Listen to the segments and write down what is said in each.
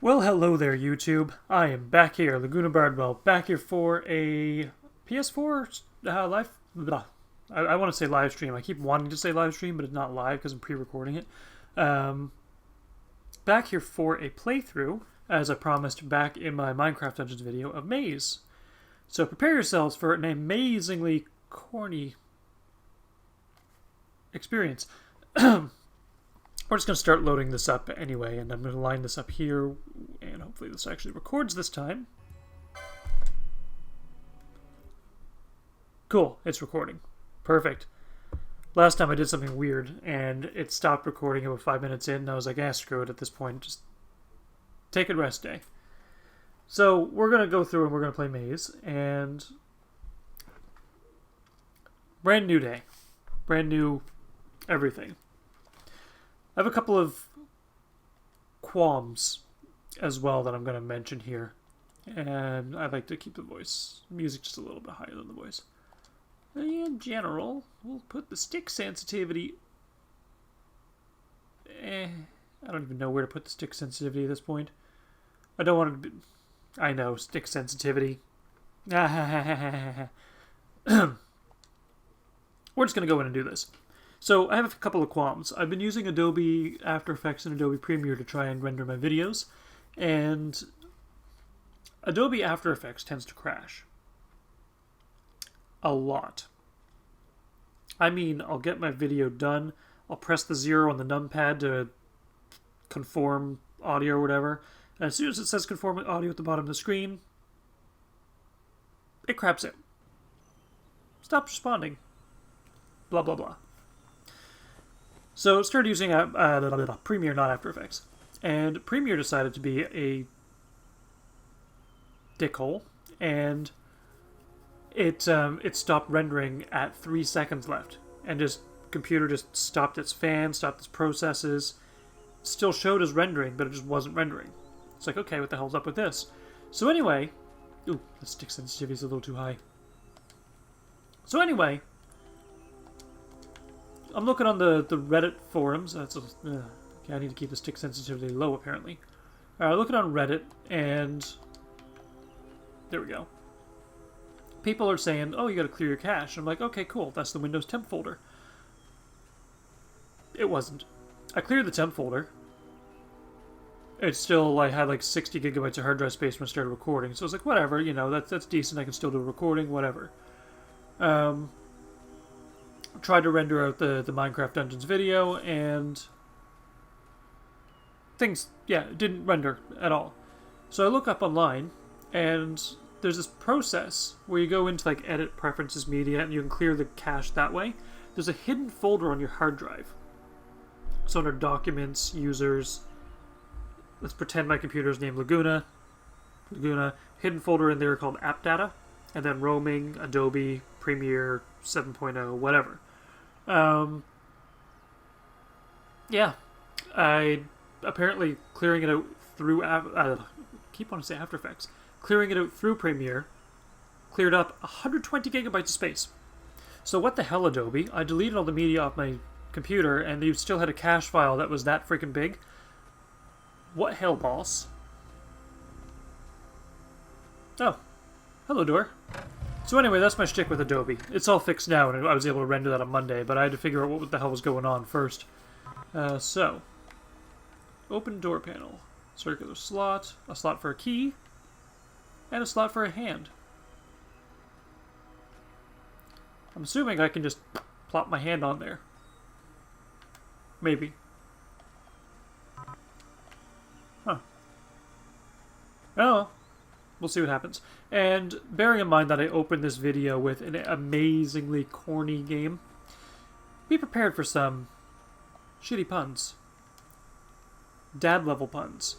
Well, hello there, YouTube. I am back here, Laguna Bardwell, back here for a PS4 live. Blah. I want to say live stream. I keep wanting to say live stream, but it's not live because I'm pre-recording it. Um, Back here for a playthrough, as I promised back in my Minecraft Dungeons video, of Maize. So prepare yourselves for an amazingly corny experience. We're just going to start loading this up anyway, and I'm going to line this up here, and hopefully this actually records this time. Cool, it's recording. Perfect. Last time I did something weird, and it stopped recording about 5 minutes in, and I was like, screw it at this point, just take a rest day. So we're going to go through and we're going to play Maize, and brand new day. Brand new everything. I have a couple of qualms as well that I'm going to mention here. And I'd like to keep the music just a little bit higher than the voice. In general, we'll put the stick sensitivity... I don't even know where to put the stick sensitivity at this point. I don't want it to be... I know, stick sensitivity. We're just going to go in and do this. So I have a couple of qualms. I've been using Adobe After Effects and Adobe Premiere to try and render my videos, and Adobe After Effects tends to crash. A lot. I mean, I'll get my video done, I'll press the 0 on the numpad to conform audio or whatever, and as soon as it says conform audio at the bottom of the screen, it craps out. Stops responding. Blah, blah, blah. So started using Premiere, not After Effects. And Premiere decided to be a dickhole, and it stopped rendering at 3 seconds left. And computer just stopped its fan, stopped its processes. Still showed as rendering, but it just wasn't rendering. It's like, okay, what the hell's up with this? So anyway, ooh, the stick sensitivity is a little too high. So anyway, I'm looking on the Reddit forums. Okay, I need to keep the stick sensitivity low, apparently. Looking on Reddit, and there we go. People are saying, oh, you gotta clear your cache. I'm like, okay, cool. That's the Windows temp folder. It wasn't. I cleared the temp folder. It's still, I had like 60 gigabytes of hard drive space when I started recording. So I was like, whatever, you know, that's decent. I can still do recording, whatever. Tried to render out the Minecraft Dungeons video, and things, it didn't render at all. So I look up online, and there's this process where you go into like edit preferences media, and you can clear the cache that way. There's a hidden folder on your hard drive. So under documents, users, let's pretend my computer is named Laguna, hidden folder in there called app data, and then roaming, Adobe, Premiere, 7.0, whatever. I apparently clearing it out through keep wanting to say After Effects. Clearing it out through Premiere cleared up 120 gigabytes of space. So what the hell, Adobe? I deleted all the media off my computer, and you still had a cache file that was that freaking big. What hell, boss? Oh, hello, door. So anyway, that's my shtick with Adobe. It's all fixed now, and I was able to render that on Monday, but I had to figure out what the hell was going on first. So, open door panel. Circular slot, a slot for a key, and a slot for a hand. I'm assuming I can just plop my hand on there. Maybe. Huh. Oh, we'll see what happens. And bearing in mind that I opened this video with an amazingly corny game, be prepared for some shitty puns. Dad level puns.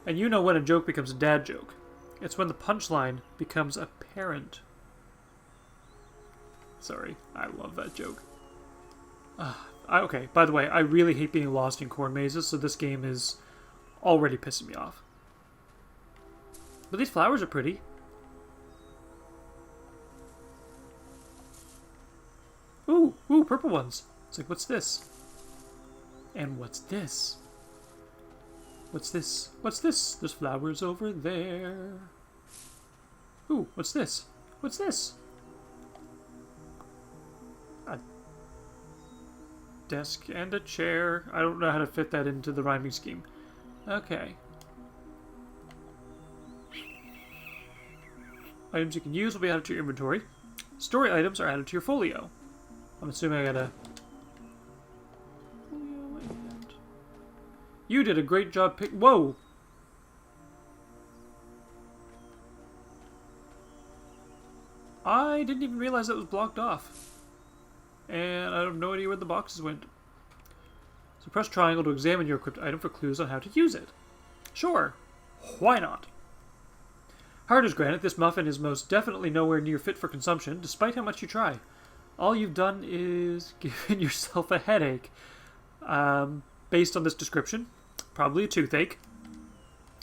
And you know when a joke becomes a dad joke. It's when the punchline becomes apparent. Sorry, I love that joke. Okay, by the way, I really hate being lost in corn mazes, so this game is already pissing me off. But these flowers are pretty. Ooh, purple ones. It's like, what's this? And what's this? What's this? What's this? There's flowers over there. Ooh, what's this? What's this? A desk and a chair. I don't know how to fit that into the rhyming scheme. Okay. Items you can use will be added to your inventory. Story items are added to your folio. I'm assuming I gotta... Folio and... You did a great job pick... Whoa! I didn't even realize that was blocked off. And I have no idea where the boxes went. So press triangle to examine your equipped item for clues on how to use it. Sure. Why not? Hard as granite, this muffin is most definitely nowhere near fit for consumption, despite how much you try. All you've done is given yourself a headache. Based on this description, probably a toothache.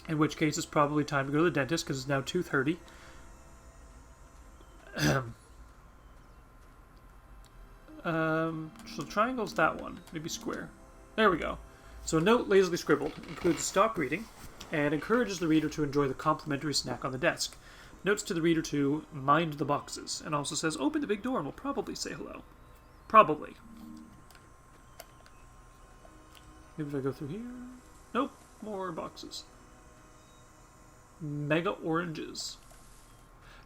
In which case it's probably time to go to the dentist, because it's now 2:30. So triangle's that one. Maybe square. There we go. So a note lazily scribbled includes stop reading and encourages the reader to enjoy the complimentary snack on the desk. Notes to the reader to mind the boxes, and also says open the big door and we'll probably say hello. Probably. Maybe if I go through here... Nope. More boxes. Mega oranges.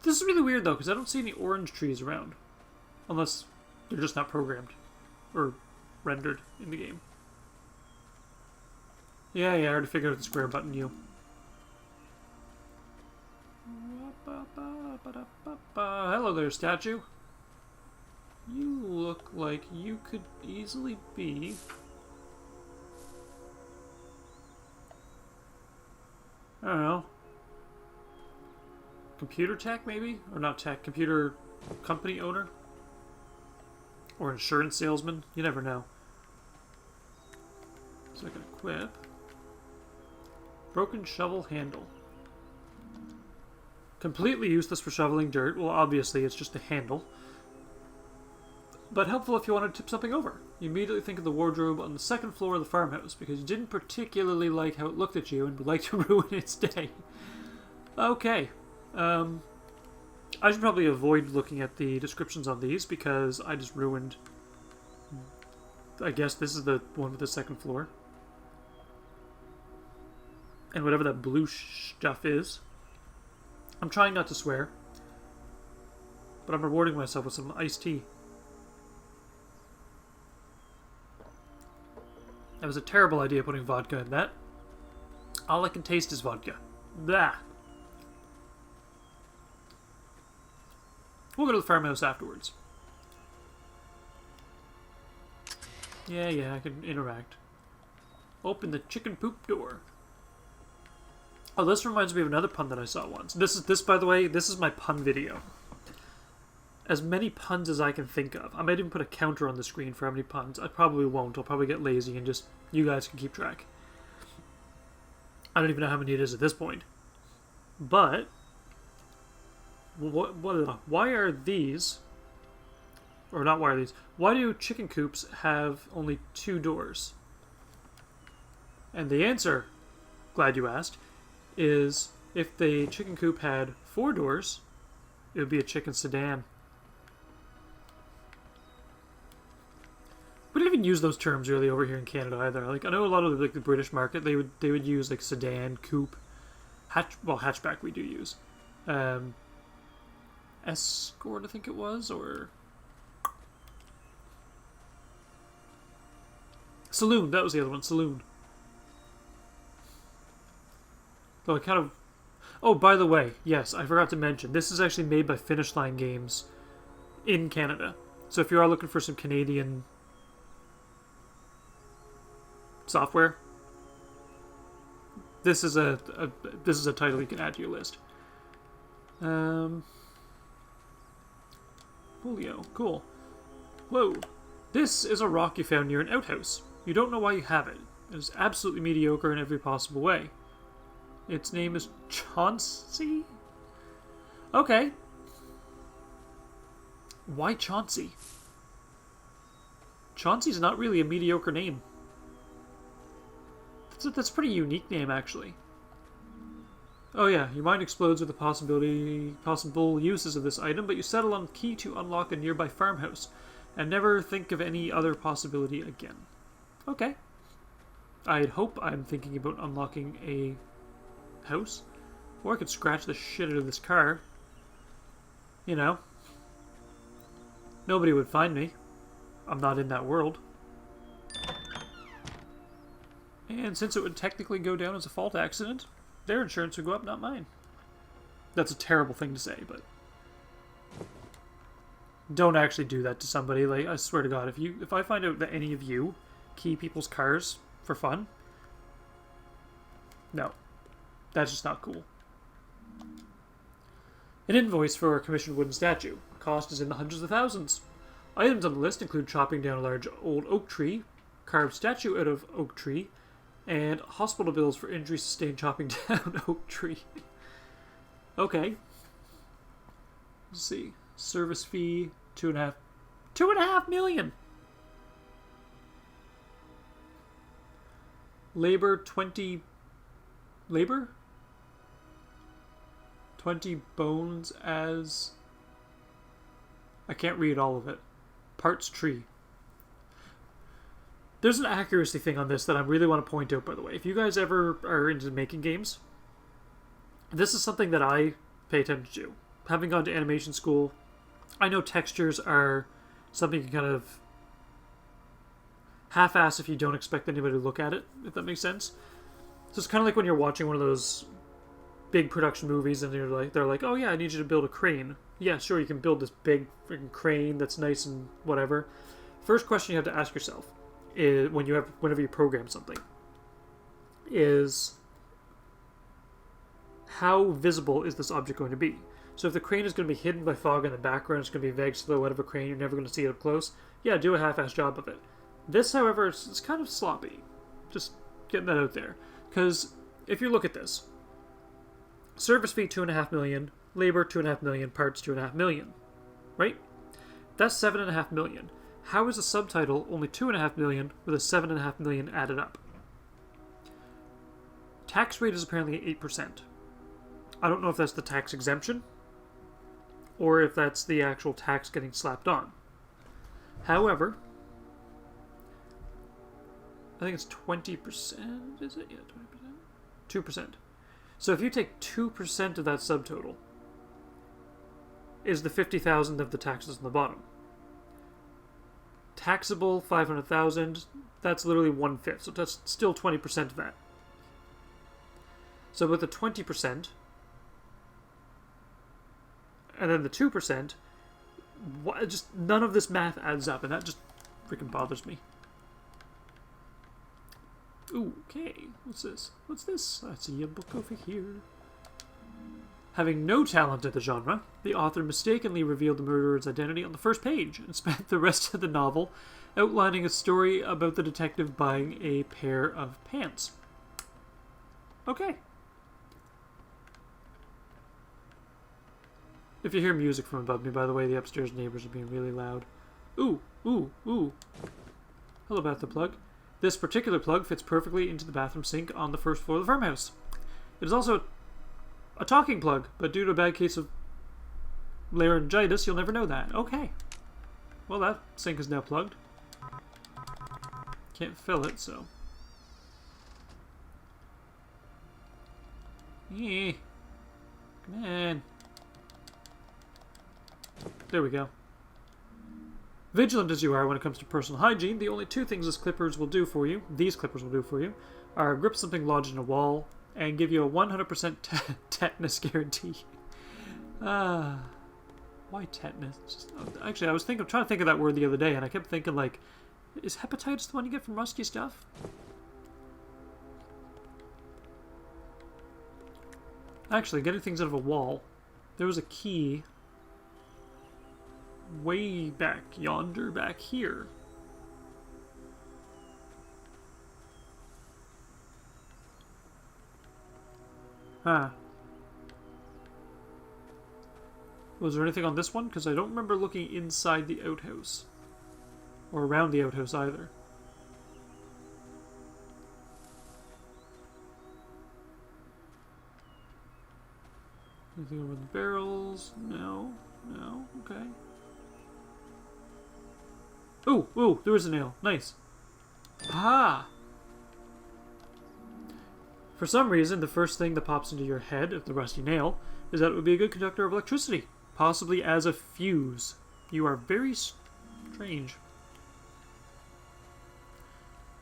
This is really weird though, because I don't see any orange trees around. Unless they're just not programmed. Or rendered in the game. Yeah, I already figured out the square button U. Hello there, statue. You look like you could easily be... I don't know. Computer tech, maybe? Or not tech, computer company owner? Or insurance salesman? You never know. So I can equip. Broken shovel handle. Completely useless for shoveling dirt. Well, obviously it's just a handle. But helpful if you want to tip something over. You immediately think of the wardrobe on the second floor of the farmhouse because you didn't particularly like how it looked at you and would like to ruin its day. Okay. I should probably avoid looking at the descriptions on these because I just ruined... I guess this is the one with the second floor. And whatever that blue stuff is. I'm trying not to swear. But I'm rewarding myself with some iced tea. That was a terrible idea putting vodka in that. All I can taste is vodka. Blah. We'll go to the farmhouse afterwards. Yeah, I can interact. Open the chicken poop door. Oh, this reminds me of another pun that I saw once. This, by the way, this is my pun video. As many puns as I can think of. I might even put a counter on the screen for how many puns. I probably won't. I'll probably get lazy and just... You guys can keep track. I don't even know how many it is at this point. But... Why are these... Or not why are these... Why do chicken coops have only 2 doors? And the answer, glad you asked, is if the chicken coop had 4 doors, it would be a chicken sedan. We don't even use those terms really over here in Canada either. Like I know a lot of the British market they would use like sedan, coupe, hatchback we do use. Escort I think it was, or saloon, that was the other one, saloon. Though I kind of... Oh, by the way, yes, I forgot to mention, this is actually made by Finish Line Games in Canada. So if you are looking for some Canadian software, this is a title you can add to your list. Folio, cool. Whoa, this is a rock you found near an outhouse. You don't know why you have it. It is absolutely mediocre in every possible way. Its name is Chauncey? Okay. Why Chauncey? Chauncey's not really a mediocre name. That's a pretty unique name, actually. Oh yeah, your mind explodes with the possible uses of this item, but you settle on the key to unlock a nearby farmhouse, and never think of any other possibility again. Okay. I'd hope I'm thinking about unlocking a house. Or I could scratch the shit out of this car. You know. Nobody would find me. I'm not in that world. And since it would technically go down as a fault accident, their insurance would go up, not mine. That's a terrible thing to say, but don't actually do that to somebody. Like, I swear to God, if I find out that any of you key people's cars for fun, no, that's just not cool. An invoice for a commissioned wooden statue. Cost is in the hundreds of thousands. Items on the list include chopping down a large old oak tree, carved statue out of oak tree, and hospital bills for injuries sustained chopping down oak tree. Okay. Let's see. Service fee, 2.5 million. Labor, 20 bones as... I can't read all of it. Parts tree. There's an accuracy thing on this that I really want to point out, by the way. If you guys ever are into making games, this is something that I pay attention to. Having gone to animation school, I know textures are something you can kind of half-ass if you don't expect anybody to look at it, if that makes sense. So it's kind of like when you're watching one of those big production movies and they're like, oh yeah, I need you to build a crane. Yeah, sure, you can build this big freaking crane that's nice and whatever. First question you have to ask yourself is whenever you program something is, how visible is this object going to be? So if the crane is going to be hidden by fog in the background, it's going to be vague silhouette of a crane, you're never going to see it up close, yeah, do a half-assed job of it. This, however, is kind of sloppy. Just getting that out there. Because if you look at this, service fee 2.5 million, labor 2.5 million, parts 2.5 million, right? That's 7.5 million. How is a subtitle only 2.5 million with a 7.5 million added up? Tax rate is apparently 8%. I don't know if that's the tax exemption or if that's the actual tax getting slapped on. However, I think it's 20%, is it? Yeah, 20%. 2%. So if you take 2% of that subtotal, is the 50,000 of the taxes on the bottom. Taxable 500,000, that's literally 1/5, so that's still 20% of that. So with the 20%, and then the 2%, just none of this math adds up, and that just freaking bothers me. Ooh, okay, what's this? What's this? I see a book over here. Having no talent at the genre, the author mistakenly revealed the murderer's identity on the first page and spent the rest of the novel outlining a story about the detective buying a pair of pants. Okay. If you hear music from above me, by the way, the upstairs neighbors are being really loud. Ooh, ooh, ooh. Hello, bathroom plug. This particular plug fits perfectly into the bathroom sink on the first floor of the farmhouse. It is also a talking plug, but due to a bad case of laryngitis, you'll never know that. Okay. Well, that sink is now plugged. Can't fill it, so. Yeah. Come on. There we go. Vigilant as you are when it comes to personal hygiene, the only two things these clippers will do for you, are grip something lodged in a wall and give you a 100% tetanus guarantee. Why tetanus? Actually, I was trying to think of that word the other day, and I kept thinking, like, is hepatitis the one you get from rusty stuff? Actually, getting things out of a wall, there was a key way back yonder, back here. Huh. Was there anything on this one? Because I don't remember looking inside the outhouse. Or around the outhouse either. Anything over the barrels? No. No. Okay. Ooh, ooh, there is a nail. Nice. Ah! For some reason, the first thing that pops into your head of the rusty nail is that it would be a good conductor of electricity, possibly as a fuse. You are very strange.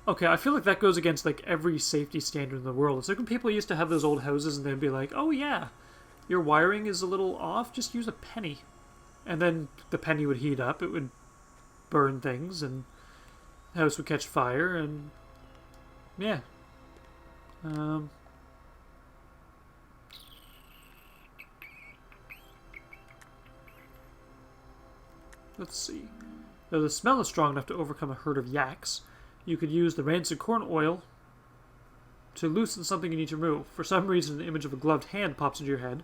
Okay, I feel like that goes against like every safety standard in the world. It's like when people used to have those old houses and they'd be like, oh yeah, your wiring is a little off, just use a penny. And then the penny would heat up, it would burn things, and the house would catch fire, and yeah. Let's see. Though the smell is strong enough to overcome a herd of yaks, you could use the rancid corn oil to loosen something you need to remove. For some reason, the image of a gloved hand pops into your head,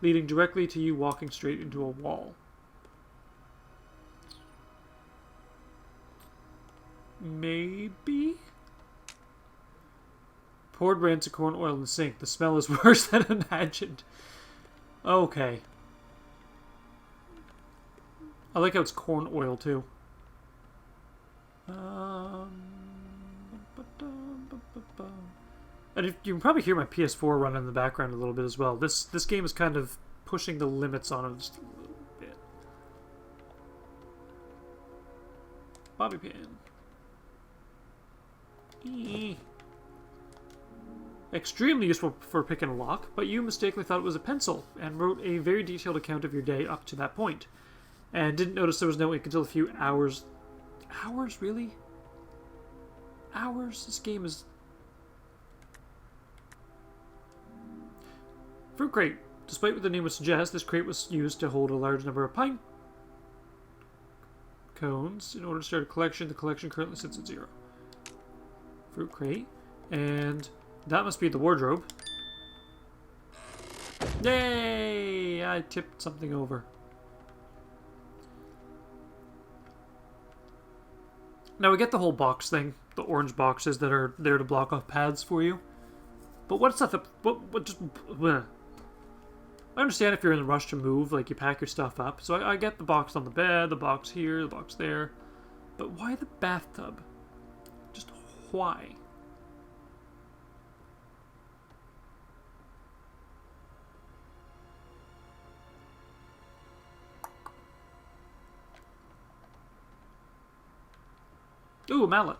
leading directly to you walking straight into a wall. Maybe? Poured rancid corn oil in the sink. The smell is worse than imagined. Okay. I like how it's corn oil, too. And you can probably hear my PS4 running in the background a little bit as well. This game is kind of pushing the limits on it just a little bit. Bobby pin. Extremely useful for picking a lock, but you mistakenly thought it was a pencil and wrote a very detailed account of your day up to that point. And didn't notice there was no ink until a few hours. Hours, really? Hours? This game is... Fruit crate. Despite what the name would suggest, this crate was used to hold a large number of pine cones. In order to start a collection, the collection currently sits at 0. Fruit crate. And that must be the wardrobe. Yay! I tipped something over. Now we get the whole box thing, the orange boxes that are there to block off paths for you. But what's that? What just... Bleh. I understand if you're in a rush to move, like you pack your stuff up. So I get the box on the bed, the box here, the box there. But why the bathtub? Just why? Ooh, a mallet.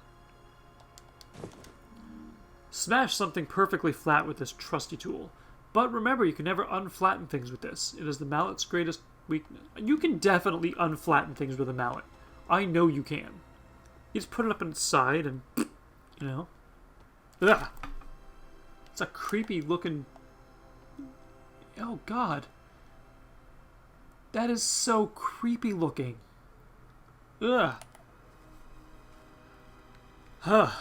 Smash something perfectly flat with this trusty tool. But remember, you can never unflatten things with this. It is the mallet's greatest weakness. You can definitely unflatten things with a mallet. I know you can. You just put it up on its side and, you know. Ugh. It's a creepy looking... Oh, God. That is so creepy looking. Ugh. Huh.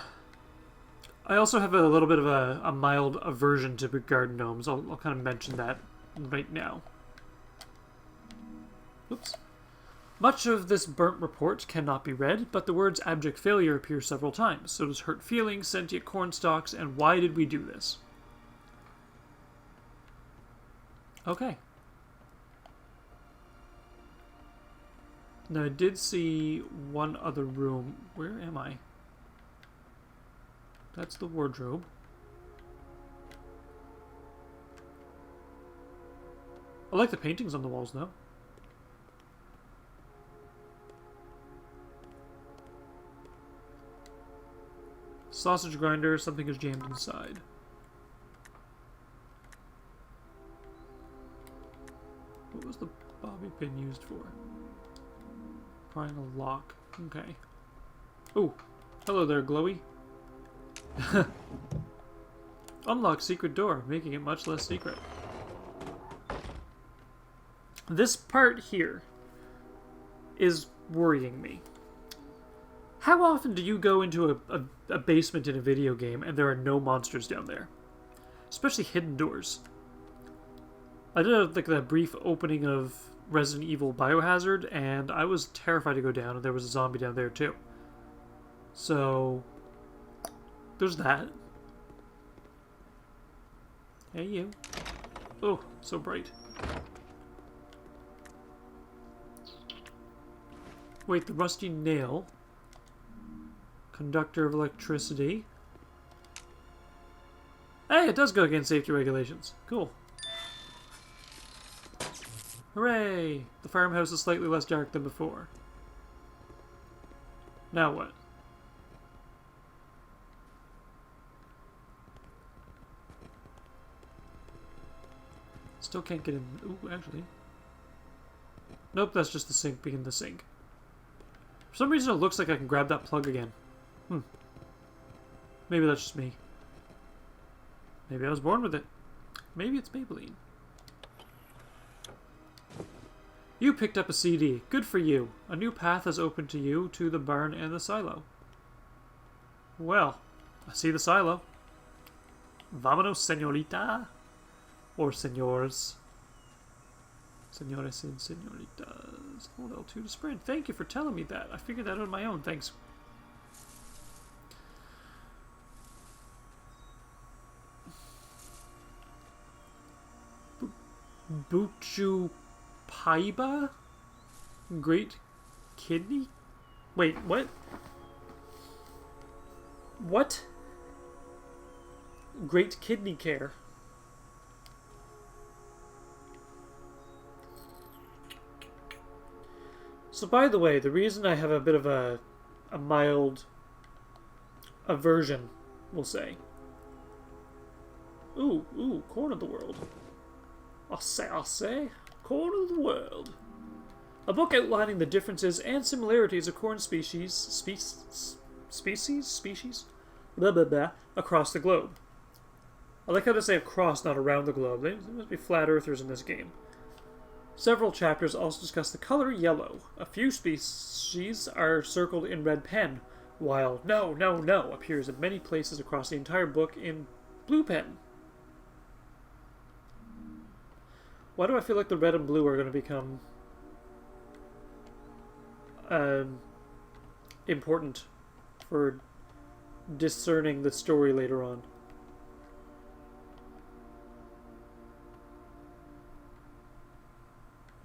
I also have a little bit of a mild aversion to garden gnomes. I'll kind of mention that right now. Oops. Much of this burnt report cannot be read, but the words abject failure appear several times. So does hurt feelings, sentient corn stalks, and why did we do this? Okay. Now I did see one other room. Where am I? That's the wardrobe. I like the paintings on the walls, though. Sausage grinder, something is jammed inside. What was the bobby pin used for? Prying a lock. Okay. Oh, hello there, Glowy. Unlock secret door, making it much less secret. This part here is worrying me. How often do you go into a basement in a video game and there are no monsters down there? Especially hidden doors. I did like the brief opening of Resident Evil Biohazard and I was terrified to go down and there was a zombie down there too. So... there's that. Hey, you. Oh, so bright. Wait, the rusty nail. Conductor of electricity. Hey, it does go against safety regulations. Cool. Hooray! The farmhouse is slightly less dark than before. Now what? Still can't get in. Ooh, actually. Nope, that's just the sink being the sink. For some reason it looks like I can grab that plug again. Maybe that's just me. Maybe I was born with it. Maybe it's Maybelline. You picked up a CD. Good for you. A new path has opened to you to the barn and the silo. Well, I see the silo. Vámonos, señorita. Or señors. Señores and señoritas. Hold L2 to sprint. Thank you for telling me that. I figured that out on my own. Thanks. Buchu Paiba? Great kidney? Wait, what? What? Great kidney care. So by the way, the reason I have a bit of a mild aversion, we'll say. Ooh, corn of the world. I'll say, corn of the world. A book outlining the differences and similarities of corn species, blah, blah, blah, across the globe. I like how they say across, not around the globe. There must be flat earthers in this game. Several chapters also discuss the color yellow. A few species are circled in red pen, while no appears in many places across the entire book in blue pen. Why do I feel like the red and blue are going to become important for discerning the story later on?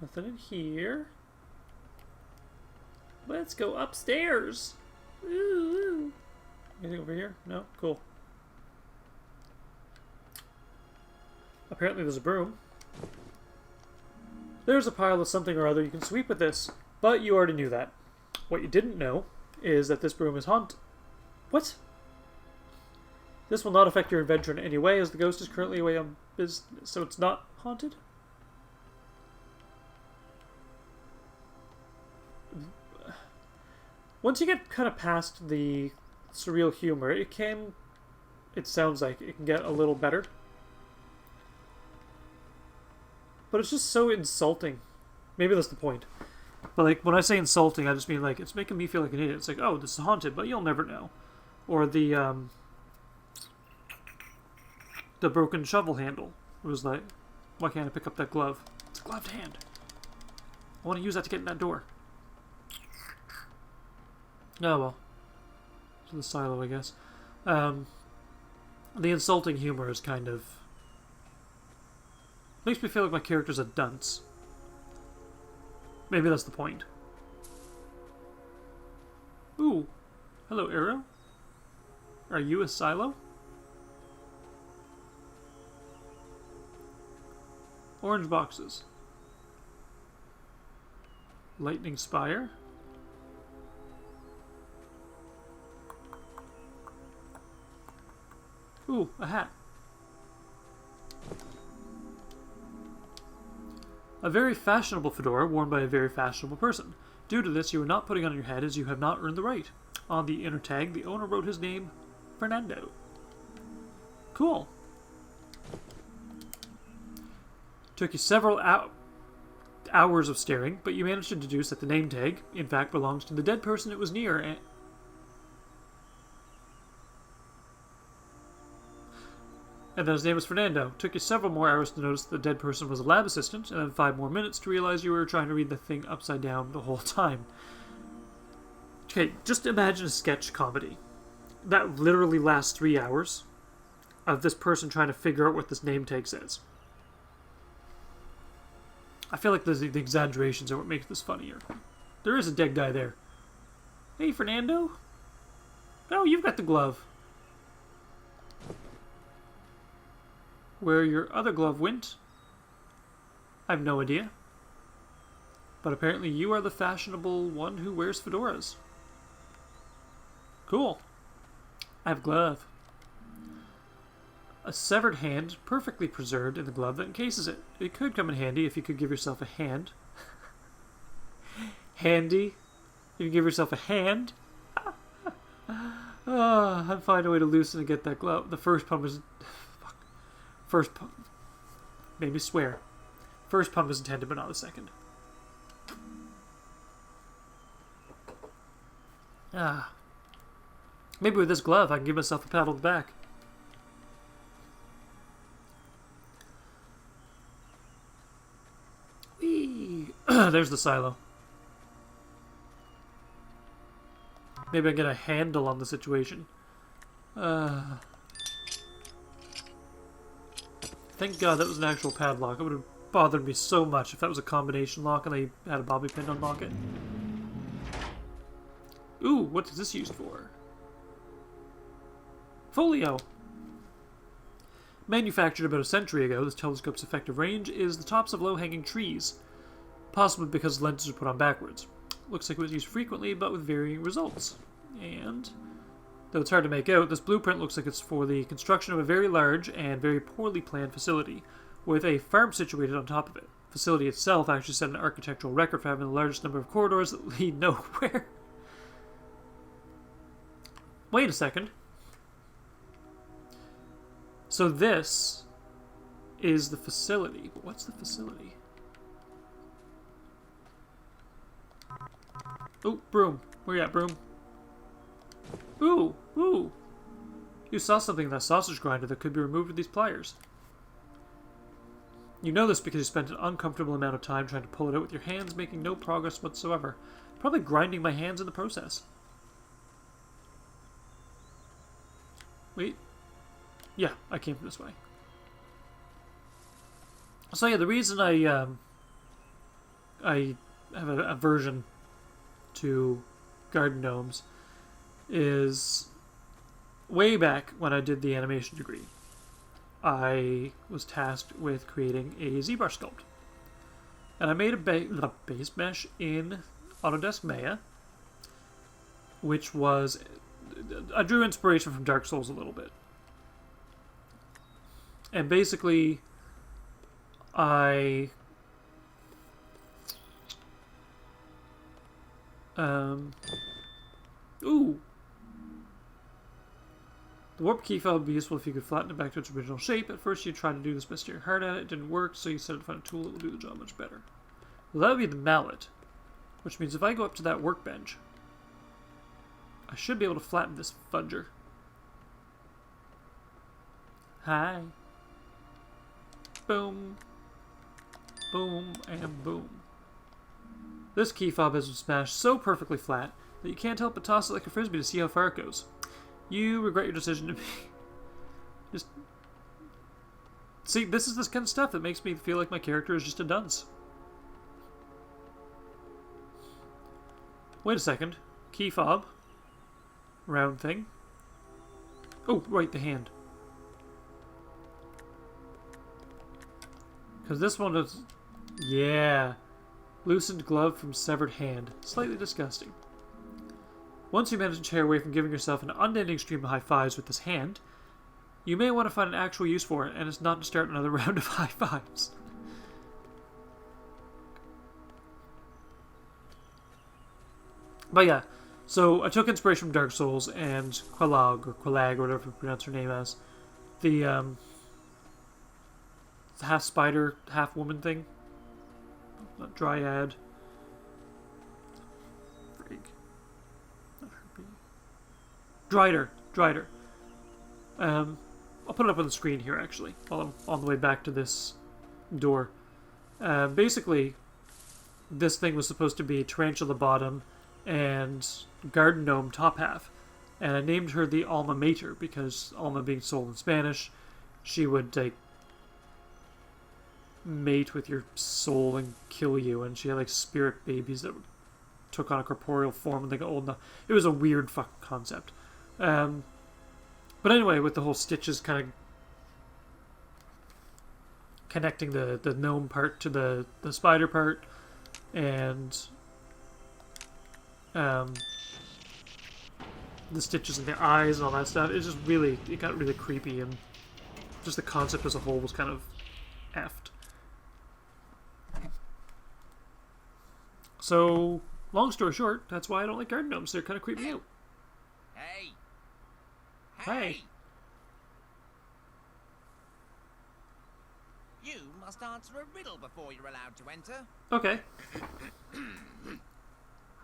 Nothing in here. Let's go upstairs. Ooh. Anything over here? No? Cool. Apparently there's a broom. There's a pile of something or other you can sweep with this, but you already knew that. What you didn't know is that this broom is haunted. What? This will not affect your adventure in any way, as the ghost is currently away on business, so it's not haunted? Once you get kind of past the surreal humor, it sounds like it can get a little better. But it's just so insulting. Maybe that's the point. But like, when I say insulting, I just mean like, it's making me feel like an idiot. It's like, oh, this is haunted, but you'll never know. Or the broken shovel handle. It was like, why can't I pick up that glove? It's a gloved hand. I want to use that to get in that door. Oh well. To the silo, I guess. The insulting humor is kind of... makes me feel like my character's a dunce. Maybe that's the point. Ooh. Hello, Arrow. Are you a silo? Orange boxes. Lightning Spire. Ooh, a hat. A very fashionable fedora worn by a very fashionable person. Due to this, you are not putting on your head as you have not earned the right. On the inner tag, the owner wrote his name, Fernando. Cool. Took you several hours of staring, but you managed to deduce that the name tag, in fact, belongs to the dead person it was near, and that his name was Fernando. Took you several more hours to notice the dead person was a lab assistant, and then 5 more minutes to realize you were trying to read the thing upside down the whole time. Okay, just imagine a sketch comedy. That literally lasts 3 hours of this person trying to figure out what this name tag says. I feel like the exaggerations are what makes this funnier. There is a dead guy there. Hey, Fernando? Oh, you've got the glove. Where your other glove went, I have no idea. But apparently you are the fashionable one who wears fedoras. Cool. I have a glove. A severed hand, perfectly preserved in the glove that encases it. It could come in handy if you could give yourself a hand. Handy. You can give yourself a hand. I'm finding a way to loosen and get that glove. The first pump is... Fuck. First pump... Made me swear. First pump is intended, but not the second. Maybe with this glove I can give myself a pat on the back. Whee! There's the silo. Maybe I get a handle on the situation. Thank God that was an actual padlock. It would have bothered me so much if that was a combination lock and they had a bobby pin to unlock it. Ooh, what is this used for? Folio! Manufactured about a century ago, this telescope's effective range is the tops of low-hanging trees, possibly because lenses are put on backwards. Looks like it was used frequently, but with varying results. And, though it's hard to make out, this blueprint looks like it's for the construction of a very large and very poorly planned facility, with a farm situated on top of it. The facility itself actually set an architectural record for having the largest number of corridors that lead nowhere. Wait a second. So this is the facility. But what's the facility? Oh, broom. Where you at, broom? Ooh, ooh. You saw something in that sausage grinder that could be removed with these pliers. You know this because you spent an uncomfortable amount of time trying to pull it out with your hands, making no progress whatsoever. Probably grinding my hands in the process. Wait. Yeah, I came from this way. So yeah, the reason I have an aversion to garden gnomes is way back when I did the animation degree. I was tasked with creating a Z-bar sculpt. And I made a base mesh in Autodesk Maya, which was... I drew inspiration from Dark Souls a little bit. And basically, I... Ooh! The warp key file would be useful if you could flatten it back to its original shape. At first you tried to do this by staring hard at it. It didn't work, so you decided to find a tool that will do the job much better. Well, that would be the mallet. Which means if I go up to that workbench, I should be able to flatten this fudger. Hi. Boom. Boom and boom. This key fob has been smashed so perfectly flat that you can't help but toss it like a frisbee to see how far it goes. You regret your decision to be... Just... See, this is this kind of stuff that makes me feel like my character is just a dunce. Wait a second. Key fob. Round thing. Oh, right, the hand. Because this one is... Yeah. Loosened glove from severed hand. Slightly disgusting. Once you manage to tear away from giving yourself an unending stream of high fives with this hand, you may want to find an actual use for it, and it's not to start another round of high fives. But yeah, so I took inspiration from Dark Souls and Qualag, or whatever you pronounce her name as. The half spider, half woman thing. Not dryad. Frig. Not herpy. Drider. I'll put it up on the screen here actually, while I'm on the way back to this door. Basically, this thing was supposed to be tarantula bottom and garden gnome top half. And I named her the Alma Mater because Alma being sold in Spanish, she would take... mate with your soul and kill you, and she had like spirit babies that took on a corporeal form when they got old enough. It was a weird fucking concept. But anyway, with the whole Stitches kind of connecting the gnome part to the spider part, and the Stitches in the eyes and all that stuff, it got really creepy, and just the concept as a whole was kind of effed. So, long story short, that's why I don't like garden gnomes. They're kind of creepy out. Hey! Hey! You must answer a riddle before you're allowed to enter. Okay.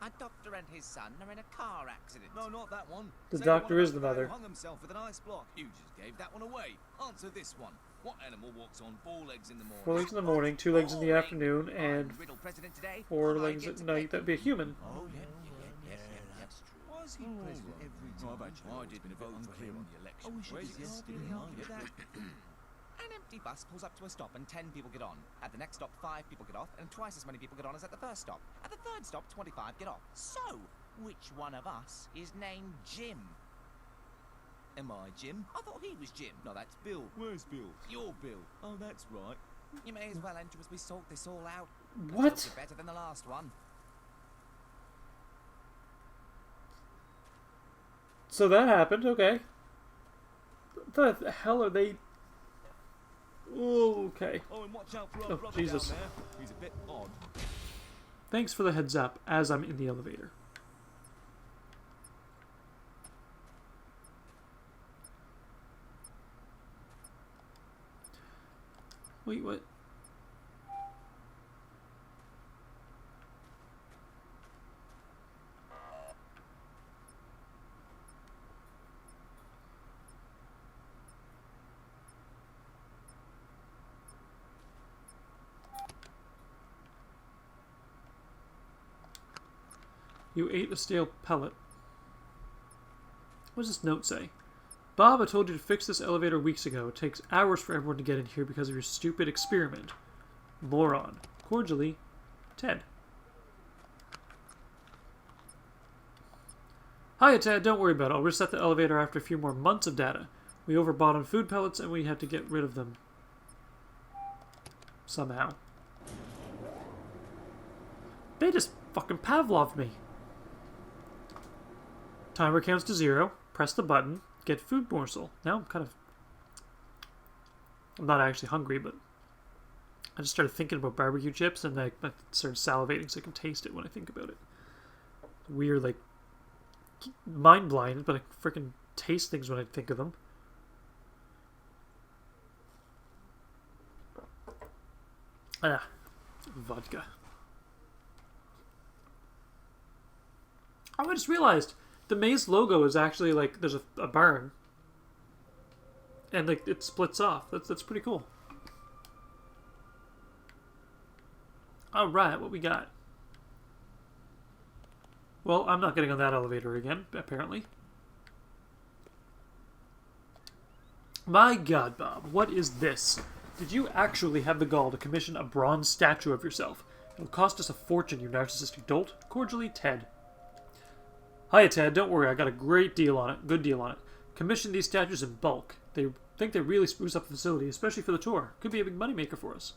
A doctor and his son are in a car accident. No, not that one. The Say doctor one is about the guy who mother. hung himself with an ice block. You just gave that one away. Answer this one. What animal walks on 4 legs in the morning? 4 legs in the morning, 2 legs in the afternoon, and Riddle president today. 4 I legs get at to night. pick. That'd be a human. Oh, yeah, that's true. Why is he president every time? I didn't vote for him on the election. Oh, we should yesterday after that. An empty bus pulls up to a stop and 10 people get on. At the next stop, 5 people get off, and twice as many people get on as at the first stop. At the third stop, 25 get off. So, which one of us is named Jim? Am I Jim? I thought he was Jim. No, that's Bill. Where's Bill? You're Bill. Oh, that's right. You may as well enter as we sort this all out. What? You're better than the last one. So that happened, okay. What the hell are they... Ooh, okay. Oh, and watch out for our brother Jesus. down there. He's a bit odd. Thanks for the heads up as I'm in the elevator. Wait, what? You ate a stale pellet. What does this note say? Bob, I told you to fix this elevator weeks ago. It takes hours for everyone to get in here because of your stupid experiment. Moron. Cordially, Ted. Hiya, Ted. Don't worry about it. I'll reset the elevator after a few more months of data. We overbought on food pellets and we had to get rid of them. Somehow. They just fucking Pavloved me. Timer counts to 0. Press the button. Get food morsel. Now I'm not actually hungry, but I just started thinking about barbecue chips and I started salivating so I can taste it when I think about it. Weird, like, mind blind, but I freaking taste things when I think of them. Vodka. Oh, I just realized the Maize logo is actually like there's a barn, and like it splits off. That's pretty cool. All right, what we got? Well, I'm not getting on that elevator again, apparently. My God, Bob, what is this? Did you actually have the gall to commission a bronze statue of yourself? It'll cost us a fortune, you narcissistic dolt. Cordially, Ted. Hiya, Ted. Don't worry, I got a great deal on it. Good deal on it. Commission these statues in bulk. They think they really spruce up the facility, especially for the tour. Could be a big moneymaker for us.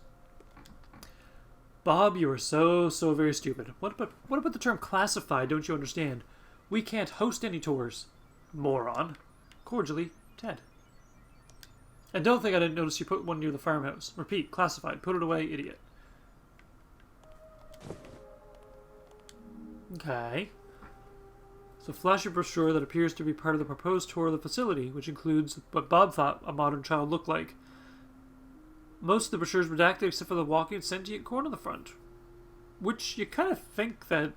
Bob, you are so very stupid. What about the term classified? Don't you understand? We can't host any tours. Moron. Cordially, Ted. And don't think I didn't notice you put one near the farmhouse. Repeat, classified. Put it away, idiot. Okay. So flash a brochure that appears to be part of the proposed tour of the facility, which includes what Bob thought a modern child looked like. Most of the brochure's redacted except for the walking sentient corn on the front. Which you kind of think that...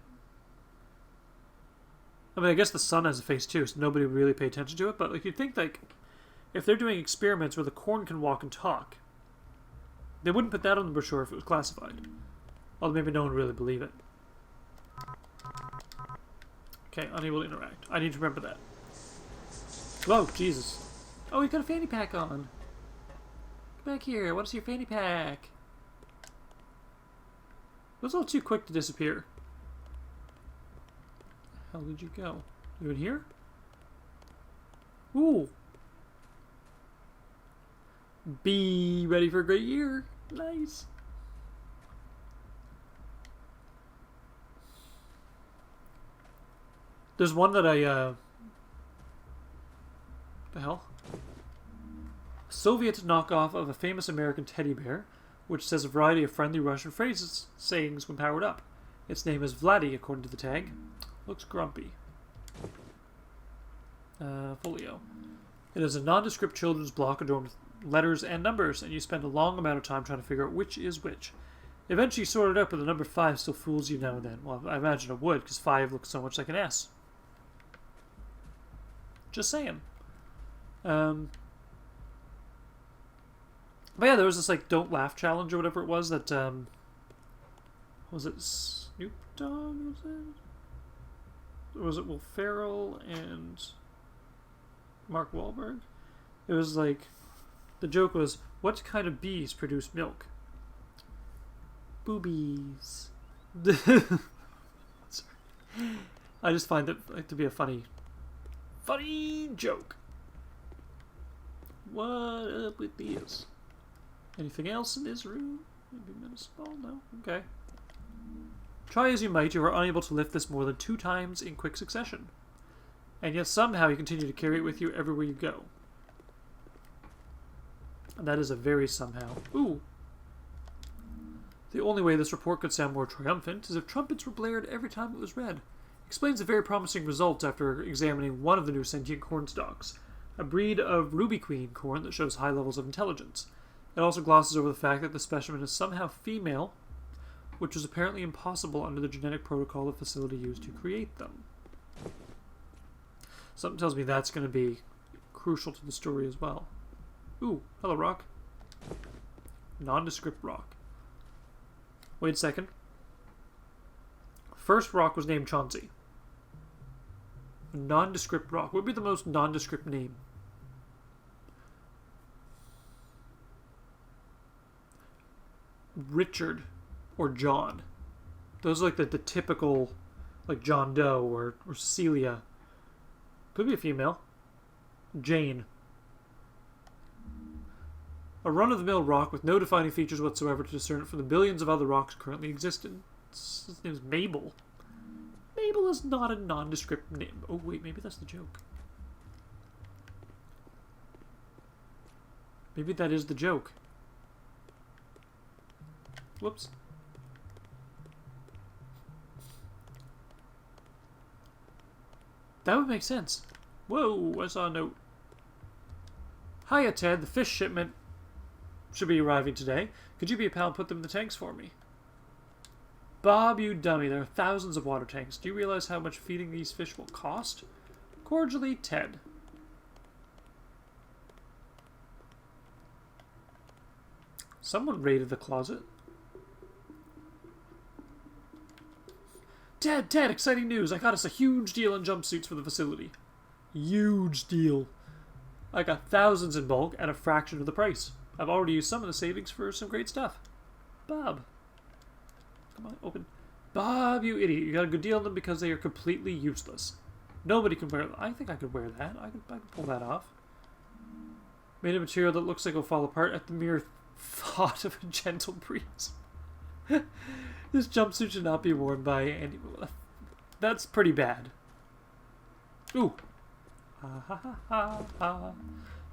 I mean, I guess the sun has a face too, so nobody would really pay attention to it, but like you'd think like... If they're doing experiments where the corn can walk and talk, they wouldn't put that on the brochure if it was classified. Although maybe no one would really believe it. Okay, unable to interact. I need to remember that. Whoa, Jesus. Oh, you got a fanny pack on. Come back here. What's your fanny pack? was a little too quick to disappear. Where the hell did you go? You in here? Ooh. Be ready for a great year. Nice. There's one that the hell? Soviet knockoff of a famous American teddy bear, which says a variety of friendly Russian phrases, sayings when powered up. Its name is Vladdy, according to the tag. Looks grumpy. Folio. It is a nondescript children's block adorned with letters and numbers, and you spend a long amount of time trying to figure out which is which. Eventually you sort it out, but the number 5 still fools you now and then. Well, I imagine it would, because 5 looks so much like an S. Just saying. But yeah, there was this, like, Don't Laugh challenge or whatever it was that, was it Snoop Dogg, was it? Or was it Will Ferrell and Mark Wahlberg? It was like, the joke was, what kind of bees produce milk? Boobies. Sorry. I just find it like to be a funny joke. What up with these? Anything else in this room? Maybe municipal? No? Okay. Try as you might, you are unable to lift this more than 2 times in quick succession. And yet somehow you continue to carry it with you everywhere you go. And that is a very somehow. Ooh. The only way this report could sound more triumphant is if trumpets were blared every time it was read. Explains a very promising result after examining one of the new sentient corn stalks, a breed of Ruby Queen corn that shows high levels of intelligence. It also glosses over the fact that the specimen is somehow female, which was apparently impossible under the genetic protocol the facility used to create them. Something tells me that's going to be crucial to the story as well. Ooh, hello rock. Nondescript rock. Wait a second. First rock was named Chauncey. Nondescript rock. What would be the most nondescript name? Richard or John. Those are like the typical, like John Doe or Cecilia. Could be a female. Jane. A run-of-the-mill rock with no defining features whatsoever to discern it from the billions of other rocks currently existent. His name is Mabel. Mabel is not a nondescript name. Oh wait, maybe that's the joke. Maybe that is the joke. Whoops. That would make sense. Whoa, I saw a note. Hiya, Ted. The fish shipment should be arriving today. Could you be a pal and put them in the tanks for me? Bob, you dummy. There are thousands of water tanks. Do you realize how much feeding these fish will cost? Cordially, Ted. Someone raided the closet. Ted, exciting news. I got us a huge deal on jumpsuits for the facility. Huge deal. I got thousands in bulk at a fraction of the price. I've already used some of the savings for some great stuff. Bob. Come on, open. Bob, you idiot. You got a good deal on them because they are completely useless. Nobody can wear them. I think I could wear that. I could pull that off. Made a material that looks like it'll fall apart at the mere thought of a gentle breeze. This jumpsuit should not be worn by anyone. That's pretty bad. Ooh.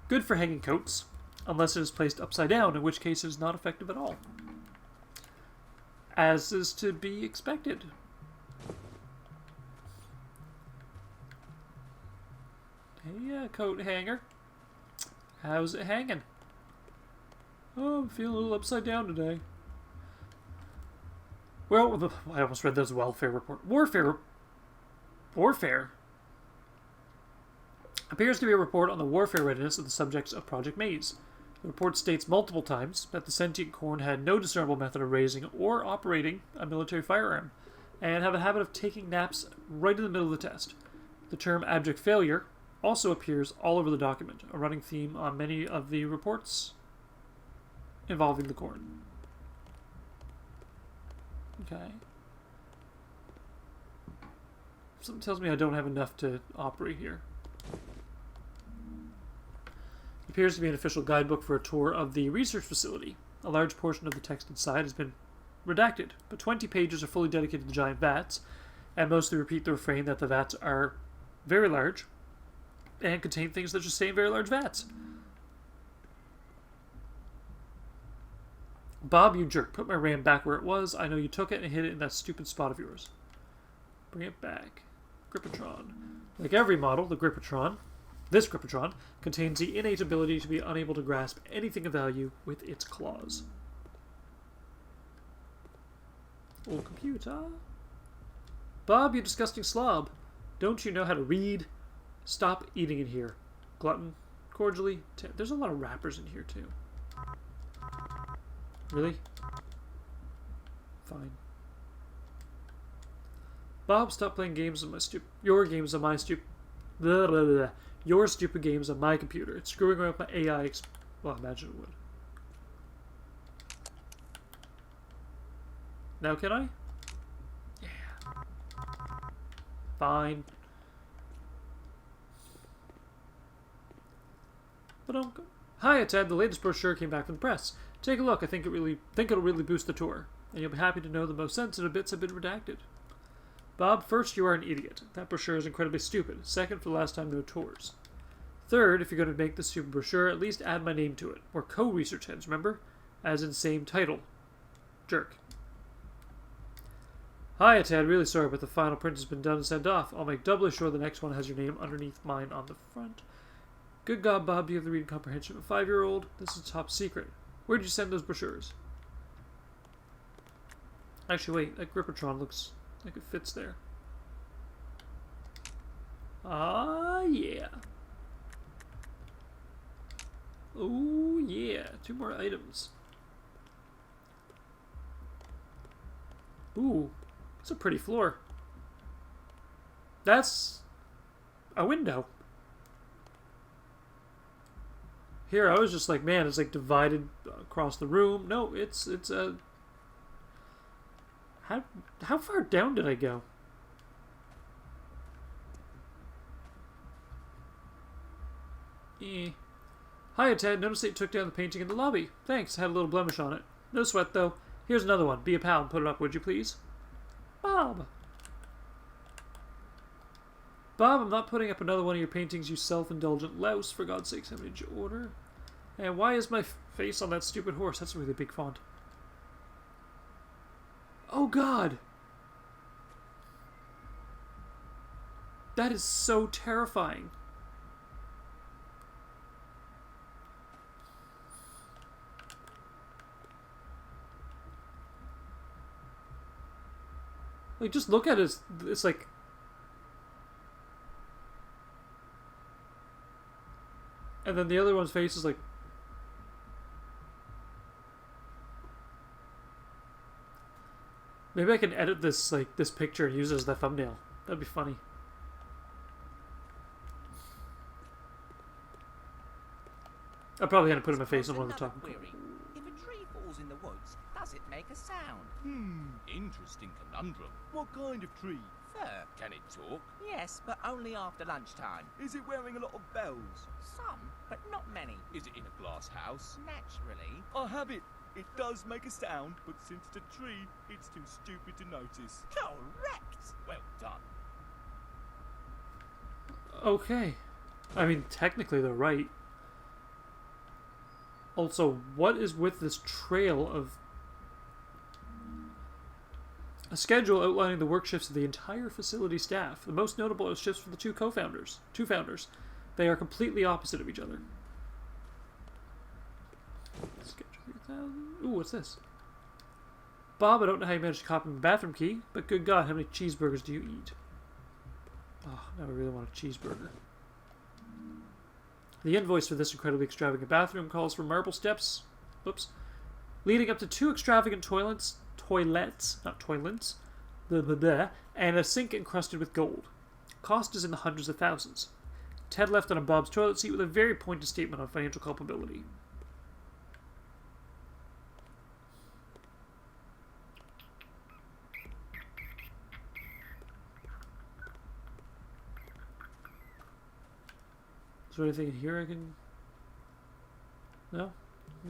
Good for hanging coats, unless it is placed upside down, in which case it is not effective at all. As is to be expected. Hey, coat hanger. How's it hanging? Oh, I'm feeling a little upside down today. Well, I almost read those welfare report. Warfare appears to be a report on the warfare readiness of the subjects of Project Maize. The report states multiple times that the sentient corn had no discernible method of raising or operating a military firearm, and have a habit of taking naps right in the middle of the test. The term abject failure also appears all over the document, a running theme on many of the reports involving the corn. Okay. Something tells me I don't have enough to operate here. It appears to be an official guidebook for a tour of the research facility. A large portion of the text inside has been redacted, but 20 pages are fully dedicated to giant vats, and mostly repeat the refrain that the vats are very large and contain things that just stay in very large vats. Bob, you jerk. Put my ram back where it was. I know you took it and hid it in that stupid spot of yours. Bring it back. Gripatron. Like every model, this Gripatron, contains the innate ability to be unable to grasp anything of value with its claws. Old computer. Bob, you disgusting slob. Don't you know how to read? Stop eating in here. Glutton. Cordially. There's a lot of rappers in here, too. Really? Fine. Bob, stop playing games on my your games on my your stupid games on my computer. It's screwing around with my AI. Well, I imagine it would. Now can I? Yeah. Fine. But hi, Ted. The latest brochure came back from the press. Take a look. I think it'll really boost the tour, and you'll be happy to know the most sensitive bits have been redacted. Bob, first, you are an idiot. That brochure is incredibly stupid. Second, for the last time, no tours. Third, if you're going to make this stupid brochure, at least add my name to it. We're co-research heads, remember? As in same title. Jerk. Hi, Ted. Really sorry, but the final print has been done and sent off. I'll make doubly sure the next one has your name underneath mine on the front. Good God, Bob, do you have the reading comprehension of a 5-year-old? This is top secret. Where'd you send those brochures? Actually, wait. That Gripatron looks like it fits there. Ah, yeah. Oh, yeah. 2 more items. Ooh. It's a pretty floor. That's a window. Here, I was just like, man, it's like divided across the room. No, it's a... How far down did I go? Hiya, Ted. Noticed that you took down the painting in the lobby. Thanks. Had a little blemish on it. No sweat, though. Here's another one. Be a pal and put it up, would you please? Bob. Bob, I'm not putting up another one of your paintings, you self-indulgent louse. For God's sakes, how did you order? And why is my face on that stupid horse? That's a really big font. Oh, God. That is so terrifying. Like, just look at it. It's like... And then the other one's face is like... Maybe I can edit this, like, this picture and use it as the thumbnail. That'd be funny. I'm probably gonna put my face on one of the top. If a tree falls in the woods, does it make a sound? Interesting conundrum. What kind of tree? Fir. Can it talk? Yes, but only after lunchtime. Is it wearing a lot of bells? Some, but not many. Is it in a glass house? Naturally. I have it. It does make a sound, but since it's a tree, it's too stupid to notice. Correct. Well done. Okay. I mean, technically they're right. Also, what is with this trail of... A schedule outlining the work shifts of the entire facility staff. The most notable are shifts for the two founders. They are completely opposite of each other. Schedule 3000. Ooh, what's this? Bob, I don't know how you managed to copy my bathroom key, but good God, how many cheeseburgers do you eat? Oh, now I really want a cheeseburger. The invoice for this incredibly extravagant bathroom calls for marble steps, leading up to 2 extravagant toilets, and a sink encrusted with gold. Cost is in the hundreds of thousands. Ted left on a Bob's toilet seat with a very pointed statement on financial culpability. Is there anything in here I can... No?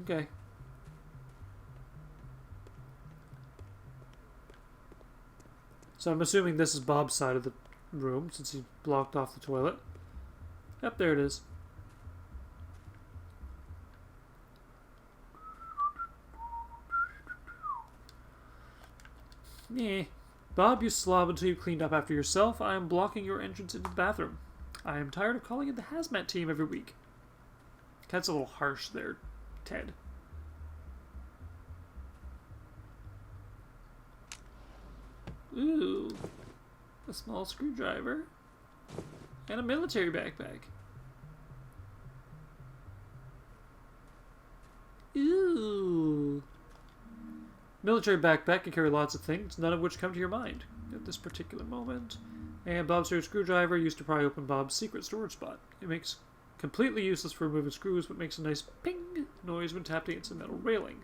Okay. So I'm assuming this is Bob's side of the room, since he blocked off the toilet. Yep, there it is. Nah. Bob, you slob until you cleaned up after yourself. I am blocking your entrance into the bathroom. I am tired of calling in the hazmat team every week. That's a little harsh there, Ted. Ooh. A small screwdriver. And a military backpack. Ooh. Military backpack can carry lots of things, none of which come to your mind at this particular moment. And Bob's screwdriver used to pry open Bob's secret storage spot. It makes completely useless for removing screws, but makes a nice ping noise when tapped against a metal railing.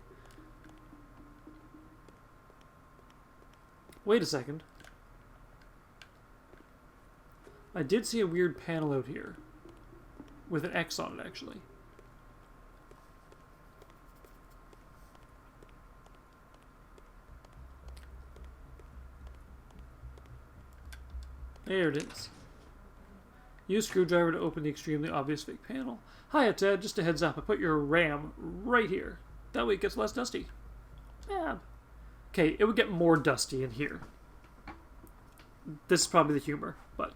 Wait a second. I did see a weird panel out here. With an X on it, actually. There it is. Use screwdriver to open the extremely obvious fake panel. Hiya, Ted. Just a heads up. I put your RAM right here. That way it gets less dusty. Yeah. Okay, it would get more dusty in here. This is probably the humor, but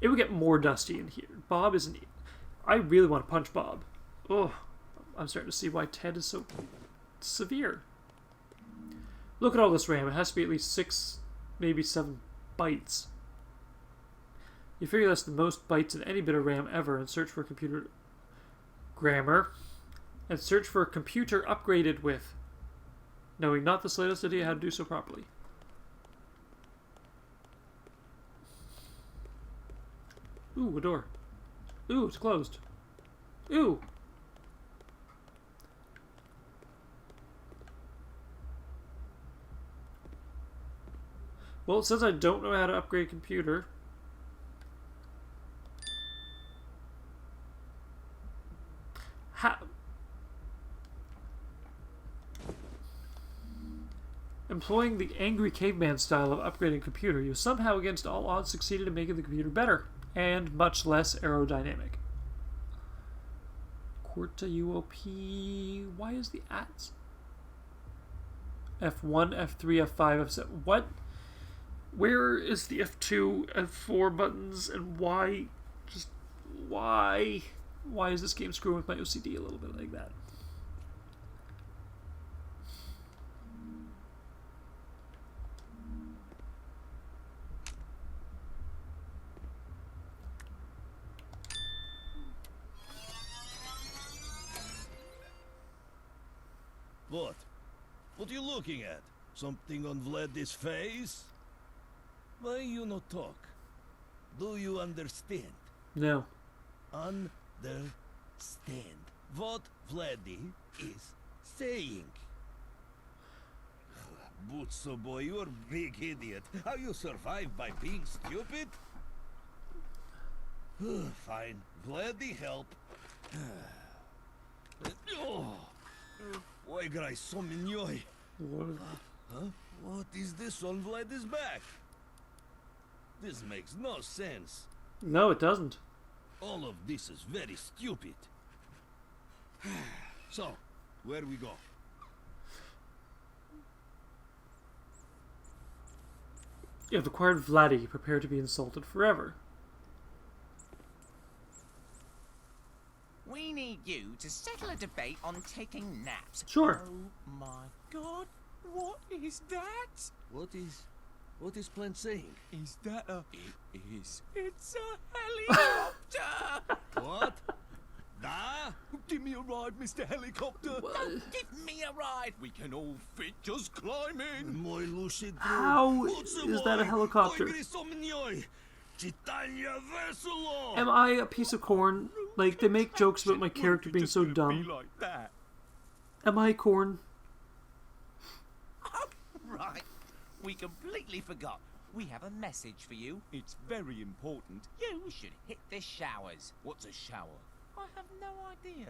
it would get more dusty in here. Bob isn't... I really want to punch Bob. Oh, I'm starting to see why Ted is so severe. Look at all this RAM. It has to be at least 6, maybe 7 bytes. You figure that's the most bytes in any bit of RAM ever, and search for computer grammar, and search for computer upgraded with, knowing not the slightest idea how to do so properly. Ooh, a door. Ooh, it's closed. Ooh. Well, it says I don't know how to upgrade a computer. Employing the angry caveman style of upgrading a computer, you somehow against all odds succeeded in making the computer better, and much less aerodynamic. Quarta UOP... Why is the ats? F1, F3, F5, F7... What? Where is the F2, F4 buttons, and why? Just... why? Why is this game screwing with my OCD a little bit like that? What? What are you looking at? Something on Vladdy's face? Why you not talk? Do you understand? No. Understand what Vladdy is saying. Butso boy, you're a big idiot. How you survive by being stupid? Fine. Vladdy help. Why gray so minyoy? Huh? What is this on Vladdy's back? This makes no sense. No, it doesn't. All of this is very stupid. So, where we go? You have acquired Vladdy. Prepare to be insulted forever. We need you to settle a debate on taking naps. Sure. Oh my god, what is that? What is Plant saying? Is that a... It is. It's a helicopter! What? Da? Give me a ride, Mr. Helicopter. Don't give me a ride. We can all fit, just climb in. Moy lucid. How is that a helicopter? Am I a piece of corn? Like, they make jokes about my character being so dumb. Like that. Am I corn? Oh, right. We completely forgot. We have a message for you. It's very important. You should hit the showers. What's a shower? I have no idea.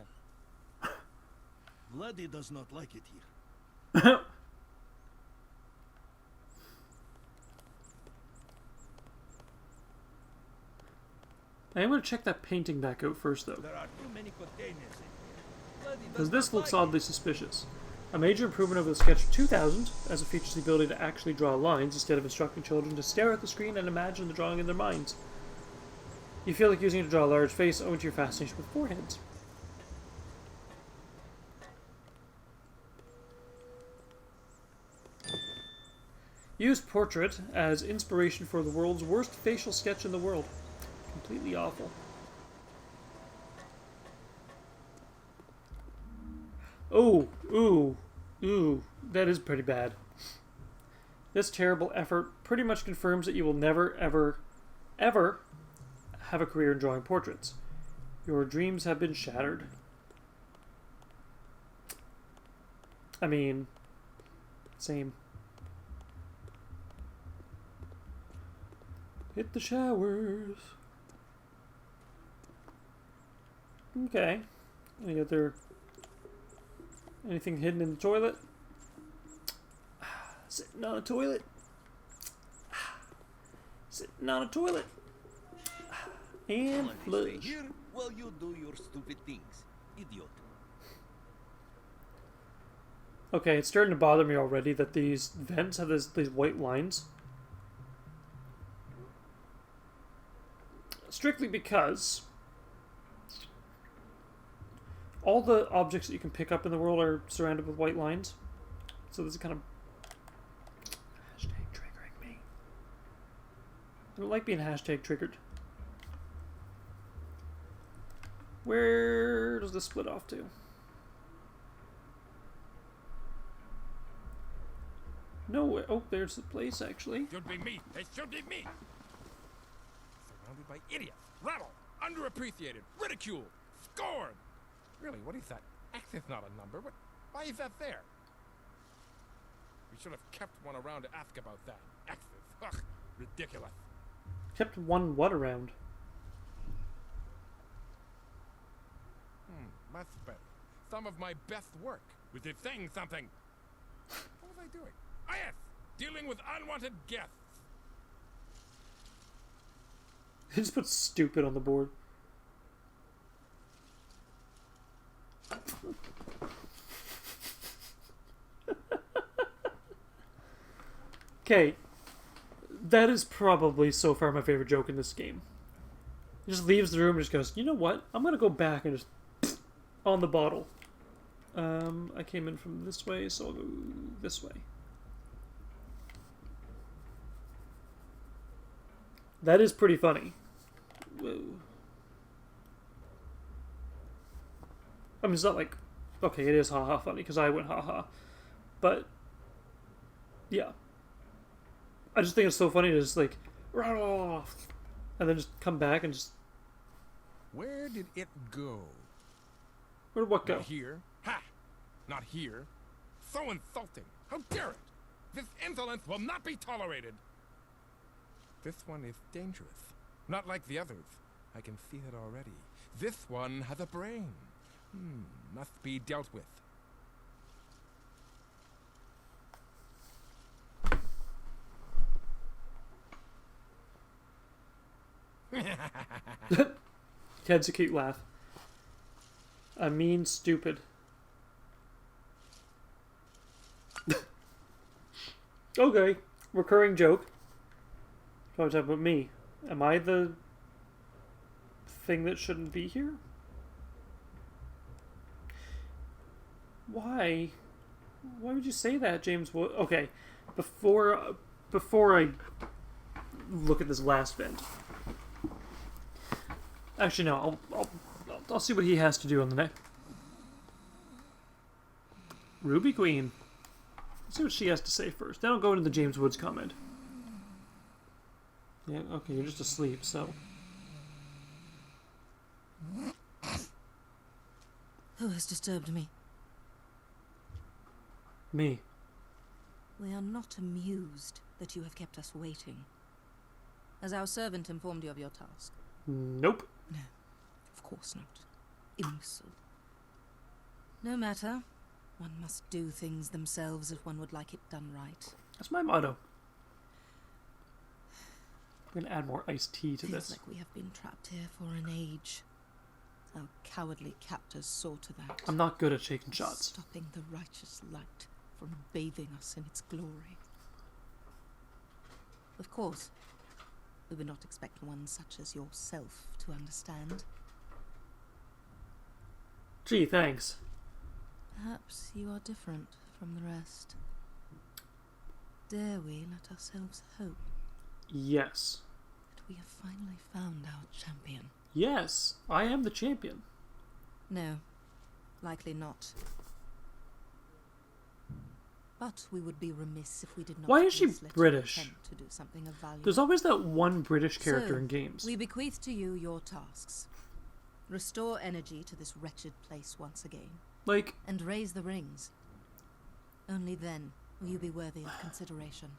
Vladdy does not like it here. I am going to check that painting back out first, though, There are too many containers in here. Vladdy because does this not looks like oddly suspicious. A major improvement over the sketch of 2000, as it features the ability to actually draw lines instead of instructing children to stare at the screen and imagine the drawing in their minds. You feel like using it to draw a large face owing to your fascination with foreheads. Use portrait as inspiration for the world's worst facial sketch in the world. Completely awful. Oh, ooh, that is pretty bad. This terrible effort pretty much confirms that you will never, ever have a career in drawing portraits. Your dreams have been shattered. I mean, same. Hit the showers. Okay. Any other... anything hidden in the toilet? Sitting on a toilet. Sitting on a toilet. And Stay flush. here while you do your stupid things, idiot. Okay, it's starting to bother me already that these vents have these white lines. Strictly because all the objects that you can pick up in the world are surrounded with white lines. So this is kind of hashtag triggering me. I don't like being hashtag triggered. Where does this split off to? No, oh, there's the place actually. Should be me. It should be me. Surrounded by idiots, rattle, underappreciated, ridiculed, scorned. Really, what is that? X is not a number. Why is that there? We should have kept one around to ask about that. X's. Ugh, ridiculous. Kept one what around? Much better. Some of my best work. Was it saying something? What was I doing? Ah, yes! Dealing with unwanted guests. He just put stupid on the board. Okay. That is probably so far my favorite joke in this game. He just leaves the room and just goes, you know what? I'm going to go back and just on the bottle. I came in from this way, so I'll go this way. That is pretty funny. Whoa. I mean, it's not like... okay, it is haha funny, because I went haha. But, yeah. I just think it's so funny to just, like, run off, and then just come back and just... Where did it go? Where'd what go? Not here. Ha! Not here. So insulting. How dare it? This insolence will not be tolerated. This one is dangerous. Not like the others. I can see it already. This one has a brain. Must be dealt with. Ted's a cute laugh. I mean, stupid. Okay, recurring joke. Probably talking about me. Am I the thing that shouldn't be here? Why? Why would you say that, James? Okay, before I look at this last vent. Actually, no. I'll see what he has to do on the next. Ruby Queen. Let's see what she has to say first. Then I'll go into the James Woods comment. Yeah, okay, you're just asleep, so. Who has disturbed me? Me. We are not amused that you have kept us waiting. Has our servant informed you of your task? Nope. No, of course not. imbecile. No matter. One must do things themselves if one would like it done right. That's my motto. I'm gonna add more iced tea to Feels this. like we have been trapped here for an age. Our cowardly captors saw to that. I'm not good at shaking shots. Stopping the righteous light from bathing us in its glory. Of course, we would not expect one such as yourself to understand. Gee, thanks. Perhaps you are different from the rest. Dare we let ourselves hope Yes. that we have finally found our champion? Yes, I am the champion. No, likely not. But we would be remiss if we did not. Why is she at least let you British? attempt to do something of value. There's always that one British character So, in games. We bequeath to you your tasks. Restore energy to this wretched place once again, Like, and raise the rings. Only then will you be worthy of consideration.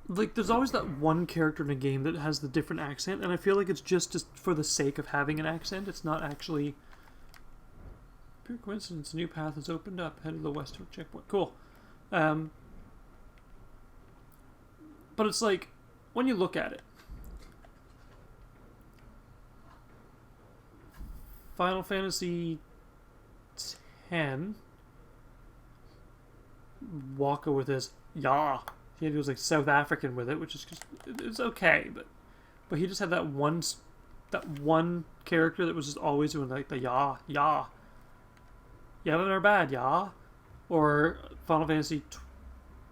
there's always that one character in a game that has the different accent, and I feel like it's just for the sake of having an accent. It's not actually... Pure coincidence, a new path has opened up. Head to the West Hook checkpoint. Cool. But it's like, when you look at it, Final Fantasy X, Waka with his "yah," he was like South African with it, which is just, it's okay, but he just had that one character that was just always doing like the "yah, yah, yeah, they're bad, yah," or Final Fantasy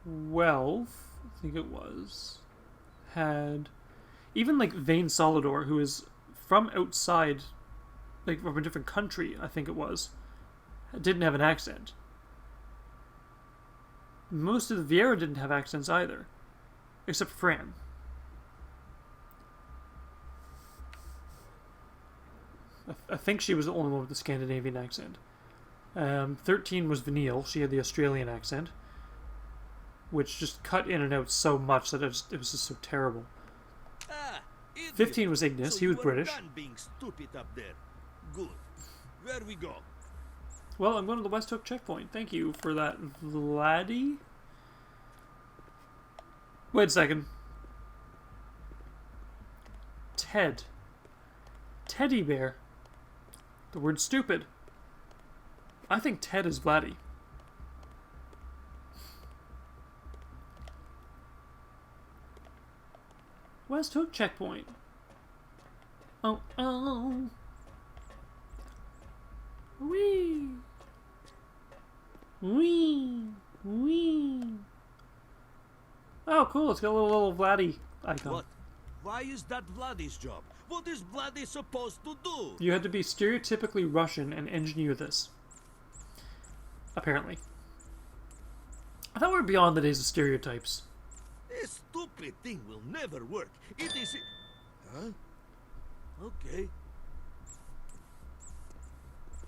12, I think it was, had even like Vane Solidor, who is from outside, like from a different country, I think it was, didn't have an accent. Most of the Vieira didn't have accents either, except Fran. I think she was the only one with the Scandinavian accent. 13 was Vanille. She had the Australian accent, which just cut in and out so much that it was just so terrible. 15 was Ignis. So He was you are British. done being stupid up there. Good. Where we go? Well, I'm going to the West Hook checkpoint. Thank you for that, Vladdy. Wait a second. Ted. Teddy bear. The word stupid. I think Ted is Vladdy. West Hook checkpoint. Oh, oh. Wee. Wee. Wee. Oh, cool. It's got a little Vladdy icon. What? Why is that Vladdy's job? What is Vladdy supposed to do? You had to be stereotypically Russian and engineer this. Apparently. I thought we were beyond the days of stereotypes. This stupid thing will never work. It is... Huh? Okay.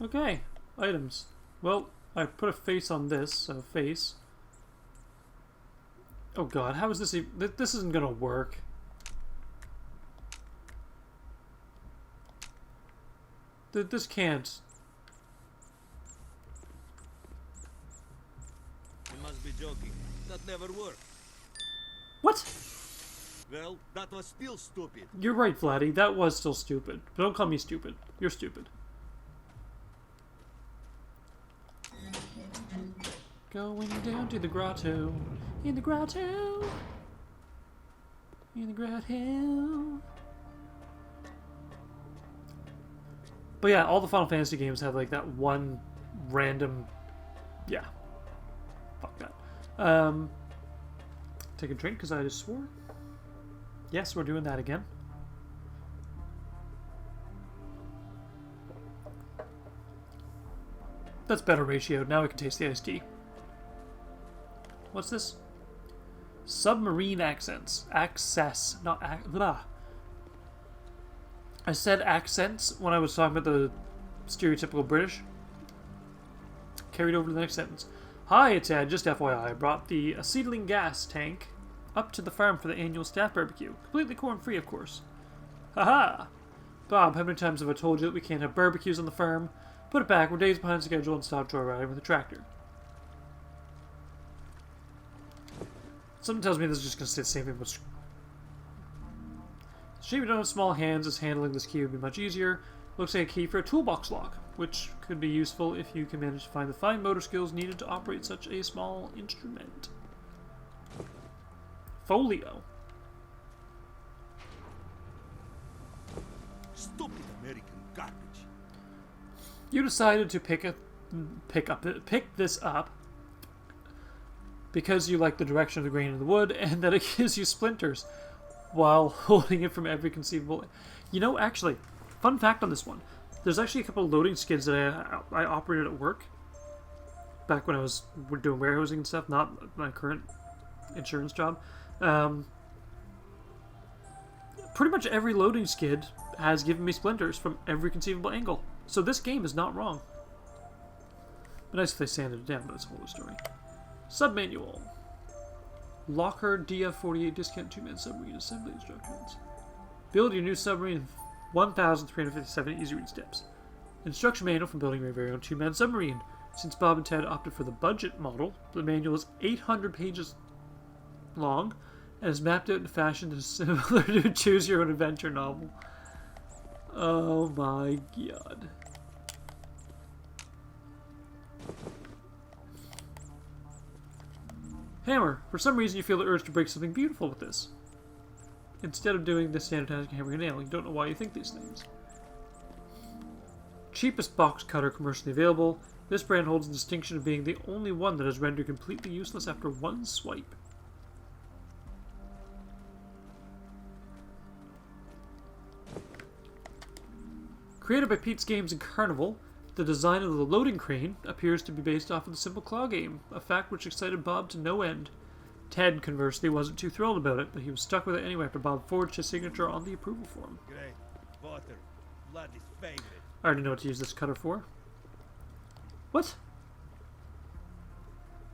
Okay. Items. Well, I put a face on this. A face. Oh god, how is this even... This isn't gonna work. This can't. You must be joking. That never worked. What? Well, that was still stupid. You're right, Vladdy. That was still stupid. But don't call me stupid. You're stupid. Going down to the grotto. In the grotto. In the grotto. But yeah, all the Final Fantasy games have like that one random... Yeah. Fuck that. Take a drink because I just swore. Yes, we're doing that again. That's better ratio. Now we can taste the iced tea. What's this? Submarine accents. Access. Not blah. I said accents when I was talking about the stereotypical British. Carried over to the next sentence. Hi, it's Ed. Just FYI, I brought the acetylene gas tank up to the farm for the annual staff barbecue. Completely corn-free, of course. Haha! Bob, how many times have I told you that we can't have barbecues on the farm? Put it back, we're days behind schedule, and stop joyriding with a tractor. Something tells me this is just going to say the same thing, but... Shame you don't have small hands, as handling this key would be much easier. Looks like a key for a toolbox lock, which could be useful if you can manage to find the fine motor skills needed to operate such a small instrument. Folio. Stupid American garbage. You decided to pick this up because you like the direction of the grain in the wood and that it gives you splinters while holding it from every conceivable... You know, actually, fun fact on this one. There's actually a couple of loading skids that I operated at work back when I was doing warehousing and stuff, not my current insurance job. Pretty much every loading skid has given me splinters from every conceivable angle. So this game is not wrong. But nice if they sanded it down, but it's a whole story. Submanual. Locker DF-48 discount 2-man submarine assembly instructions. Build your new submarine in 1,357 easy read steps. Instruction manual for building your very own 2-man submarine. Since Bob and Ted opted for the budget model, the manual is 800 pages long and is mapped out in a fashion that is similar to a Choose Your Own Adventure novel. Oh my god. Hammer. For some reason you feel the urge to break something beautiful with this. Instead of doing the standard task of hammering a nail, you don't know why you think these things. Cheapest box cutter commercially available. This brand holds the distinction of being the only one that is rendered completely useless after one swipe. Created by Pete's Games and Carnival, the design of the loading crane appears to be based off of the simple claw game, a fact which excited Bob to no end. Ted, conversely, wasn't too thrilled about it, but he was stuck with it anyway after Bob forged his signature on the approval form. Great. Butter. Vladdy's favorite. I already know what to use this cutter for. What?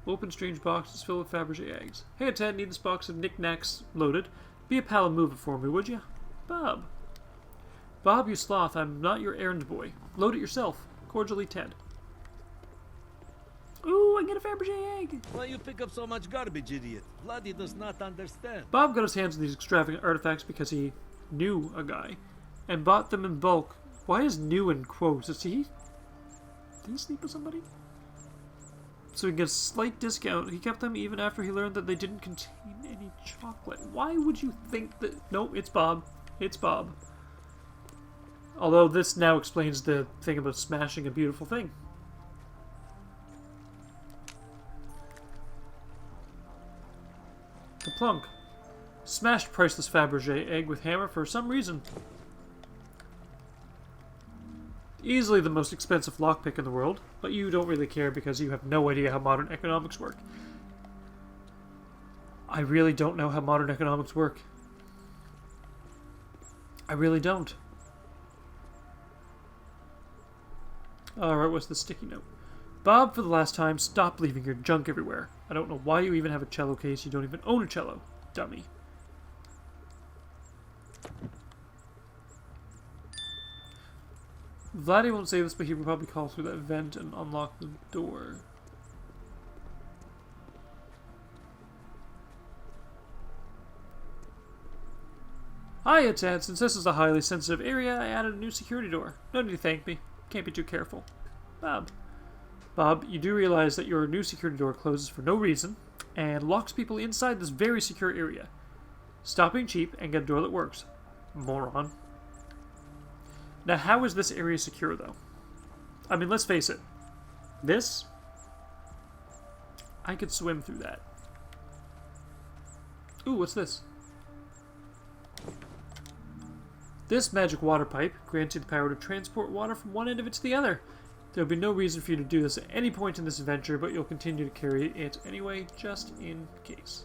Open strange boxes filled with Fabergé eggs. Hey Ted, need this box of knickknacks loaded. Be a pal and move it for me, would you? Bob. Bob, you sloth, I'm not your errand boy. Load it yourself. Cordially, Ted. Ooh, I get a Fabergé egg! Why you pick up so much garbage, idiot? Vladdy does not understand. Bob got his hands on these extravagant artifacts because he knew a guy and bought them in bulk. Why is new in quotes? Did he sleep with somebody? So he gets a slight discount. He kept them even after he learned that they didn't contain any chocolate. Why would you think that... No, it's Bob. It's Bob. Although this now explains the thing about smashing a beautiful thing. The plunk. Smashed priceless Fabergé egg with hammer for some reason. Easily the most expensive lockpick in the world, but you don't really care because you have no idea how modern economics work. I really don't know how modern economics work. I really don't. Alright, what's the sticky note? Bob, for the last time, stop leaving your junk everywhere. I don't know why you even have a cello case. You don't even own a cello. Dummy. Vladdy won't say this, but he will probably call through that vent and unlock the door. Hiya, Ted. Since this is a highly sensitive area, I added a new security door. No need to thank me. Can't be too careful. Bob. Bob, you do realize that your new security door closes for no reason and locks people inside this very secure area. Stop being cheap and get a door that works. Moron. Now, how is this area secure, though? I mean, let's face it. This? I could swim through that. Ooh, what's this? This magic water pipe grants you the power to transport water from one end of it to the other. There will be no reason for you to do this at any point in this adventure, but you'll continue to carry it anyway, just in case.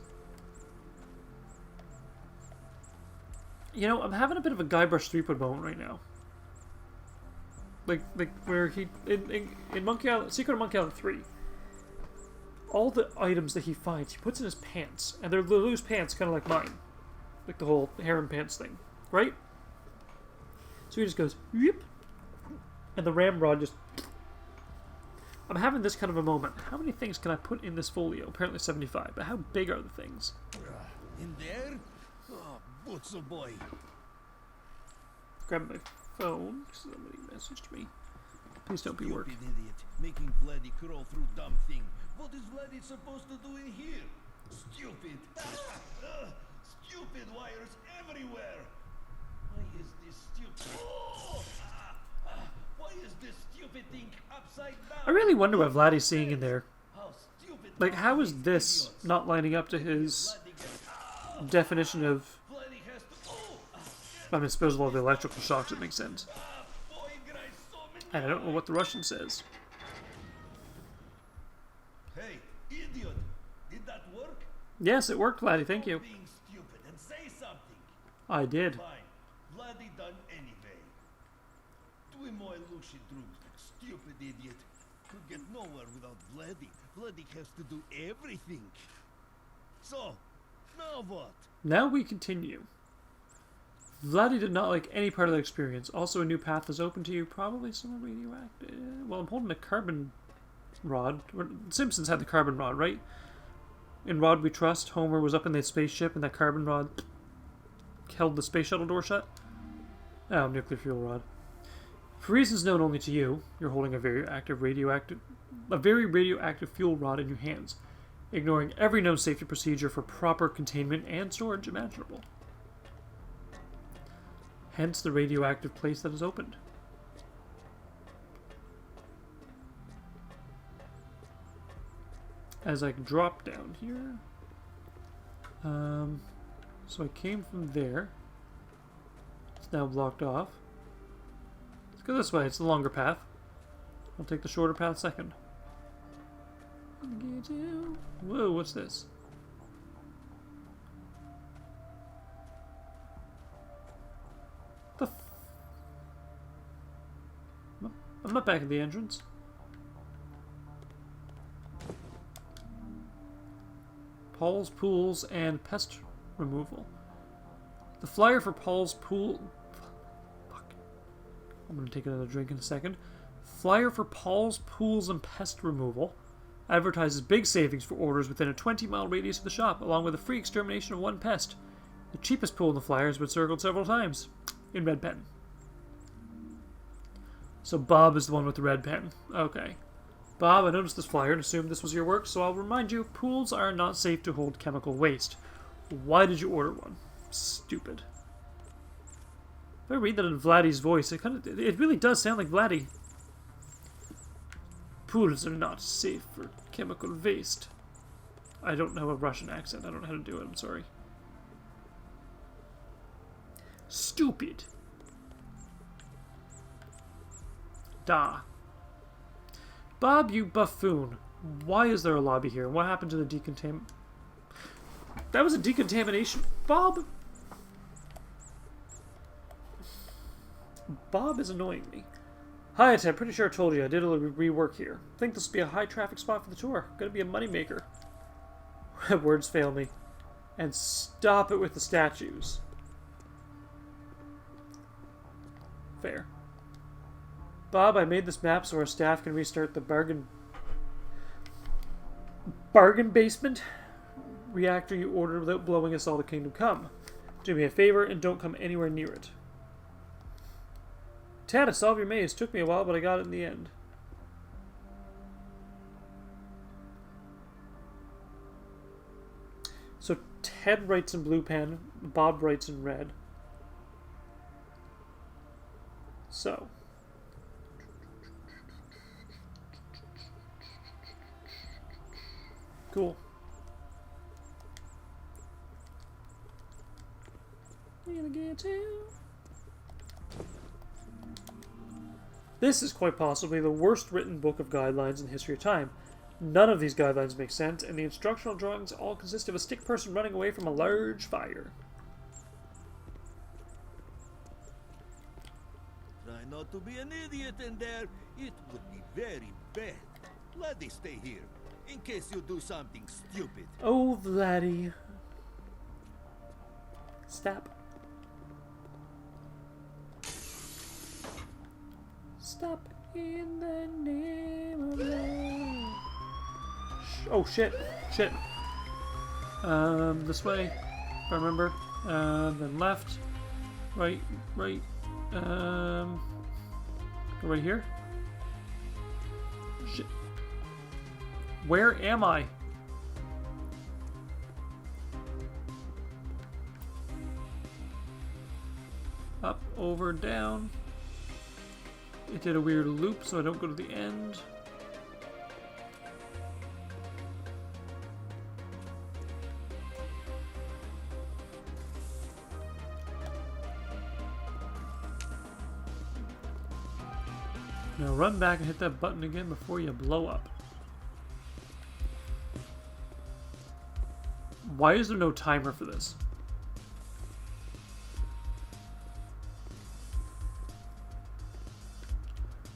You know, I'm having a bit of a Guybrush Threepwood moment right now. Like where he in Monkey Island, Secret of Monkey Island 3. All the items that he finds, he puts in his pants, and they're loose pants, kind of like mine, like the whole harem pants thing, right? So he just goes, yep, and the ramrod just... I'm having this kind of a moment. How many things can I put in this folio? Apparently 75, but how big are the things? In there? Oh, Butzo boy. Grab my phone. Somebody messaged me. Please don't be work. Stupid idiot, making Vladdy crawl through dumb thing. What is Vladdy supposed to do in here? Stupid. Stupid wires everywhere. Why is this stupid? Why is this stupid thing upside down? I really wonder what Vladdy's seeing in there. How stupid. Like, how is this not lining up to his definition of... Vladdy has to. I mean, I suppose of all the electrical shocks, it makes sense. Boy, Grice, so many. And I don't know what the Russian says. Hey, idiot! Did that work? Yes, it worked, Vladdy, thank you. Being stupid and say something. I did. Fine. Vladdy done anyway. Twój mój Lucy Drug, stupid idiot. Could get nowhere without Vladdy. Vladdy has to do everything. So, now what? Now we continue. Vladdy did not like any part of the experience. Also, a new path is open to you. Probably somewhere radioactive. Well, I'm holding a carbon rod. Simpsons had the carbon rod, right? In Rod We Trust, Homer was up in the spaceship and that carbon rod held the space shuttle door shut. Oh, nuclear fuel rod. For reasons known only to you, you're holding a very radioactive fuel rod in your hands, ignoring every known safety procedure for proper containment and storage imaginable. Hence the radioactive place that is opened. As I drop down here, so I came from there. It's now blocked off. Let's go this way. It's the longer path. I'll take the shorter path second. Whoa, what's this? I'm not back at the entrance. Paul's Pools and Pest Removal. The flyer for Paul's Pool... Fuck. I'm going to take another drink in a second. Flyer for Paul's Pools and Pest Removal advertises big savings for orders within a 20-mile radius of the shop, along with a free extermination of one pest. The cheapest pool in the flyer has been circled several times. In red pen. So Bob is the one with the red pen. Okay. Bob, I noticed this flyer and assumed this was your work, so I'll remind you, pools are not safe to hold chemical waste. Why did you order one? Stupid. If I read that in Vladdy's voice, it really does sound like Vladdy. Pools are not safe for chemical waste. I don't know a Russian accent. I don't know how to do it. I'm sorry. Stupid. Da. Bob, you buffoon. Why is there a lobby here? What happened to the decontamination? That was a decontamination. Bob! Bob is annoying me. Hi, I'm pretty sure I told you I did a little rework here. Think this will be a high traffic spot for the tour. Gonna be a moneymaker. Words fail me. And stop it with the statues. Fair. Bob, I made this map so our staff can restart the bargain basement reactor you ordered without blowing us all to Kingdom Come. Do me a favor and don't come anywhere near it. Tad, I solved your maze. Took me a while, but I got it in the end. So Ted writes in blue pen, Bob writes in red. So. Cool. This is quite possibly the worst written book of guidelines in the history of time. None of these guidelines make sense, and the instructional drawings all consist of a stick person running away from a large fire. Try not to be an idiot in there. It would be very bad. Vladdy, stay here. In case you do something stupid. Oh, Vladdy. Stop. Stop in the name of love. Oh shit, shit. This way, if I remember. Then left, right, right. Go right here. Shit. Where am I? Up, over, down. It did a weird loop, so I don't go to the end. Now run back and hit that button again before you blow up. Why is there no timer for this?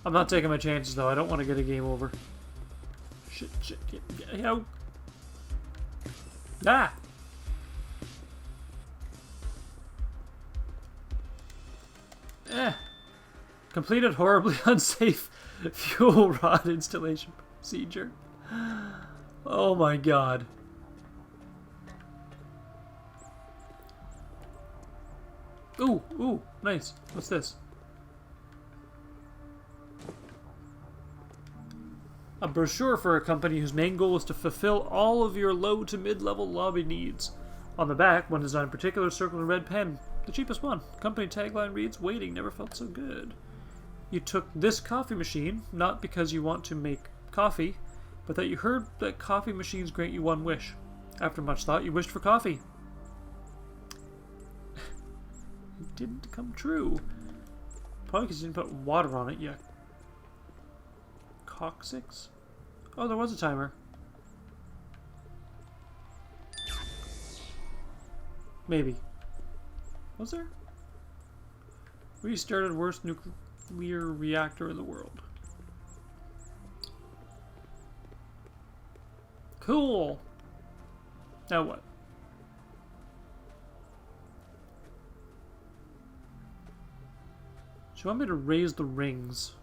I'm not taking my chances though. I don't want to get a game over. Shit, shit, get out. Ah! Completed horribly unsafe fuel rod installation procedure. Oh my god. Ooh, ooh, nice. What's this? A brochure for a company whose main goal is to fulfill all of your low to mid-level lobby needs. On the back, one designed in particular, circled in red pen. The cheapest one. Company tagline reads, "Waiting never felt so good." You took this coffee machine, not because you want to make coffee, but that you heard that coffee machines grant you one wish. After much thought, you wished for coffee. It didn't come true. Probably because you didn't put water on it yet. Coccyx? Oh, there was a timer. Maybe. Was there? Restarted worst nuclear reactor in the world. Cool! Now what? Do you want me to raise the rings?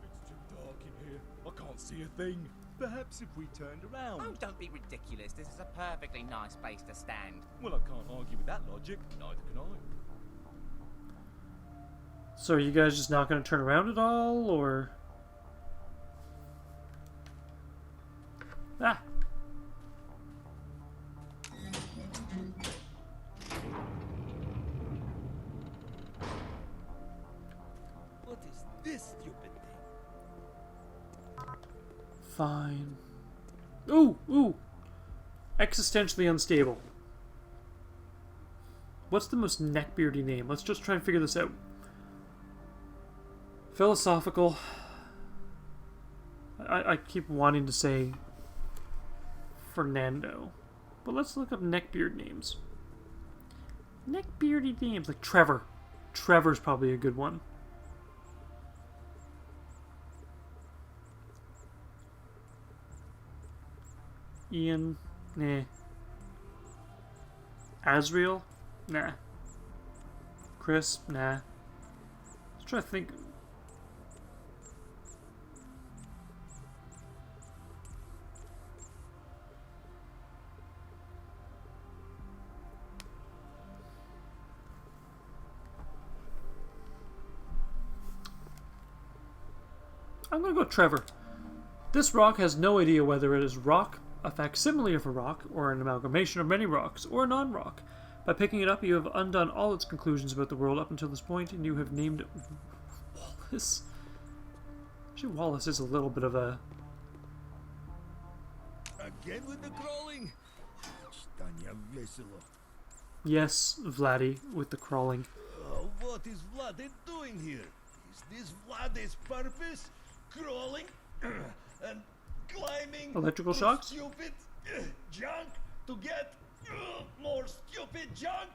It's too dark in here. I can't see a thing. Perhaps if we turned around. Oh, don't be ridiculous. This is a perfectly nice place to stand. Well, I can't argue with that logic. Neither can I. So are you guys just not going to turn around at all, or? Ah! What is this stupid thing? Fine. Ooh, ooh! Existentially unstable. What's the most neckbeardy name? Let's just try and figure this out. Philosophical. I keep wanting to say Fernando. But let's look up neckbeard names. Neckbeardy names, like Trevor. Trevor's probably a good one. Ian, nah. Azriel, nah. Chris, nah. Let's try to think. I'm gonna go Trevor. This rock has no idea whether it is rock, a facsimile of a rock, or an amalgamation of many rocks, or a non-rock. By picking it up, you have undone all its conclusions about the world up until this point, and you have named it Wallace. Actually, Wallace is a little bit of a... Again with the crawling? Stanya Veselo. Yes, Vladdy, with the crawling. What is Vladdy doing here? Is this Vladdy's purpose? Crawling and climbing Electrical through shocks? stupid junk to get more stupid junk?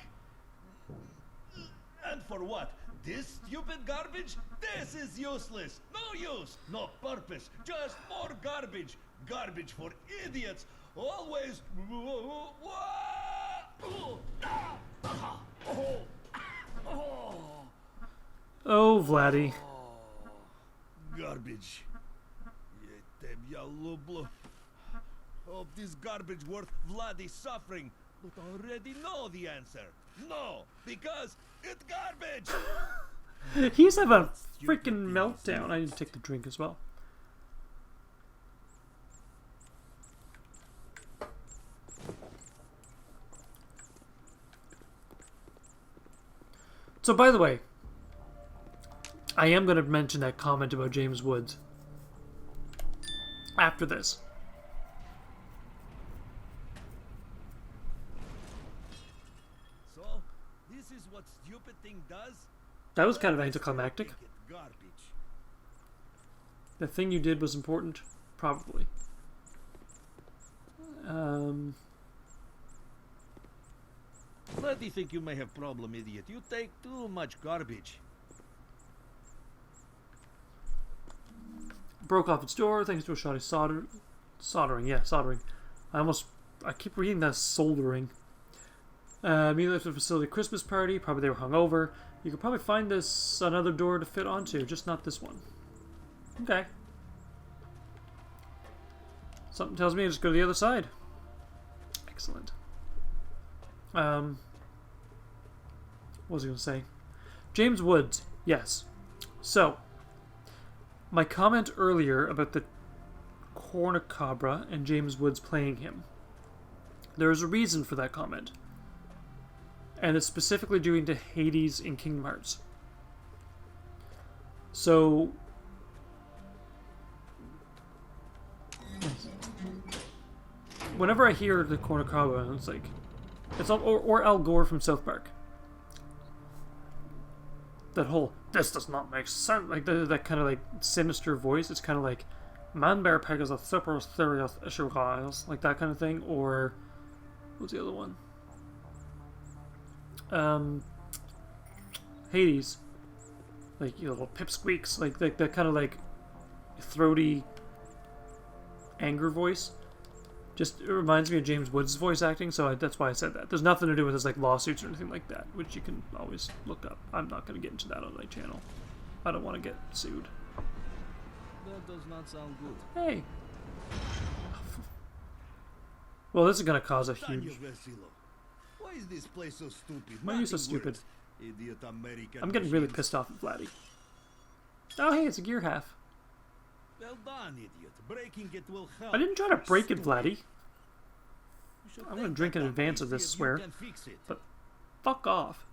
And for what? This stupid garbage? This is useless. No use, no purpose, just more garbage. Garbage for idiots. Always. Oh, Vladdy. Garbage. Hope this garbage worth Vladdy's suffering, but already know the answer. No, because it's garbage! He's having a freaking meltdown. I need to take the drink as well. So, by the way, I am going to mention that comment about James Woods after this. So, this is what stupid thing does? That was kind of anticlimactic. Garbage. The thing you did was important? Probably. Let me think you may have problem, idiot. You take too much garbage. Broke off its door thanks to a shoddy soldering. Yeah, soldering. I keep reading that soldering. Immediately after the facility Christmas party, probably they were hungover. You could probably find this another door to fit onto, just not this one. Okay. Something tells me to just go to the other side. Excellent. What was I going to say? James Woods, yes. So, my comment earlier about the cornucobra and James Woods playing him. There is a reason for that comment. And it's specifically due to Hades in Kingdom Hearts. So, whenever I hear the cornucobra, it's like, or Al Gore from South Park. That whole, this does not make sense, like that kind of like sinister voice. It's kind of like, Man Bear Pig is a super serious issue, guys. Like that kind of thing. Or, what's the other one? Hades. Like, you know, pipsqueaks. Like that kind of like throaty anger voice. Just, it reminds me of James Woods' voice acting, so that's why I said that. There's nothing to do with his like lawsuits or anything like that, which you can always look up. I'm not going to get into that on my channel. I don't want to get sued. That does not sound good. Hey. Well, this is going to cause a huge... Why is this place so stupid? Why are you so stupid? Words. Idiot American I'm getting really machines. pissed off at Vladdy. Oh, hey, it's a gear half. Well done, idiot. Breaking it will help. I didn't try to break it, Stupid. Vladdy. You should I'm going to take drink that in up advance and of this, see if swear. you can fix it. But fuck off.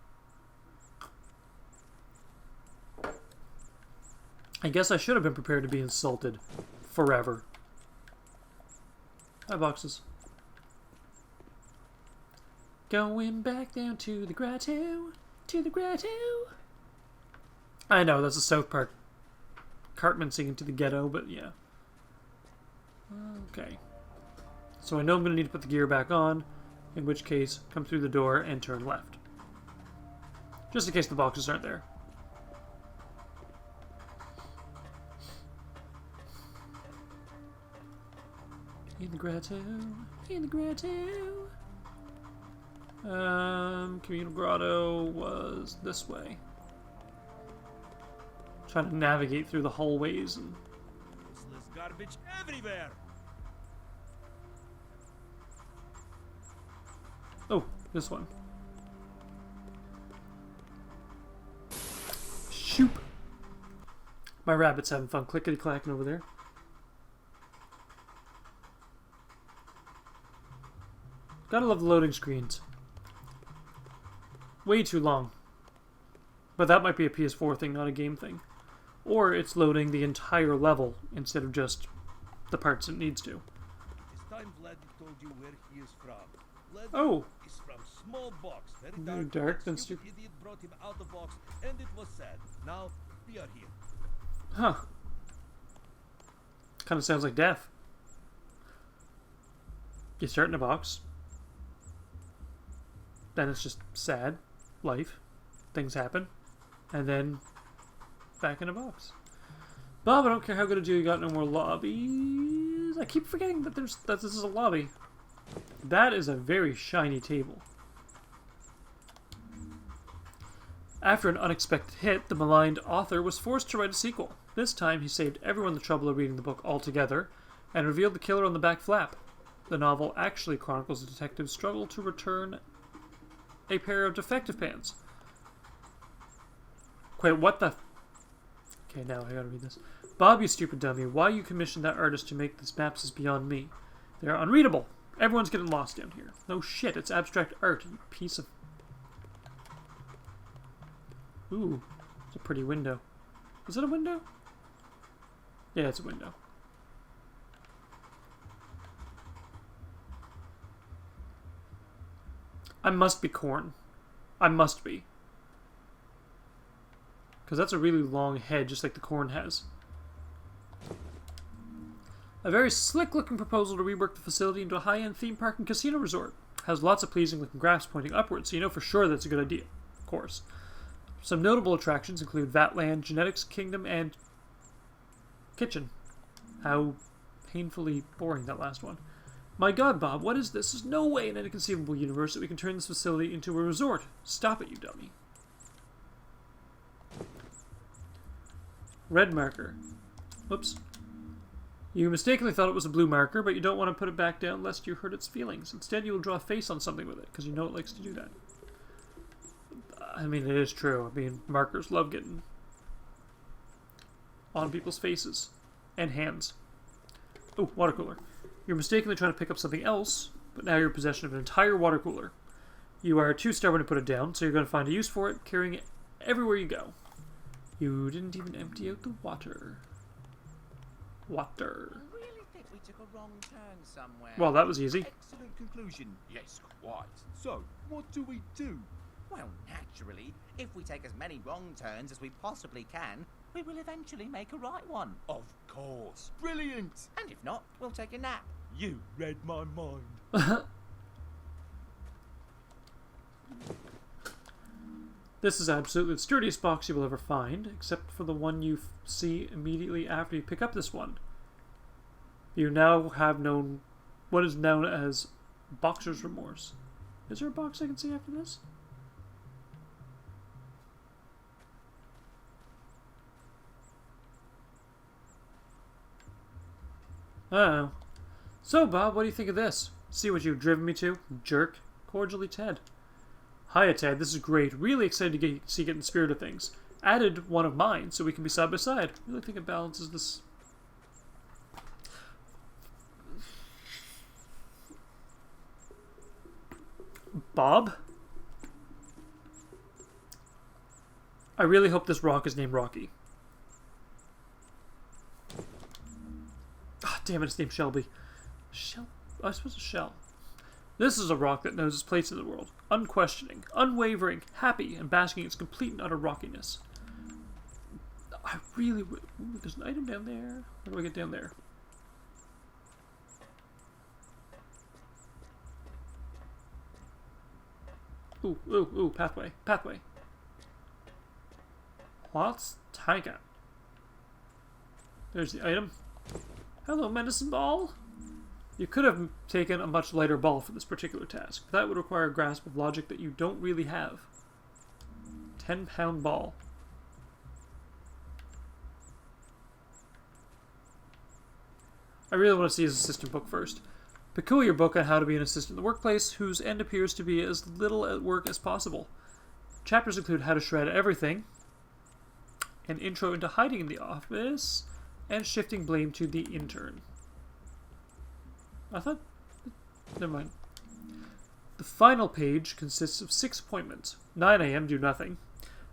I guess I should have been prepared to be insulted forever. Hi, boxes. Going back down to the grotto, I know, that's a South Park Cartman singing to the ghetto, but yeah. Okay. So I know I'm going to need to put the gear back on, in which case, come through the door and turn left. Just in case the boxes aren't there. In the grotto, in the grotto. Communal grotto was this way. Trying to navigate through the hallways and... Useless garbage everywhere. Oh, this one. Shoop! My rabbit's having fun clickety-clacking over there. Gotta love the loading screens. Way too long. But that might be a PS4 thing, not a game thing. Or it's loading the entire level instead of just the parts it needs to. This time Vladdy told you where he is from. Vladdy Oh! is from small box. Very Very dark. dark, then Stupid idiot brought him out the box, and it was sad. Now we are here. Huh. Kind of sounds like death. You start in a box. Then it's just sad. Life. Things happen. And then back in a box. Bob, I don't care how good a deal you got, no more lobbies. I keep forgetting that this is a lobby. That is a very shiny table. After an unexpected hit, the maligned author was forced to write a sequel. This time, he saved everyone the trouble of reading the book altogether and revealed the killer on the back flap. The novel actually chronicles a detective's struggle to return a pair of defective pants. Wait, what the... Okay, now I gotta read this. Bob, you stupid dummy, why you commissioned that artist to make these maps is beyond me. They're unreadable. Everyone's getting lost down here. No shit, it's abstract art, you piece of... Ooh, it's a pretty window. Is it a window? Yeah, it's a window. I must be corn. I must be. Because that's a really long head, just like the corn has. A very slick-looking proposal to rework the facility into a high-end theme park and casino resort. Has lots of pleasing-looking graphs pointing upwards, so you know for sure that's a good idea. Of course. Some notable attractions include Vatland, Genetics Kingdom, and Kitchen. How painfully boring that last one. My god, Bob, what is this? There's no way in any conceivable universe that we can turn this facility into a resort. Stop it, you dummy. Red marker. Whoops. You mistakenly thought it was a blue marker, but you don't want to put it back down lest you hurt its feelings. Instead, you will draw a face on something with it, because you know it likes to do that. I mean, it is true. I mean, markers love getting on people's faces and hands. Oh, water cooler. You're mistakenly trying to pick up something else, but now you're in possession of an entire water cooler. You are too stubborn to put it down, so you're going to find a use for it, carrying it everywhere you go. You didn't even empty out the water. Water. I really think we took a wrong turn somewhere. Well, that was easy. Excellent conclusion. Yes, quite. So, what do we do? Well, naturally, if we take as many wrong turns as we possibly can, we will eventually make a right one. Of course. Brilliant. And if not, we'll take a nap. You read my mind. This is absolutely the sturdiest box you will ever find, except for the one you see immediately after you pick up this one. You now have known what is known as Boxer's Remorse. Is there a box I can see after this? Oh. So, Bob, what do you think of this? See what you've driven me to? Jerk. Cordially, Ted. Hiya, Ted. This is great. Really excited to see get in the spirit of things. Added one of mine so we can be side by side. Really think it balances this. Bob? I really hope this rock is named Rocky. Ah, damn it, it's named Shelby. Shell? I suppose a shell. This is a rock that knows its place in the world. Unquestioning, unwavering, happy, and basking in its complete and utter rockiness. I really would... Ooh, there's an item down there. How do I get down there? Ooh, ooh, ooh, pathway, pathway. Let's take it. There's the item. Hello, medicine ball. You could have taken a much lighter ball for this particular task, but that would require a grasp of logic that you don't really have. 10-pound ball. I really want to see his assistant book first. Peculiar book on how to be an assistant in the workplace, whose end appears to be as little at work as possible. Chapters include how to shred everything, an intro into hiding in the office, and shifting blame to the intern. I thought... Never mind. The final page consists of 6 appointments. 9 a.m. do nothing.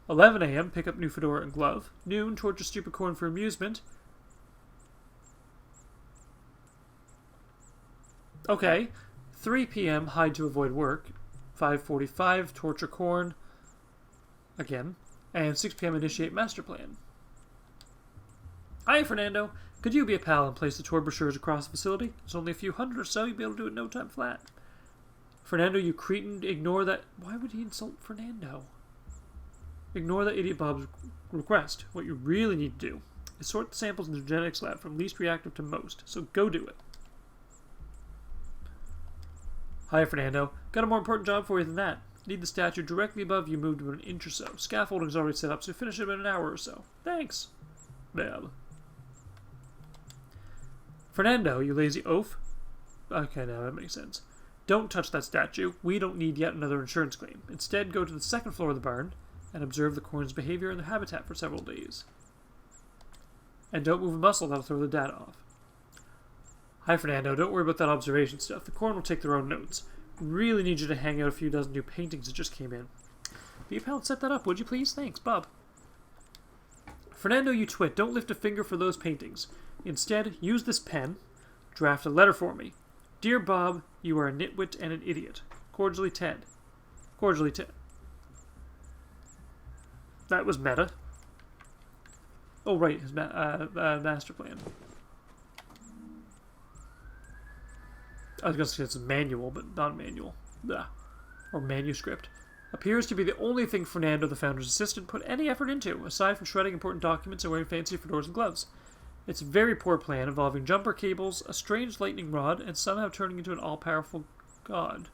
11 a.m. pick up new fedora and glove. Noon torture stupid corn for amusement. Okay. 3 p.m. hide to avoid work. 5:45 torture corn. Again. And 6 p.m. initiate master plan. Hi, Fernando. Could you be a pal and place the tour brochures across the facility? There's only a few hundred or so. You'll be able to do it in no time flat. Fernando, you cretin, ignore that... Why would he insult Fernando? Ignore that idiot Bob's request. What you really need to do is sort the samples in the genetics lab from least reactive to most. So go do it. Hi, Fernando. Got a more important job for you than that. Need the statue directly above you moved about an inch or so. Scaffolding's already set up, so finish it in an hour or so. Thanks. Well. Fernando, you lazy oaf. Okay, now that makes sense. Don't touch that statue. We don't need yet another insurance claim. Instead, go to the second floor of the barn and observe the corn's behavior in their habitat for several days. And don't move a muscle, that'll throw the data off. Hi, Fernando. Don't worry about that observation stuff. The corn will take their own notes. Really need you to hang out a few dozen new paintings that just came in. Be a pal and set that up, would you please? Thanks, Bob. Fernando, you twit. Don't lift a finger for those paintings. Instead, use this pen. Draft a letter for me. Dear Bob, you are a nitwit and an idiot. Cordially, Ted. Cordially, Ted. That was meta. Oh, right, his master plan. I was going to say it's a manual, but not a manual. Blah. Or manuscript. Appears to be the only thing Fernando, the founder's assistant, put any effort into, aside from shredding important documents and wearing fancy fedoras and gloves. It's a very poor plan involving jumper cables, a strange lightning rod, and somehow turning into an all-powerful god.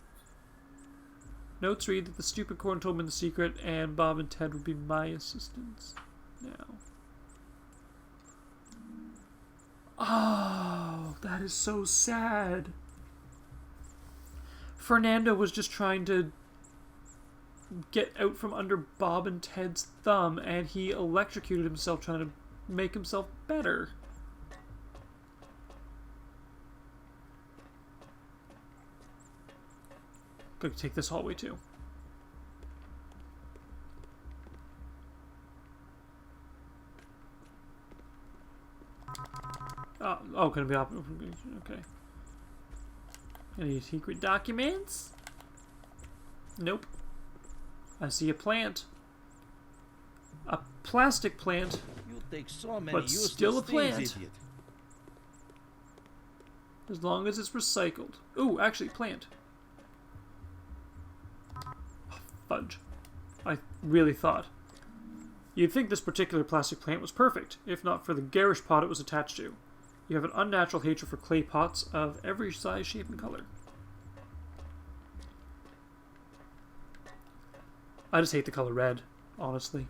Notes read that the stupid corn told me the secret, and Bob and Ted would be my assistants. Now. Oh, that is so sad. Fernando was just trying to get out from under Bob and Ted's thumb, and he electrocuted himself trying to make himself better. Gotta take this hallway too. Oh, gonna be okay. Any secret documents? Nope. I see a plant. A plastic plant. You take so many But still a useless plant. things, idiot. As long as it's recycled. Ooh, actually, plant. Oh, fudge. I really thought. You'd think this particular plastic plant was perfect, if not for the garish pot it was attached to. You have an unnatural hatred for clay pots of every size, shape, and color. I just hate the color red, honestly.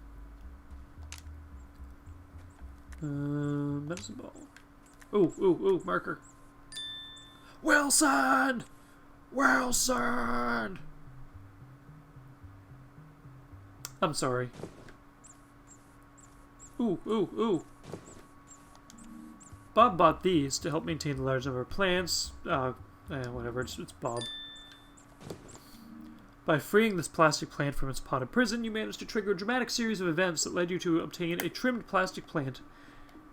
Medicine ball. Ooh, marker. Wilson! Wilson! I'm sorry. Ooh. Bob bought these to help maintain the large number of plants. Whatever, it's Bob. By freeing this plastic plant from its potted prison, you managed to trigger a dramatic series of events that led you to obtain a trimmed plastic plant.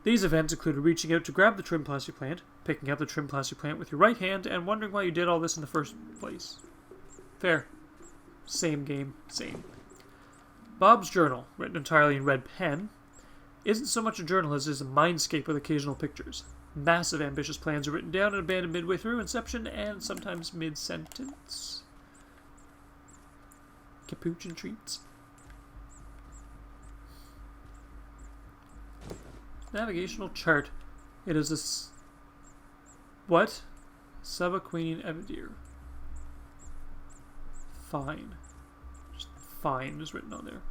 These events included reaching out to grab the trimmed plastic plant, picking up the trimmed plastic plant with your right hand, and wondering why you did all this in the first place. Fair. Same game, same. Bob's journal, written entirely in red pen, isn't so much a journal as it is a mindscape with occasional pictures. Massive, ambitious plans are written down and abandoned midway through inception and sometimes mid-sentence. Capuchin treats. Navigational chart. It is a what? Subaquanian Evidir. Fine. Just fine is written on there.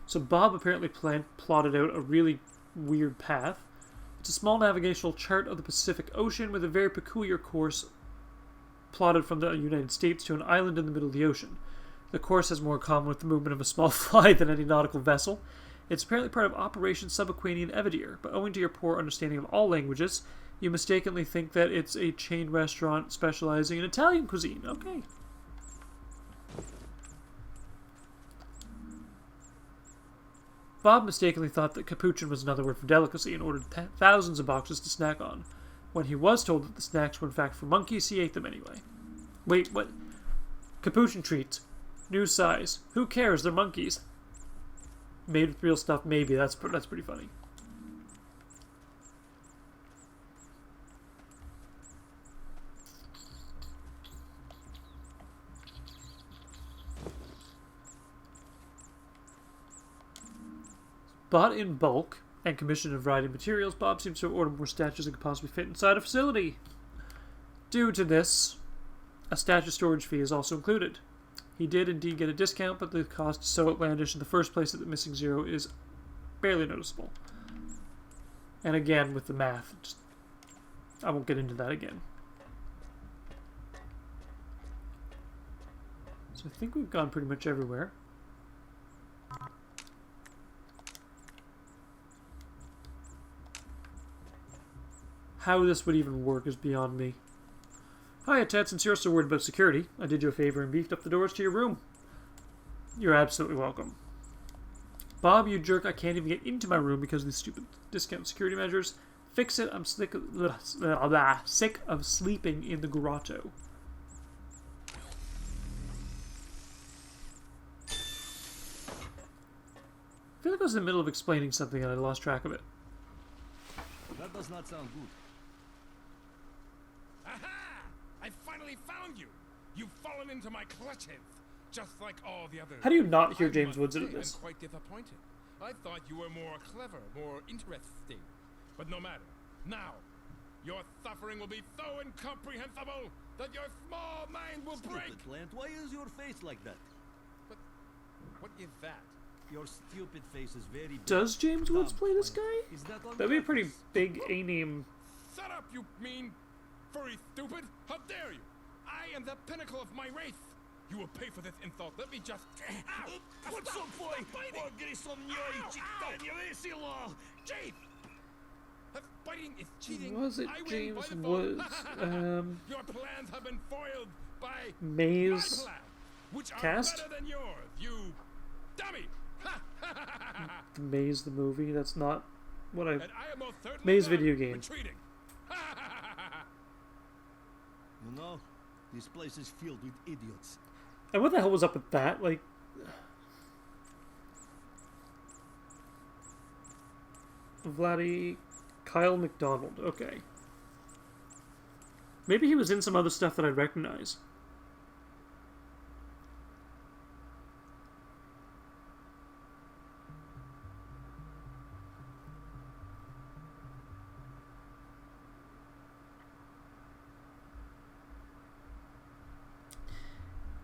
So Bob apparently plotted out a really weird path. It's a small navigational chart of the Pacific Ocean with a very peculiar course plotted from the United States to an island in the middle of the ocean. The course has more in common with the movement of a small fly than any nautical vessel. It's apparently part of Operation Subaquanian Evidir, but owing to your poor understanding of all languages, you mistakenly think that it's a chain restaurant specializing in Italian cuisine. Okay. Bob mistakenly thought that capuchin was another word for delicacy and ordered thousands of boxes to snack on. When he was told that the snacks were in fact for monkeys, he ate them anyway. Wait, what? Capuchin treats. New size. Who cares? They're monkeys. Made with real stuff, maybe. That's pretty funny. Bought in bulk and commissioned a variety of materials, Bob seems to have ordered more statues than could possibly fit inside a facility. Due to this, a statue storage fee is also included. He did indeed get a discount, but the cost is so outlandish in the first place that the missing zero is barely noticeable. And again, with the math, I won't get into that again. So I think we've gone pretty much everywhere. How this would even work is beyond me. Hiya, Ted, since you're so worried about security, I did you a favor and beefed up the doors to your room. You're absolutely welcome. Bob, you jerk, I can't even get into my room because of these stupid discount security measures. Fix it, I'm sick of sleeping in the grotto. I feel like I was in the middle of explaining something and I lost track of it. That does not sound good. Aha! I finally found you! You've fallen into my clutches, just like all the others. How do you not hear I James must Woods say into this? I'm quite disappointed. I thought you were more clever, more interesting. But no matter. Now, your suffering will be so incomprehensible that your small mind will break! Stupid plant, why is your face like that? But what is that? Your stupid face is very big. Does James Woods Dumb play this plant. guy? Is that on That'd be a pretty purpose? big A-name. Shut up, you mean furry stupid! How dare you! I am the pinnacle of my race! You will pay for this insult. Let me just... Ow! What's Stop! up, boy? Stop biting! Ogry som njoj, čitanje veselo! Chief! Biting is cheating. Was it I win James by default. Woods? Your plans have been foiled by Maize my plans, which are cast? better than yours, you dummy! Maize the movie? That's not what I... And I am most certainly Maize not video game. retreating. You know, this place is filled with idiots. And what the hell was up with that? Like... Vladdy... Kyle McDonald. Okay. Maybe he was in some other stuff that I recognize.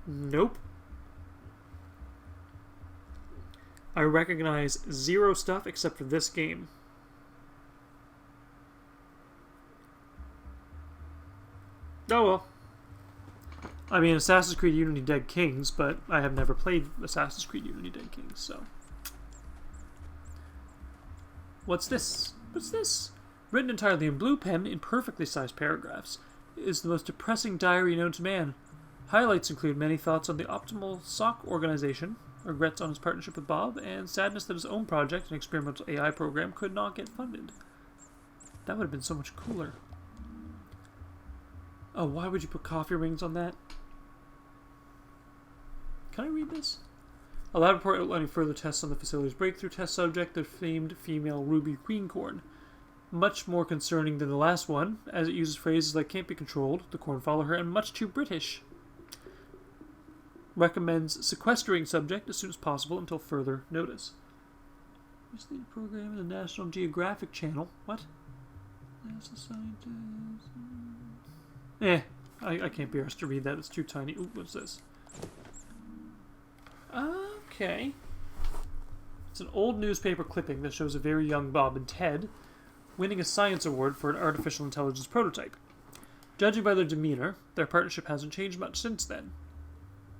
Nope. I recognize zero stuff except for this game. Oh well. I mean, Assassin's Creed Unity Dead Kings, but I have never played Assassin's Creed Unity Dead Kings, so... What's this? What's this? Written entirely in blue pen in perfectly sized paragraphs. It is the most depressing diary known to man. Highlights include many thoughts on the optimal sock organization, regrets on his partnership with Bob, and sadness that his own project, an experimental AI program, could not get funded. That would have been so much cooler. Oh, why would you put coffee rings on that? Can I read this? A lab report outlining further tests on the facility's breakthrough test subject, the famed female ruby queen corn. Much more concerning than the last one, as it uses phrases like can't be controlled, the corn follow her, and much too British. Recommends sequestering subject as soon as possible until further notice. Recently program in the National Geographic Channel. What? NASA scientist. I can't be arsed to read that. It's too tiny. Ooh, what's this? Okay. It's an old newspaper clipping that shows a very young Bob and Ted winning a science award for an artificial intelligence prototype. Judging by their demeanor, their partnership hasn't changed much since then.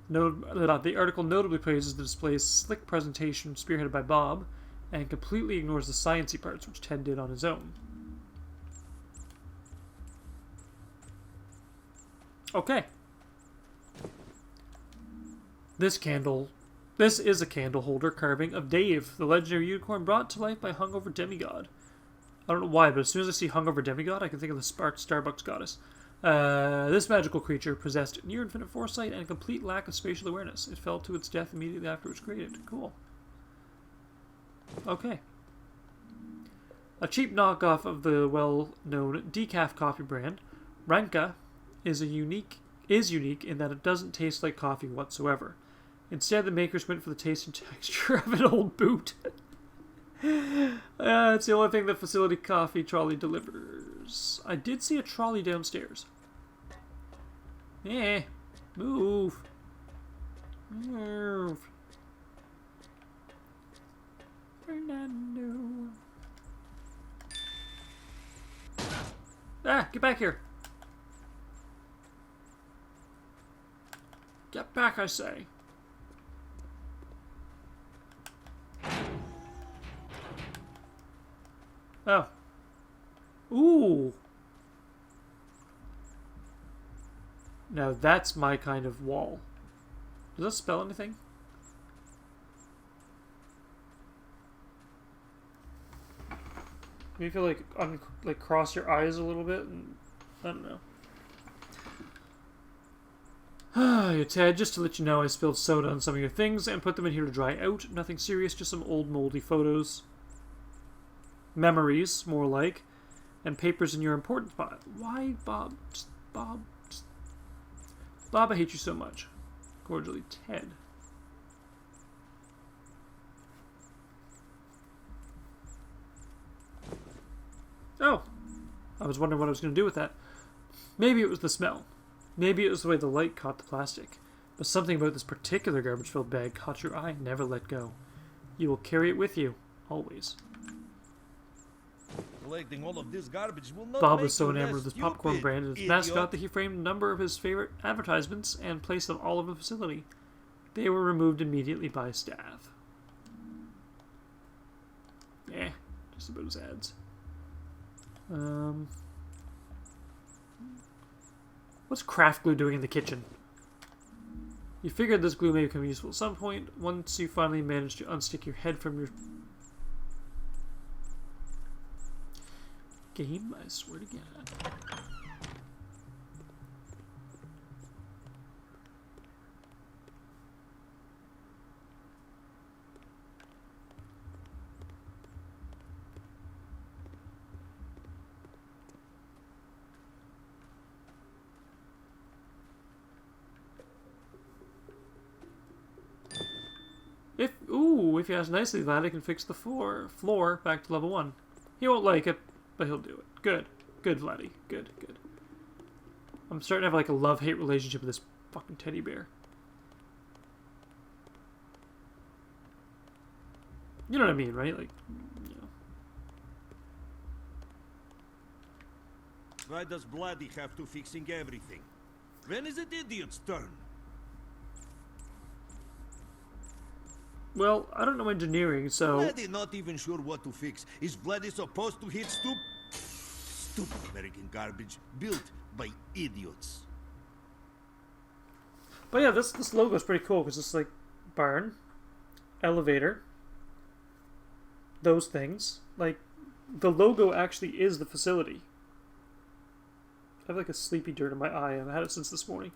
The article notably praises the display's slick presentation spearheaded by Bob and completely ignores the sciencey parts which Ted did on his own. Okay. This is a candle holder carving of Dave, the legendary unicorn brought to life by hungover demigod. I don't know why, but as soon as I see hungover demigod, I can think of the Starbucks goddess. This magical creature possessed near infinite foresight and a complete lack of spatial awareness. It fell to its death immediately after it was created. Cool. Okay. A cheap knockoff of the well-known decaf coffee brand, Ranka is unique in that it doesn't taste like coffee whatsoever. Instead, the makers went for the taste and texture of an old boot. It's the only thing the facility coffee trolley delivers. I did see a trolley downstairs. Move. Move. Fernando. Ah, get back here. Get back, I say. Oh. Ooh. Now that's my kind of wall. Does that spell anything? Maybe you like cross your eyes a little bit, and I don't know. Ah, Ted, just to let you know, I spilled soda on some of your things and put them in here to dry out. Nothing serious, just some old moldy photos. Memories, more like. And papers in your important file. Why, Bob? Bob, I hate you so much. Cordially, Ted. Oh. I was wondering what I was going to do with that. Maybe it was the smell. Maybe it was the way the light caught the plastic. But something about this particular garbage-filled bag caught your eye and never let go. You will carry it with you, always. Collecting all of this garbage will not Bob make was so you enamored less with his popcorn stupid, brand and his idiot. mascot that he framed a number of his favorite advertisements and placed them all over the facility. They were removed immediately by staff. Just about his ads. What's craft glue doing in the kitchen? You figured this glue may become useful at some point once you finally manage to unstick your head from your game, I swear to God. If he asks nicely, Vladdy can fix the floor back to level 1. He won't like it, but he'll do it. Good. Good, Vladdy. Good. I'm starting to have like a love-hate relationship with this fucking teddy bear. You know what I mean, right? Like, you know. Why does Vladdy have to fixing everything? When is it idiot's turn? Well, I don't know engineering, so... Vladdy not even sure what to fix. Is Vladdy supposed to hit stupid American garbage built by idiots? But yeah, this logo is pretty cool because it's like barn, elevator, those things. Like, the logo actually is the facility. I have like a sleepy dirt in my eye. I've had it since this morning.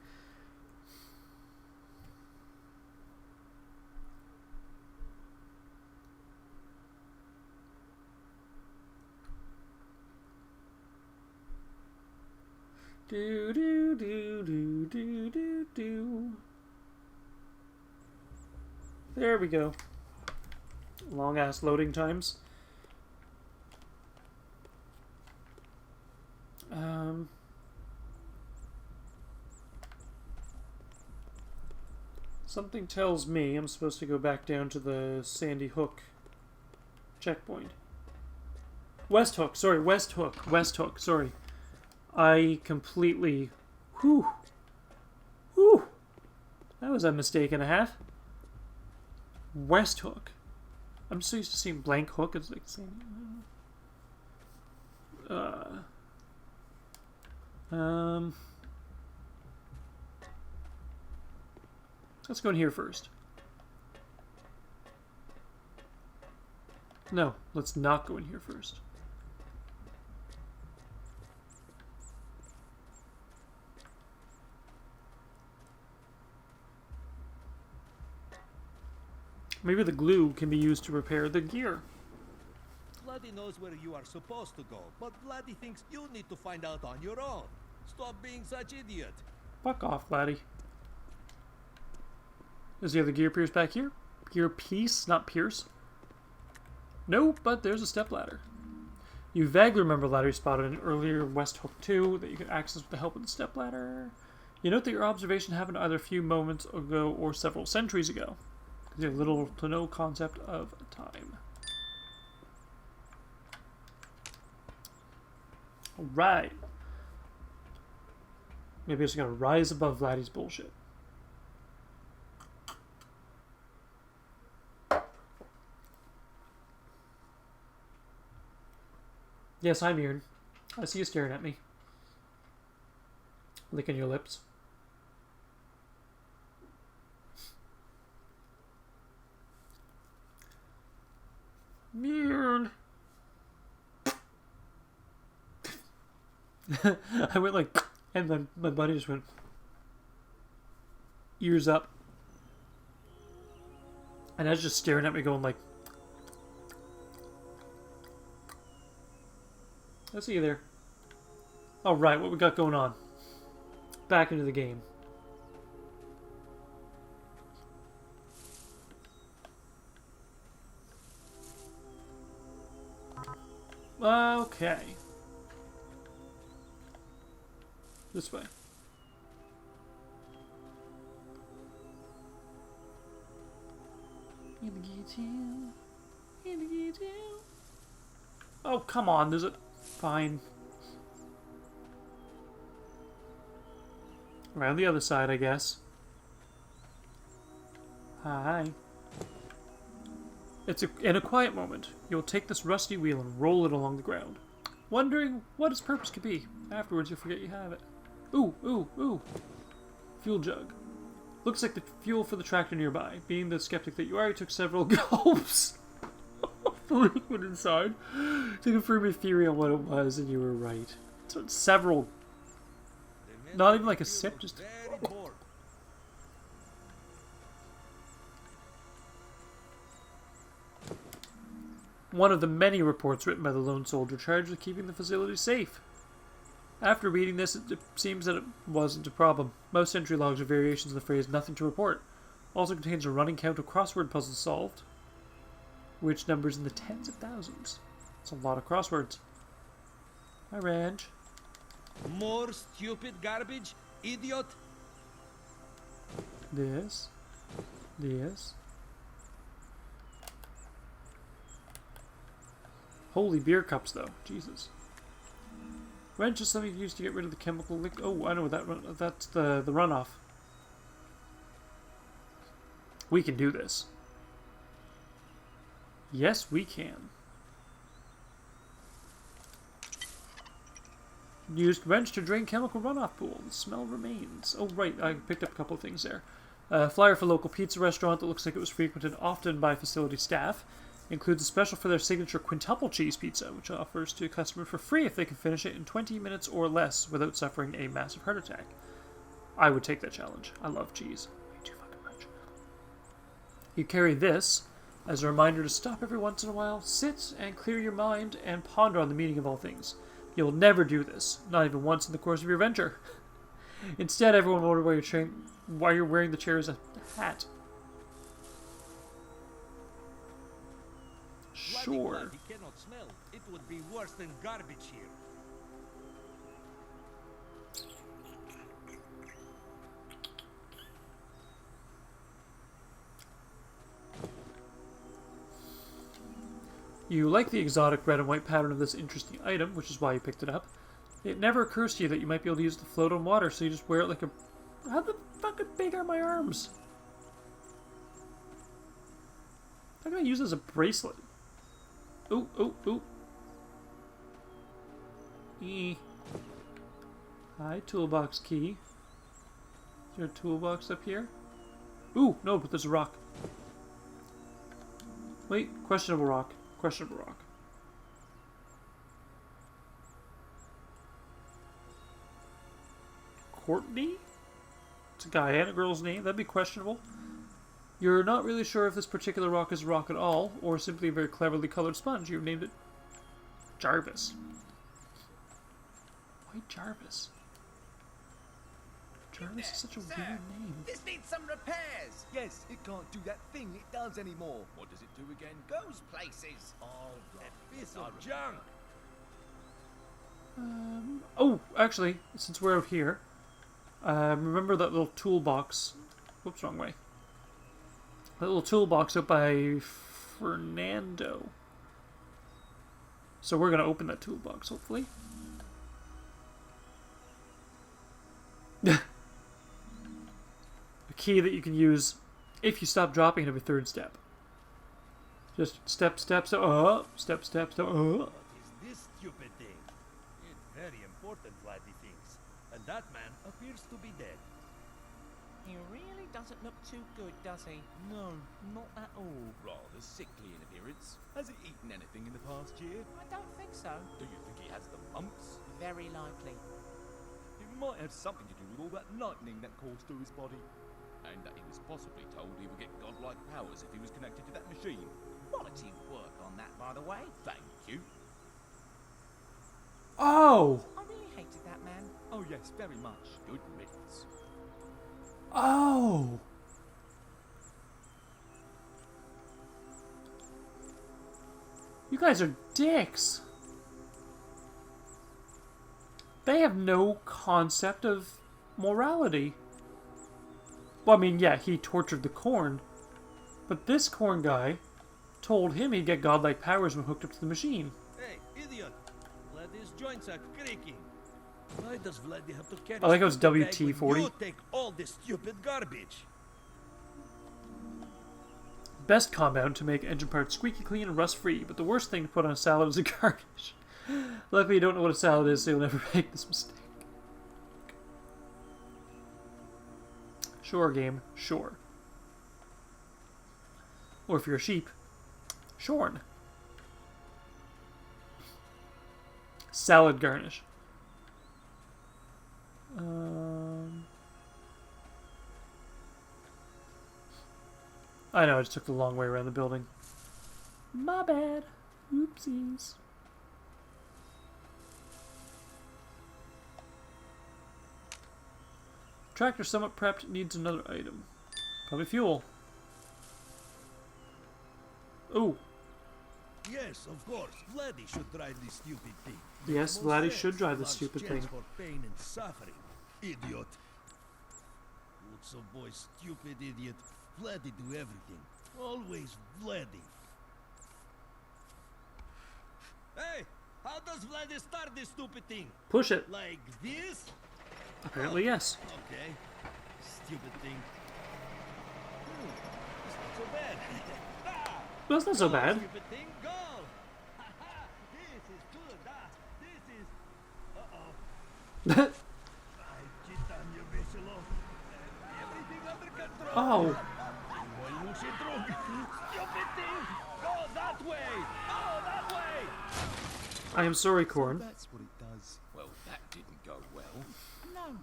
Do do do do do do do. There we go. Long ass loading times. Something tells me I'm supposed to go back down to the Sandy Hook checkpoint. West Hook, sorry. I completely... Whew. That was a mistake and a half. West Hook. I'm so used to seeing blank hook. It's like saying... Let's go in here first. No, let's not go in here first. Maybe the glue can be used to repair the gear. Vladdy knows where you are supposed to go, but Vladdy thinks you need to find out on your own. Stop being such idiot. Fuck off, Vladdy. Is the other gear piece back here? Gear piece, not pierce. Nope, but there's a step ladder. You vaguely remember ladder you spotted in earlier West Hook 2 that you could access with the help of the step ladder. You note that your observation happened either a few moments ago or several centuries ago. You have little to no concept of time. Alright. Maybe I just gotta rise above Vladdy's bullshit. Yes, I'm Ian. I see you staring at me. Licking your lips. Weird. I went like, and then my buddy just went ears up, and I was just staring at me, going like, "I see you there." All right, what we got going on? Back into the game. Okay. This way. Oh, come on, there's a... Fine. Around the other side, I guess. Hi. In a quiet moment, you'll take this rusty wheel and roll it along the ground, wondering what its purpose could be. Afterwards, you'll forget you have it. Ooh, ooh, ooh. Fuel jug. Looks like the fuel for the tractor nearby. Being the skeptic that you are, you took several gulps of the liquid inside to confirm your theory on what it was, and you were right. So several. Not even like a sip, just... One of the many reports written by the lone soldier charged with keeping the facility safe. After reading this, it seems that it wasn't a problem. Most entry logs are variations of the phrase "nothing to report." Also contains a running count of crossword puzzles solved, which numbers in the tens of thousands. It's a lot of crosswords. Hi, Ranch. More stupid garbage, idiot. This. Holy beer cups, though. Jesus. Wrench is something used to get rid of the chemical liquid. Oh, I know that. That's the runoff. We can do this. Yes, we can. Used wrench to drain chemical runoff pool. The smell remains. Oh, right. I picked up a couple of things there. Flyer for local pizza restaurant that looks like it was frequented often by facility staff. Includes a special for their signature quintuple cheese pizza, which offers to a customer for free if they can finish it in 20 minutes or less without suffering a massive heart attack. I would take that challenge. I love cheese. Way too fucking much. You carry this as a reminder to stop every once in a while, sit and clear your mind, and ponder on the meaning of all things. You'll never do this, not even once in the course of your venture. Instead, everyone will wonder why you're wearing the chair as a hat. Sure. He cannot smell. It would be worse than garbage here. You like the exotic red and white pattern of this interesting item, which is why you picked it up. It never occurs to you that you might be able to use it to float on water, so you just wear it like a... How the fucking big are my arms? How can I use it as a bracelet? Ooh, ooh, ooh. Hi, toolbox key. Is there a toolbox up here? Ooh, no, but there's a rock. Wait, questionable rock. Questionable rock. Courtney? It's a guy and a girl's name. That'd be questionable. You're not really sure if this particular rock is a rock at all, or simply a very cleverly colored sponge. You've named it Jarvis. Why Jarvis? Jarvis is such a weird name. This needs some repairs. Yes, it can't do that thing it does anymore. What does it do again? Goes places. Oh, that piece of junk. Oh, actually, since we're out here, Remember that little toolbox? Whoops, wrong way. That little toolbox up by Fernando. So we're gonna open that toolbox, hopefully. A key that you can use if you stop dropping at every third step. Just step, step, step, step, step, step, What is this stupid thing? It's very important, Vladdy thinks. And that man appears to be dead. He really doesn't look too good, does he? No, not at all. Rather sickly in appearance. Has he eaten anything in the past year? I don't think so. Do you think he has the mumps? Very likely. It might have something to do with all that lightning that coursed through his body. And that he was possibly told he would get godlike powers if he was connected to that machine. Quality work on that, by the way. Thank you. Oh! I really hated that man. Oh yes, very much. Good riddance. Oh! You guys are dicks. They have no concept of morality. Well, I mean, yeah, he tortured the corn. But this corn guy told him he'd get godlike powers when hooked up to the machine. Hey, idiot! Vladdy's joints are creaking. Why does Vladdy have to carry I like how it's stupid bag when WT-40. You take all this stupid garbage. Best compound to make engine parts squeaky clean and rust free, but the worst thing to put on a salad is a garnish. Luckily you don't know what a salad is, so you'll never make this mistake. Sure, game. Sure. Or if you're a sheep, shorn. Salad garnish. I know, I just took the long way around the building. My bad. Oopsies. Tractor somewhat prepped, needs another item. Probably fuel. Ooh. Yes, of course. Vladdy should drive this stupid thing. Yes, Makes Vladdy more should sense. drive this Large stupid chance thing. For pain and suffering. Idiot. Looks of boy, stupid idiot. Vladdy do everything. Always Vladdy. Hey, how does Vladdy start this stupid thing? Push it. Like this? Apparently, yes. Okay. Stupid thing. It's not so bad. Ah! That's not so Go, bad. Stupid thing, go! Ha-ha! This is good. Ah, this is. Uh-oh. I cheat on you, Vishalo. Everything under control. Oh. Boy, Lucy drunk. Stupid thing. Go that way. Oh, that way. I am sorry, Corn. That's what it does. Well, that didn't go well. No,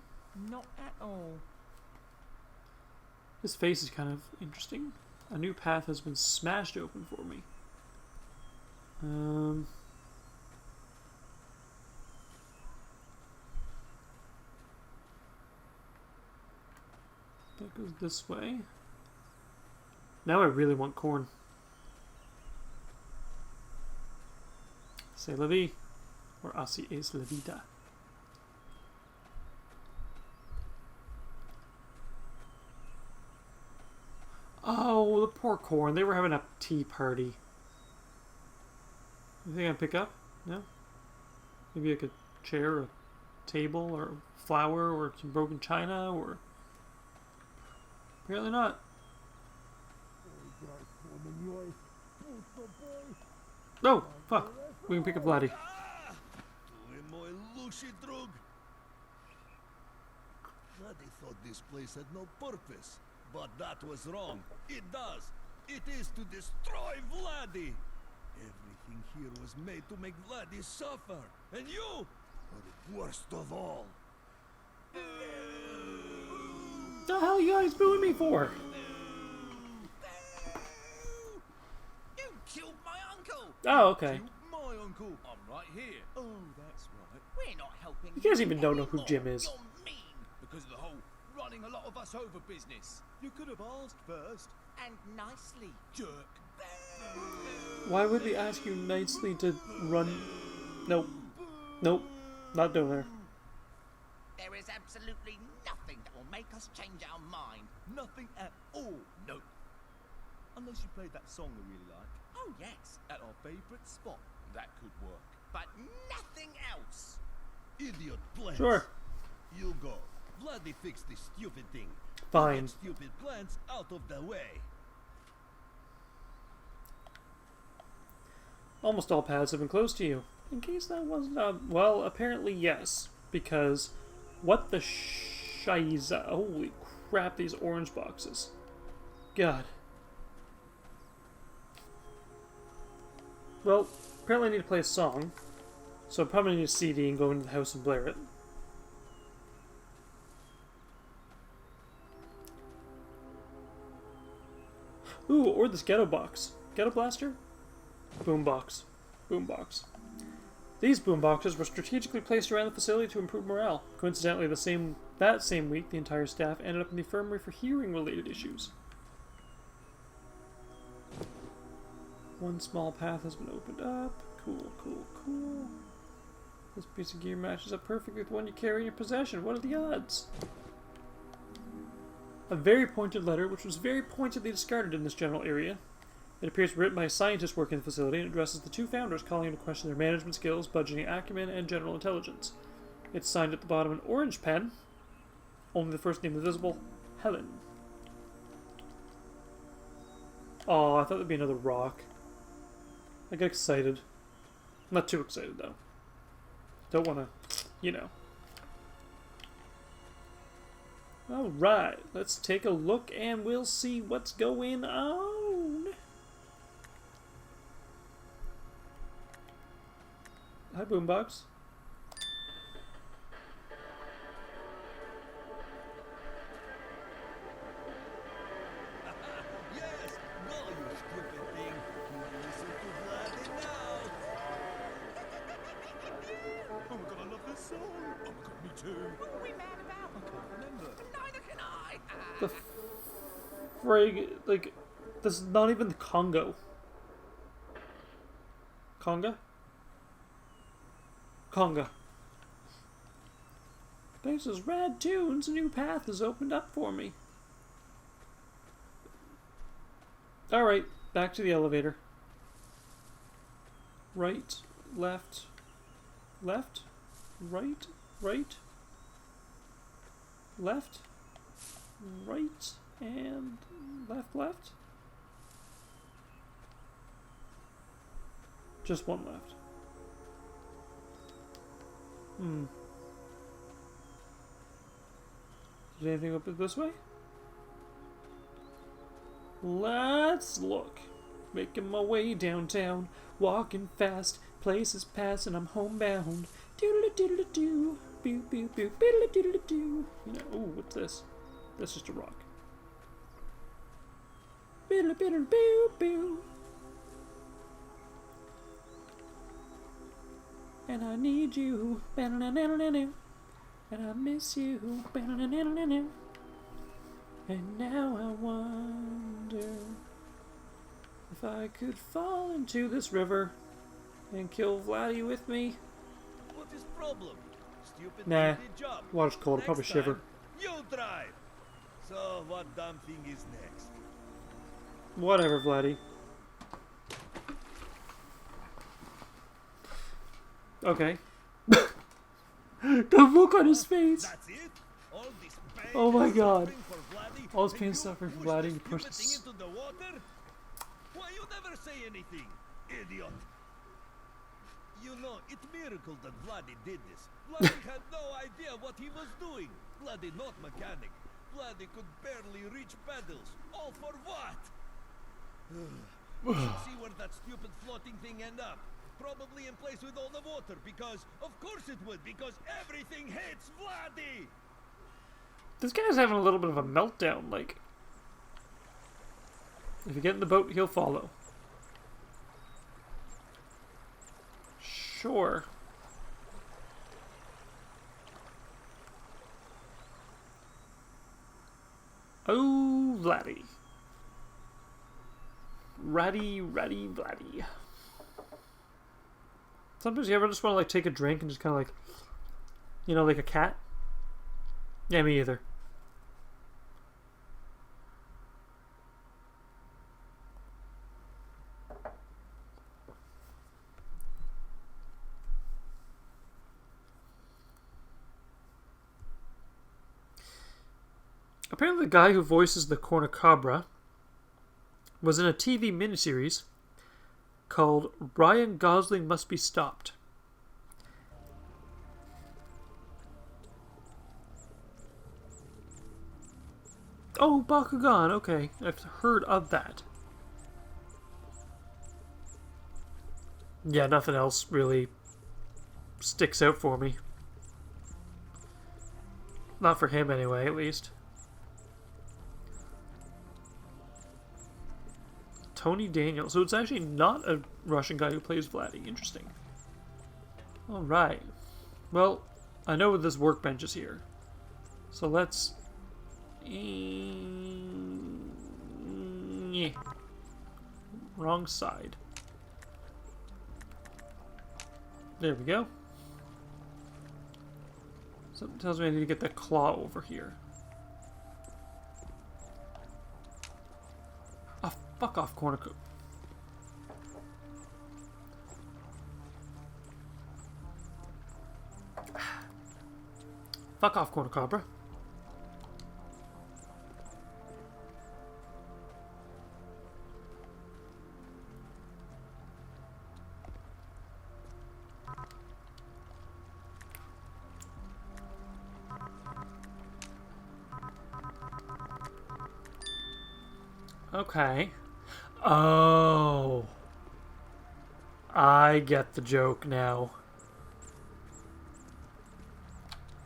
not at all. His face is kind of interesting. A new path has been smashed open for me. That goes this way. Now I really want corn. C'est la vie. Or así es la vida. Oh, the poor corn. They were having a tea party. Anything I can pick up? No? Maybe like a chair, a table, or a flower, or some broken china, or... Apparently not. Oh, fuck. We can pick up Vladdy. Vladdy thought this place had no purpose, but that was wrong. It does. It is to destroy Vladdy. Everything here was made to make Vladdy suffer, and you are the worst of all. The hell you guys booing me for? You killed my uncle! Oh, okay. My uncle. I'm right here. Oh, that's right. We're not helping You guys even don't know who anymore. Jim is. You're mean Because of the whole running a lot of us over business. You could have asked first. and nicely. Jerk. Why would we ask you nicely to run? Nope. Nope. Not doing there. There is absolutely nothing us change our mind. Nothing at all. No. Unless you played that song we really like. Oh, yes. At our favourite spot. That could work. But nothing else. Idiot plants. Sure. You go. Vladdy fixed this stupid thing. Fine. Get stupid plants out of the way. Almost all paths have been closed to you. In case that wasn't well, apparently yes. Because what the shiza? Holy crap, these orange boxes. God. Well, apparently I need to play a song. So I probably need a CD and go into the house and blare it. Ooh, or this ghetto box. Ghetto blaster? Boombox. Boombox. These boomboxes were strategically placed around the facility to improve morale. Coincidentally, that same week, the entire staff ended up in the infirmary for hearing-related issues. One small path has been opened up. Cool, cool, cool. This piece of gear matches up perfectly with the one you carry in your possession. What are the odds? A very pointed letter, which was very pointedly discarded in this general area. It appears written by a scientist working in the facility and addresses the two founders, calling into question their management skills, budgeting acumen, and general intelligence. It's signed at the bottom in orange pen. Only the first name is visible. Helen. Oh, I thought there'd be another rock. I got excited. Not too excited, though. Don't want to, you know. Alright, let's take a look and we'll see what's going on. Hi, Boombox. Yes, go, you stupid thing. You listen to Vladdy now. Oh my god, I love this song. Oh my god, me too. What were we mad about? I can't remember. Neither can I. The frig, like, this is not even the Congo. Conga? Conga. Thanks to those rad tunes, a new path has opened up for me. Alright, back to the elevator. Right, left, left, right, right, left, right, and left, left. Just one left. Did anything open this way? Let's look. Making my way downtown, walking fast, places pass, and I'm homebound. Doodle doodle doo, boo boo boo, biddle doodle doo. You know, ooh, what's this? That's just a rock. Biddle biddle boo boo. And I need you, and I miss you, and now I wonder if I could fall into this river and kill Vladdy with me. What is problem? Stupid Nah, thing did job. water's cold, I'll Next probably time, shiver. You drive. So what damn thing is next? Whatever, Vladdy. Okay. The look on his face! That's it? All this pain Oh my and God. suffering for Vladdy, All this and pain and you suffering for push Vladdy, the you push stupid this- thing into the water? Why you never say anything, idiot? You know, it's miracle that Vladdy did this. Vladdy had no idea what he was doing. Vladdy not mechanic. Vladdy could barely reach pedals. All for what? We should see where that stupid floating thing end up. Probably in place with all the water, because of course it would, because everything hates Vladdy! This guy's having a little bit of a meltdown, like... If you get in the boat, he'll follow. Sure. Oh, Vladdy. Ratty Vladdy. Sometimes you ever just want to, like, take a drink and just kind of, like... You know, like a cat? Yeah, me either. apparently the guy who voices the cornucobra was in a TV miniseries called Ryan Gosling Must Be Stopped. Oh, Bakugan, okay. I've heard of that. Yeah, nothing else really sticks out for me. Not for him anyway, at least. Tony Daniels. So it's actually not a Russian guy who plays Vladdy. Interesting. Alright. Well, I know this workbench is here. So let's... Wrong side. There we go. Something tells me I need to get the claw over here. Oh, fuck off, cornucobra. Fuck off, cornucobra. Okay. Oh. I get the joke now.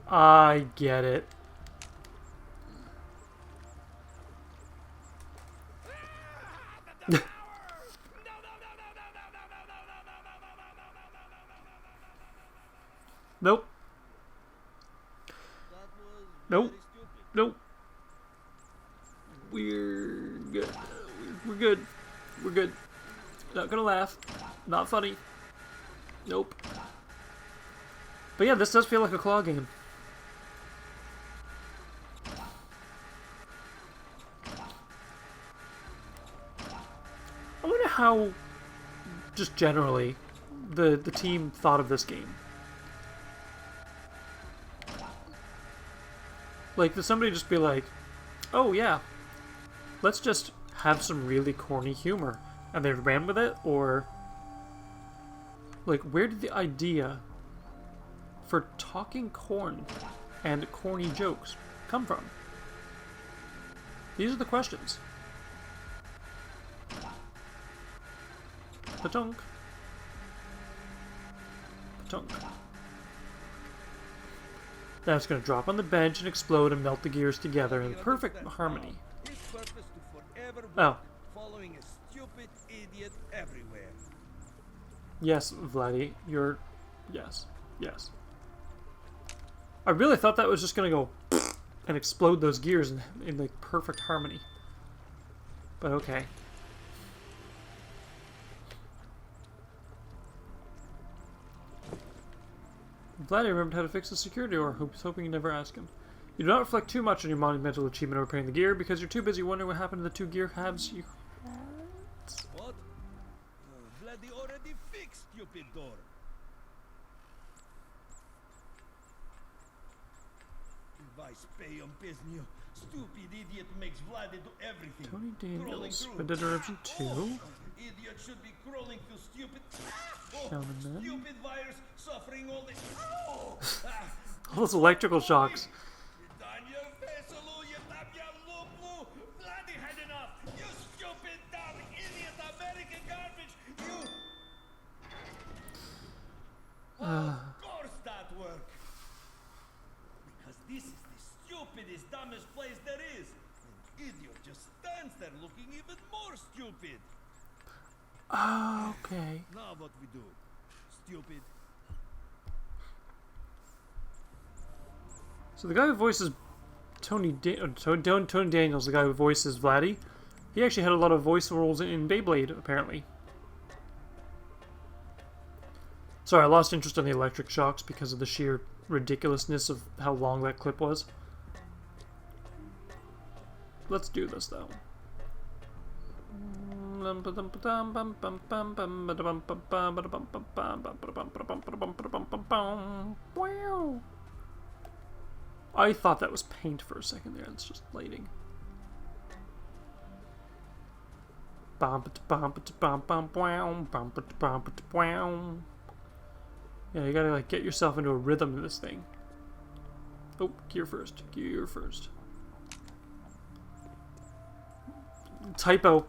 I get it. Nope. Nope. Nope. We're good. We're good. We're good. Not gonna laugh. Not funny. Nope. But yeah, this does feel like a claw game. I wonder how, just generally, the team thought of this game. Like, did somebody just be like, oh yeah, let's just have some really corny humor, and they ran with it? Or, like, where did the idea for talking corn and corny jokes come from? These are the questions. Patunk. Patunk. Now it's going to drop on the bench and explode and melt the gears together in perfect harmony. Oh. Following a stupid idiot everywhere. Yes, Vladdy, you're... Yes. Yes. I really thought that was just going to go and explode those gears in like perfect harmony. But okay. Vladdy remembered how to fix the security door, hoping you never ask him. You do not reflect too much on your monumental achievement of repairing the gear because you're too busy wondering what happened to the two gear halves you had. What? Vladdy already fixed stupid door. Vice pay on Pisnio. Stupid idiot makes Vladdy do everything. Tony Daniels, Red Dead Redemption 2. Idiot should be crawling through stupid... Stupid virus suffering all this... Oh! All those electrical shocks. Vladdy had enough! You stupid, dumb, idiot, American garbage! You... Of course that worked! Because this is the stupidest, dumbest place there is! And idiot just stands there looking even more stupid! Okay. Now what we do? Stupid. So the guy who voices Tony Daniels, the guy who voices Vladdy, he actually had a lot of voice roles in Beyblade, apparently. Sorry, I lost interest in the electric shocks because of the sheer ridiculousness of how long that clip was. Let's do this, though. I thought that was paint for a second there. It's just lighting. Yeah, you gotta like get yourself into a rhythm of this thing. Oh, gear first. Gear first. Typo.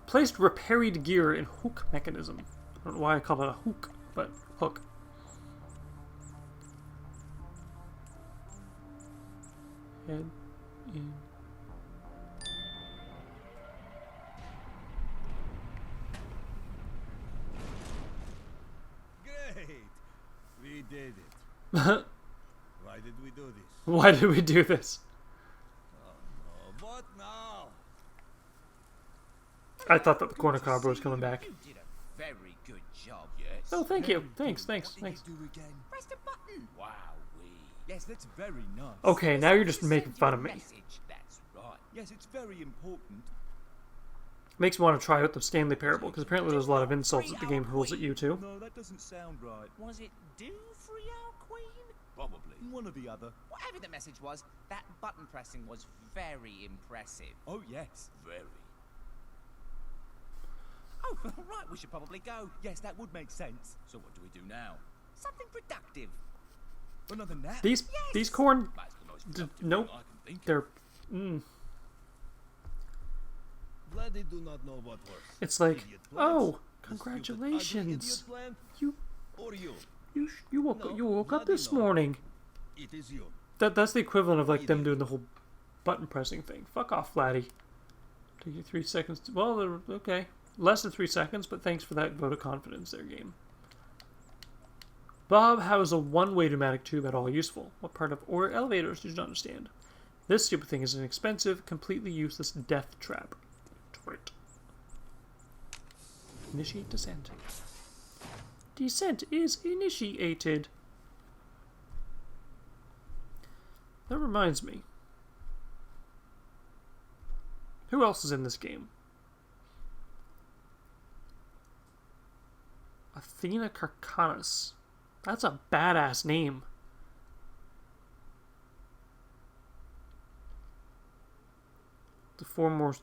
Placed repaired gear in hook mechanism. I don't know why I call it a hook, but hook. Head in. Great! We did it. Why did we do this? Why did we do this? Oh, what now? I thought that the cornucobra was coming back. You did a very good job, yes. Oh, thank you. Thanks. What did you do again? Press the button. Wowee. Yes, that's very nice. Okay, now you're just making fun of me. Message. That's right. Yes, it's very important. Makes me want to try out the Stanley Parable, because apparently there's a lot of insults that the game hurls at you too. No, that doesn't sound right. Was it do free our queen? Probably. One or the other. Whatever the message was, that button pressing was very impressive. Oh, yes, very. Oh, right, we should probably go. Yes, that would make sense. So what do we do now? Something productive. Another nap? These corn, That's the most nope, productive thing I can think of. they're Vladdy do not know what works. it's like, Idiot plants, oh, the stupid, congratulations, ugly idiot plant, you or you. you woke up Vladdy this no. morning. It is you. That's the equivalent of like them doing the whole button pressing thing. Fuck off, Vladdy. Take you 3 seconds. Well, okay, less than 3 seconds, but thanks for that vote of confidence there, game. Bob, how is a one-way pneumatic tube at all useful? What part of or elevators did you not understand? This stupid thing is an expensive, completely useless death trap. Turret. Initiate descent. Descent is initiated. That reminds me. Who else is in this game? Athena Carcanus. That's a badass name. The 4 more...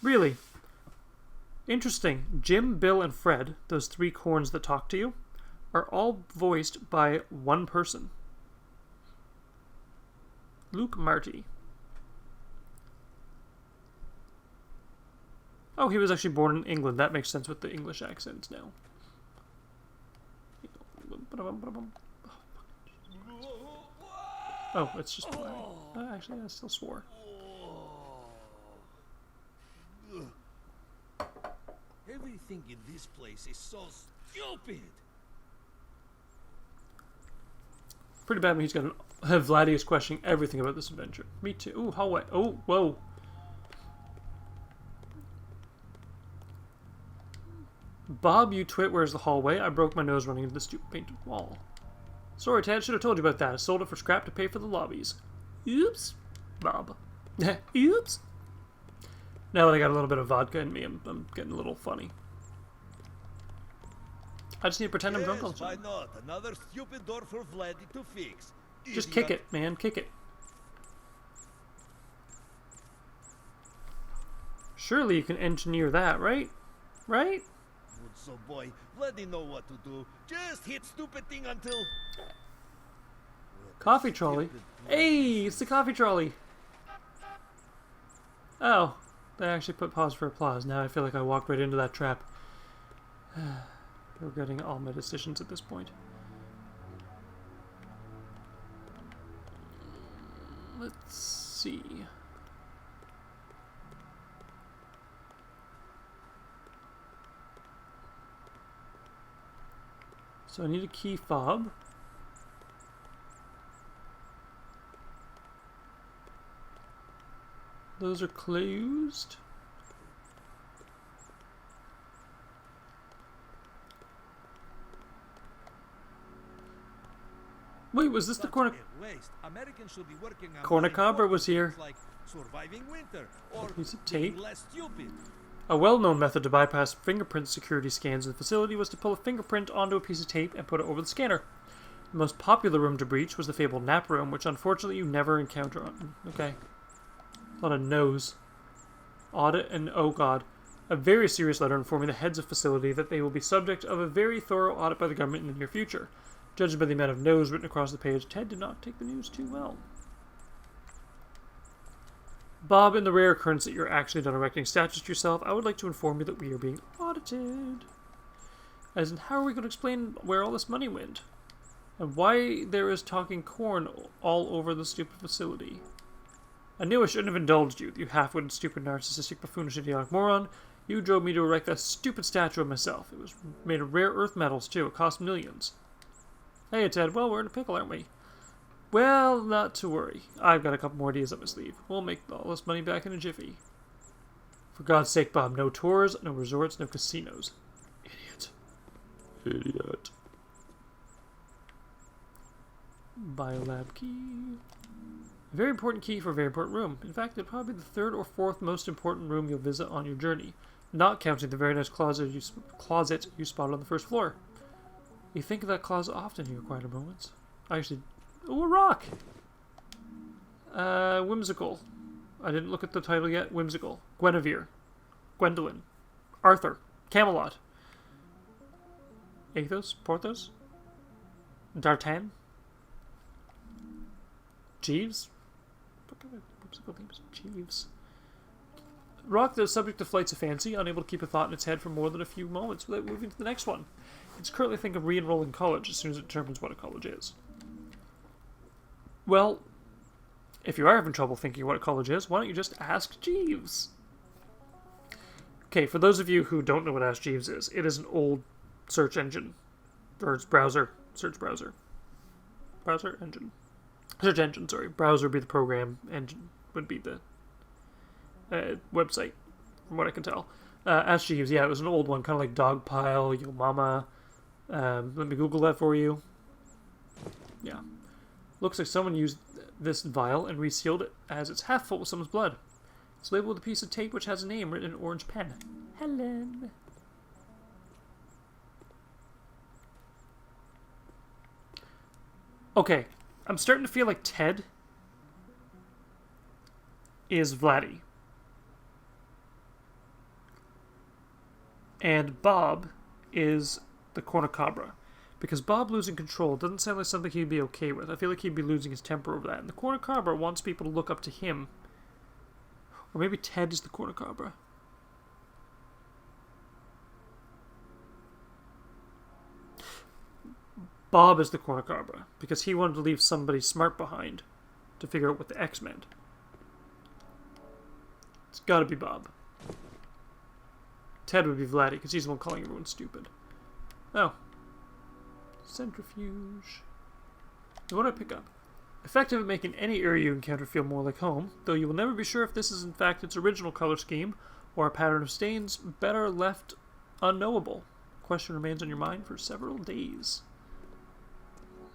Really? Interesting. Jim, Bill, and Fred, those 3 corns that talk to you, are all voiced by one person. Luke Marty. Oh, he was actually born in England. That makes sense with the English accents now. Oh, it's just... actually, I still swore. Everything in this place is so stupid. Pretty bad when he's got Vladdy is questioning everything about this adventure. Me too. Ooh, hallway. Oh, whoa. Bob, you twit, where's the hallway? I broke my nose running into the stupid painted wall. Sorry, Ted, should have told you about that. I sold it for scrap to pay for the lobbies. Oops. Bob. Oops. Now that I got a little bit of vodka in me, I'm getting a little funny. I just need to pretend I'm drunk all the Why time. not? Another stupid door for Vladdy to fix. Just Idiot. kick it, man. Kick it. Surely you can engineer that, right? Right? Good so boy, Vladdy know what to do. Just hit stupid thing until... Coffee trolley. Hey, it's the coffee trolley. Oh, they actually put pause for applause. Now I feel like I walked right into that trap. Regretting all my decisions at this point. Let's see. So I need a key fob. Those are closed. Wait, was this the cornucobra was here? Like surviving winter or Piece of being tape. less stupid. A well-known method to bypass fingerprint security scans in the facility was to pull a fingerprint onto a piece of tape and put it over the scanner. The most popular room to breach was the fabled nap room, which unfortunately you never encounter on. Okay. A lot of no's. Audit and oh god. A very serious letter informing the heads of facility that they will be subject of a very thorough audit by the government in the near future. Judging by the amount of no's written across the page, Ted did not take the news too well. Bob, in the rare occurrence that you're actually done erecting statues to yourself, I would like to inform you that we are being audited. As in, how are we going to explain where all this money went? And why there is talking corn all over the stupid facility? I knew I shouldn't have indulged you, you half-witted, stupid, narcissistic, buffoonish, idiotic moron. You drove me to erect that stupid statue of myself. It was made of rare earth metals, too. It cost millions. Hey, Ted. Well, we're in a pickle, aren't we? Well, not to worry. I've got a couple more ideas up my sleeve. We'll make all this money back in a jiffy. For God's sake, Bob, no tours, no resorts, no casinos. Idiot. Idiot. Biolab key. A very important key for a very important room. In fact, it'll probably be the third or fourth most important room you'll visit on your journey, not counting the very nice closet you spotted on the first floor. You think of that closet often in your quieter moments. Actually, oh, a rock! Whimsical. I didn't look at the title yet. Whimsical. Guinevere. Gwendolyn. Arthur. Camelot. Athos? Porthos? D'Artagnan? Jeeves? Whimsical themes. Jeeves. Rock that is subject to flights of fancy, unable to keep a thought in its head for more than a few moments without moving to the next one. It's currently thinking of re-enrolling college as soon as it determines what a college is. Well, if you are having trouble thinking what a college is, why don't you just ask Jeeves? Okay, for those of you who don't know what Ask Jeeves is, it is an old search engine. Or it's browser. Search browser. Browser engine. Search engine, sorry. Browser would be the program. Engine would be the website, from what I can tell. Ask Jeeves, yeah, it was an old one, kind of like Dogpile, Yo Mama. Let me Google that for you. Yeah. Looks like someone used this vial and resealed it as it's half full with someone's blood. It's labeled with a piece of tape which has a name written in an orange pen. Helen. Okay, I'm starting to feel like Ted is Vladdy. And Bob is the cornucobra. Because Bob losing control doesn't sound like something he'd be okay with. I feel like he'd be losing his temper over that. And the cornucobra wants people to look up to him. Or maybe Ted is the cornucobra. Bob is the cornucobra. Because he wanted to leave somebody smart behind to figure out what the X meant. It's gotta be Bob. Ted would be Vladdy, because he's the one calling everyone stupid. Oh. Centrifuge. What do I pick up? Effective at making any area you encounter feel more like home, though you will never be sure if this is in fact its original color scheme, or a pattern of stains better left unknowable. Question remains on your mind for several days.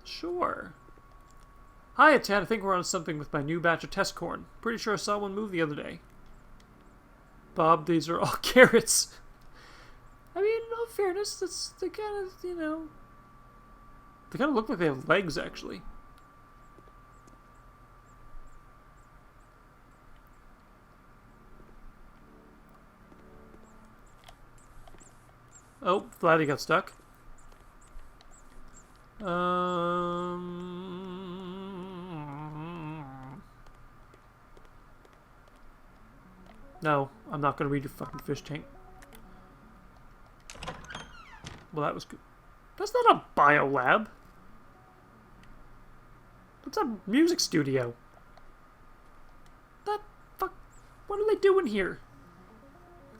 Sure. Hi, Ted. I think we're on something with my new batch of test corn. Pretty sure I saw one move the other day. Bob, these are all carrots. I mean, in all fairness, they kind of, you know... They kind of look like they have legs, actually. Oh, Vladdy got stuck. No, I'm not going to read your fucking fish tank. Well, that was good. That's not a biolab. That's a music studio. That fuck... What are they doing here?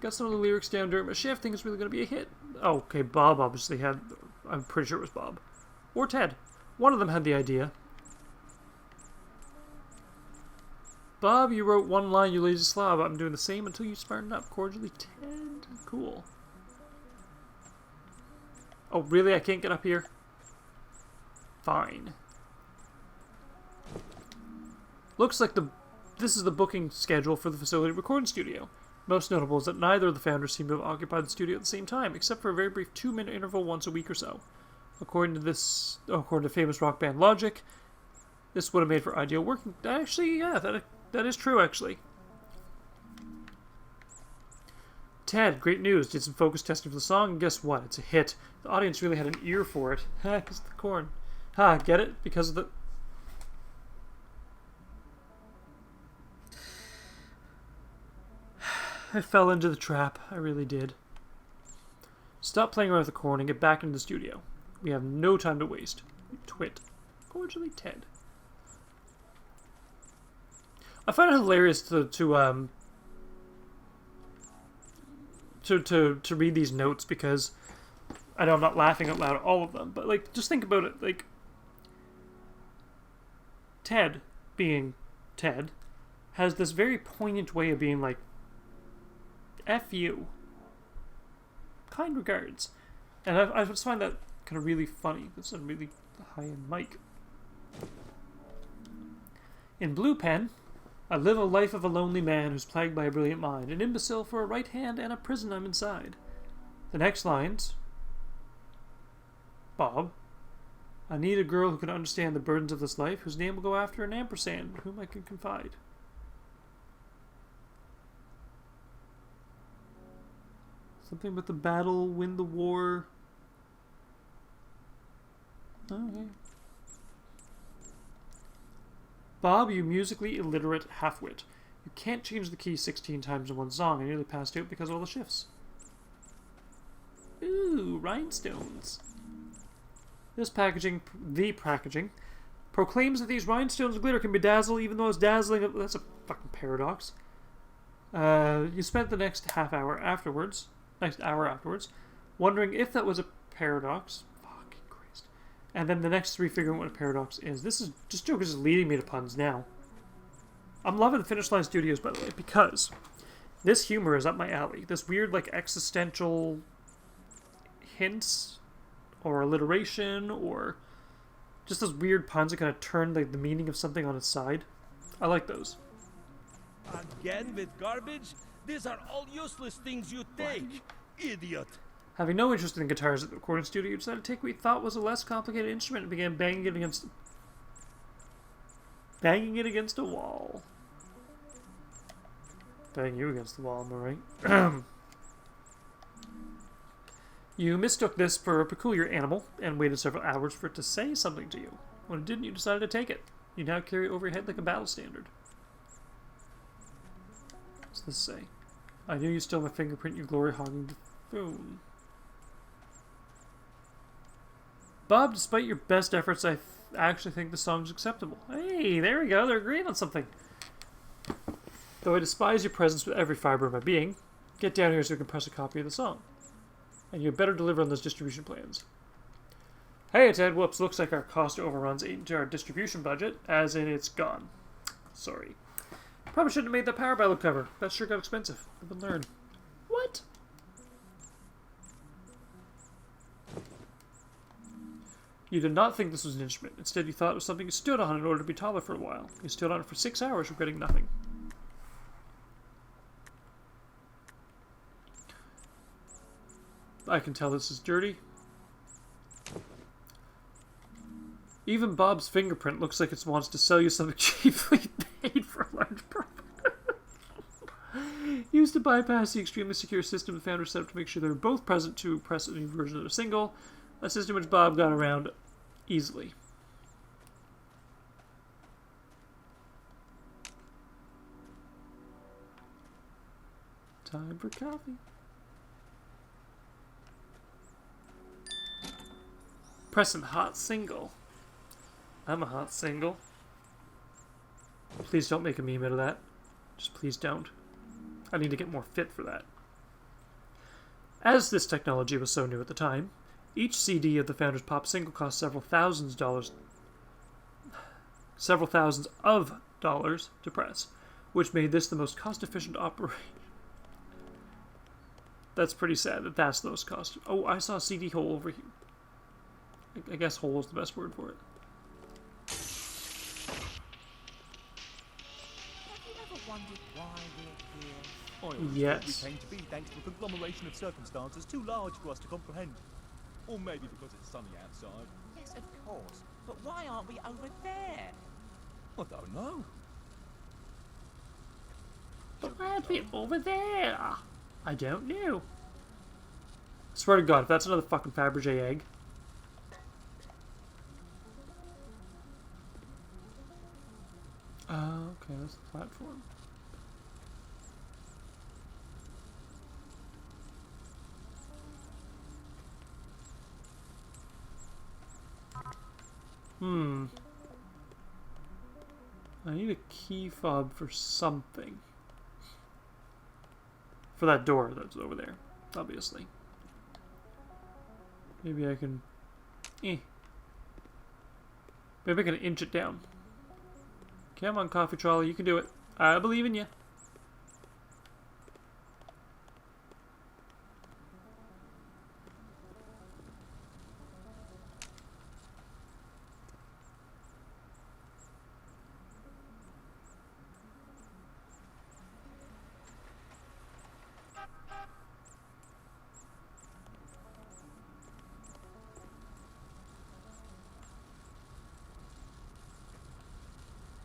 Got some of the lyrics down during my shift. Think it's really going to be a hit. Oh, okay, Bob obviously had... I'm pretty sure it was Bob. Or Ted. One of them had the idea. Bob, you wrote one line, you lazy slob. I'm doing the same until you smarten up. Cordially, Ted. Cool. Oh, really? I can't get up here? Fine. Looks like this is the booking schedule for the facility recording studio. Most notable is that neither of the founders seem to have occupied the studio at the same time, except for a very brief 2-minute interval once a week or so. According to famous rock band Logic, this would have made for ideal working. Actually, yeah, that is true, actually. Ted, great news. Did some focus testing for the song, and guess what? It's a hit. The audience really had an ear for it. Ha, because of the corn. Ha, get it? Because of the... I fell into the trap. I really did. Stop playing around with the corn and get back into the studio. We have no time to waste. Twit. Cordially, Ted. I find it hilarious to read these notes because I know I'm not laughing out loud at all of them, but like just think about it. Like Ted, being Ted, has this very poignant way of being like, F you. Kind regards. And I just find that kind of really funny. This is a really high-end mic. In Blue Pen, I live a life of a lonely man who's plagued by a brilliant mind, an imbecile for a right hand and a prison I'm inside. The next lines. Bob, I need a girl who can understand the burdens of this life, whose name will go after an ampersand, whom I can confide. Something about the battle, win the war. Okay. Bob, you musically illiterate halfwit. You can't change the key 16 times in one song. I nearly passed out because of all the shifts. Ooh, rhinestones. The packaging, proclaims that these rhinestones of glitter can bedazzle even though it's dazzling. That's a fucking paradox. You spent the next hour afterwards, wondering if that was a paradox. Fucking Christ. And then the next 3 figuring out what a paradox is. This joke is just leading me to puns now. I'm loving Finish Line Studios, by the way, because this humor is up my alley. This weird, like, existential hints or alliteration or just those weird puns that kind of turn the meaning of something on its side. I like those. Again with garbage? These are all useless things you take, idiot. Having no interest in guitars at the recording studio, you decided to take what you thought was a less complicated instrument and began banging it against a wall. Bang you against the wall, am I right? You mistook this for a peculiar animal and waited several hours for it to say something to you. When it didn't, you decided to take it. You now carry it over your head like a battle standard. What's this say? I knew you stole my fingerprint, you glory-hogging buffoon. Bob, despite your best efforts, I actually think the song's acceptable. Hey, there we go, they're agreeing on something. Though I despise your presence with every fiber of my being, get down here so we can press a copy of the song. And you better deliver on those distribution plans. Hey, Ted, whoops, looks like our cost overruns ate into our distribution budget, as in it's gone. Sorry. Probably shouldn't have made that power ballad cover. That sure got expensive. Live and learn. What? You did not think this was an instrument. Instead, you thought it was something you stood on in order to be taller for a while. You stood on it for 6 hours, regretting nothing. I can tell this is dirty. Even Bob's fingerprint looks like it wants to sell you something cheaply paid for a large profit. Used to bypass the extremely secure system the founders set up to make sure they were both present to press a new version of the single, a system which Bob got around easily. Time for coffee. Pressing hot single. I'm a hot single. Please don't make a meme out of that. Just please don't. I need to get more fit for that. As this technology was so new at the time, each CD of the Founders Pop single cost several thousands of dollars to press, which made this the most cost-efficient operation. That's pretty sad that that's the most cost. Oh, I saw a CD hole over here. I guess hole is the best word for it. Have you ever wondered why we're here? I always Yes. thought we came to be thanks to a conglomeration of circumstances too large for us to comprehend. Or maybe because it's sunny outside. Yes, of course. But why aren't we over there? I don't know. But why'd we over there? I don't know. Swear to God, if that's another fucking Fabergé egg. Okay, that's the platform. I need a key fob for something. For that door that's over there, obviously. Maybe I can... Maybe I can inch it down. Come on, coffee trolley, you can do it. I believe in you.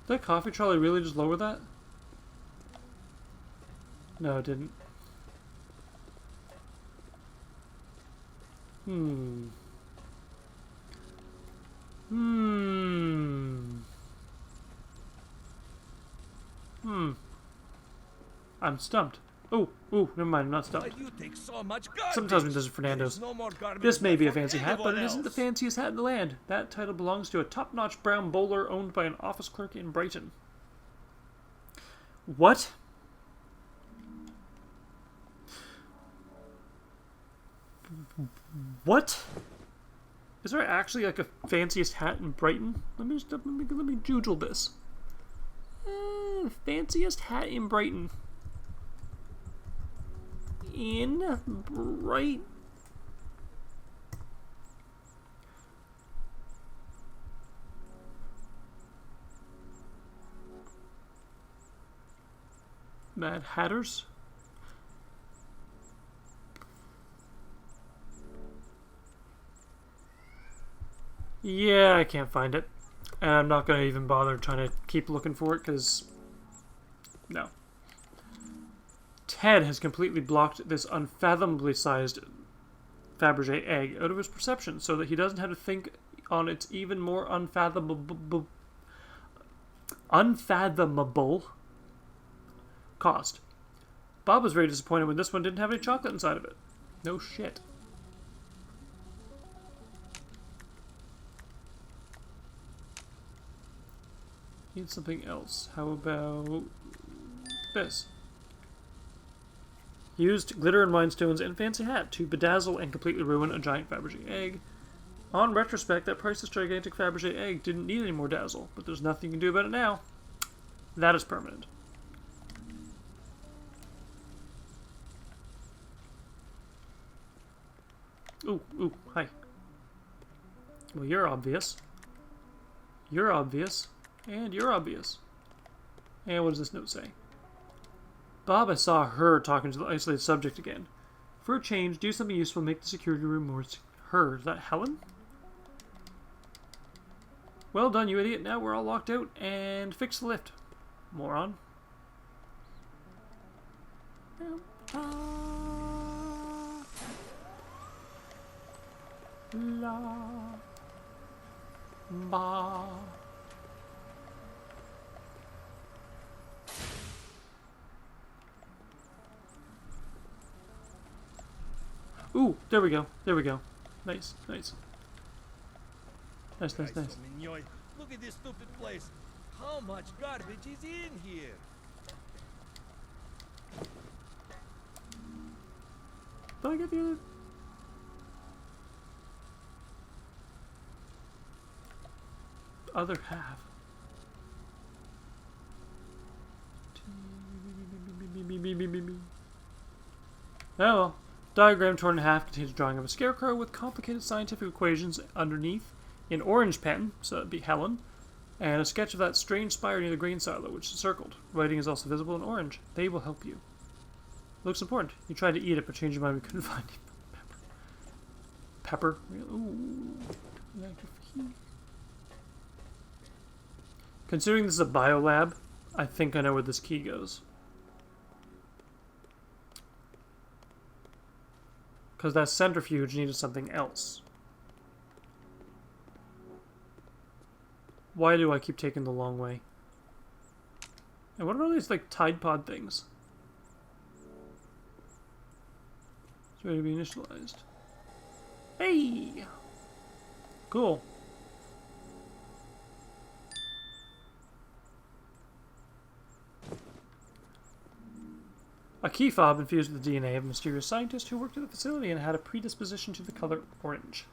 Did that coffee trolley really just lower that? No, it didn't. I'm stumped. Oh, never mind, I'm not stumped. You take so much garbage. Something tells me this is Fernando's. No more garbage This may be a for fancy hat, but it anyone isn't the else. fanciest hat in the land. That title belongs to a top-notch brown bowler owned by an office clerk in Brighton. What? What? Is there actually like a fanciest hat in Brighton? Let me jujule this. Fanciest hat in Brighton. In Bright. Mad Hatters? Yeah, I can't find it. And I'm not going to even bother trying to keep looking for it, because... No. Ted has completely blocked this unfathomably sized Fabergé egg out of his perception, so that he doesn't have to think on its even more unfathomable cost. Bob was very disappointed when this one didn't have any chocolate inside of it. No shit. Need something else. How about this? Used glitter and rhinestones and fancy hat to bedazzle and completely ruin a giant Fabergé egg. On retrospect, that priceless gigantic Fabergé egg didn't need any more dazzle, but there's nothing you can do about it now. That is permanent. Ooh, hi. Well, you're obvious. You're obvious. And you're obvious. And what does this note say? Bob, I saw her talking to the isolated subject again. For a change, do something useful, make the security room more her. Is that Helen? Well done, you idiot. Now we're all locked out. And fix the lift. Moron. La. Ba. Ooh, there we go. There we go. Nice, nice. Nice, nice, nice. Look at this stupid place. How much garbage is in here? Did I get the other half? Oh well. Diagram torn in half contains a drawing of a scarecrow with complicated scientific equations underneath in orange pen, so that'd be Helen, and a sketch of that strange spire near the grain silo, which is circled. Writing is also visible in orange. They will help you. Looks important. You tried to eat it, but changed your mind. We couldn't find it. pepper. Ooh. Considering this is a biolab, I think I know where this key goes. Because that centrifuge needed something else. Why do I keep taking the long way? And what are all these, like, Tide Pod things? It's ready to be initialized. Hey! Cool. A key fob infused with the DNA of a mysterious scientist who worked at the facility and had a predisposition to the color orange.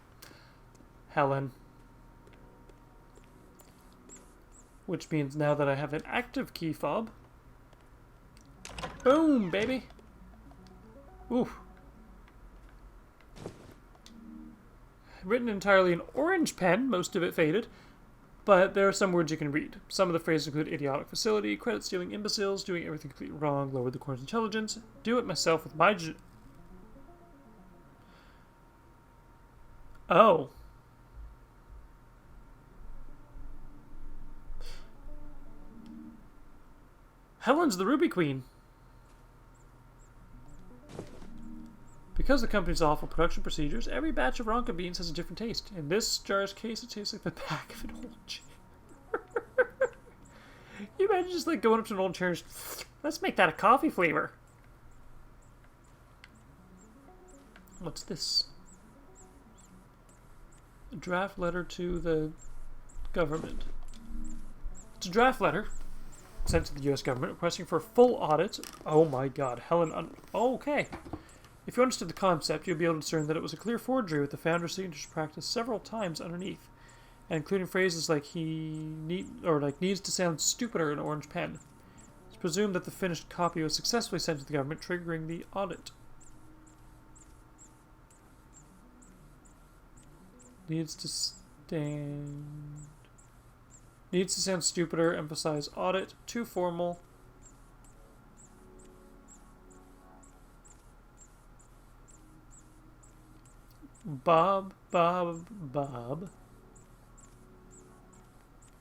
Helen. Which means now that I have an active key fob. Boom, baby! Ooh. Written entirely in orange pen, most of it faded. But there are some words you can read. Some of the phrases include idiotic facility, credit-stealing imbeciles, doing everything completely wrong, lower the corn's intelligence, do it myself with my Oh. Helen's the Ruby Queen. Because the company's awful production procedures, every batch of Ronka beans has a different taste. In this jar's case, it tastes like the back of an old chair. You imagine just like going up to an old chair and just, let's make that a coffee flavor. What's this? A draft letter to the government. It's a draft letter sent to the U.S. government requesting for a full audit. Oh my god, Helen. Okay. If you understood the concept, you'll be able to discern that it was a clear forgery with the founder's signatures practiced several times underneath, and including phrases like needs to sound stupider in orange pen. It's presumed that the finished copy was successfully sent to the government, triggering the audit. Needs to sound stupider, emphasize audit, too formal. Bob.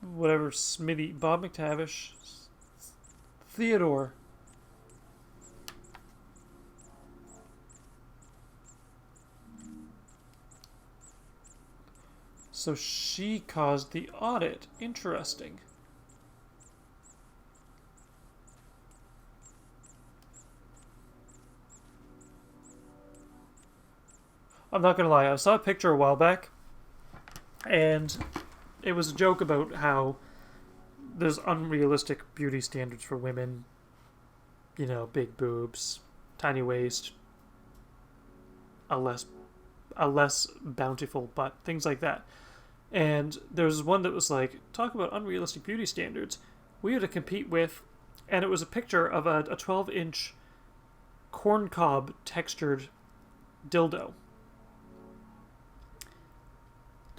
Whatever, Smitty. Bob McTavish. Theodore. So she caused the audit. Interesting. I'm not gonna lie, I saw a picture a while back, and it was a joke about how there's unrealistic beauty standards for women. You know, big boobs, tiny waist, a less bountiful butt, things like that. And there was one that was like, talk about unrealistic beauty standards. We had to compete with, and it was a picture of a 12-inch corncob textured dildo.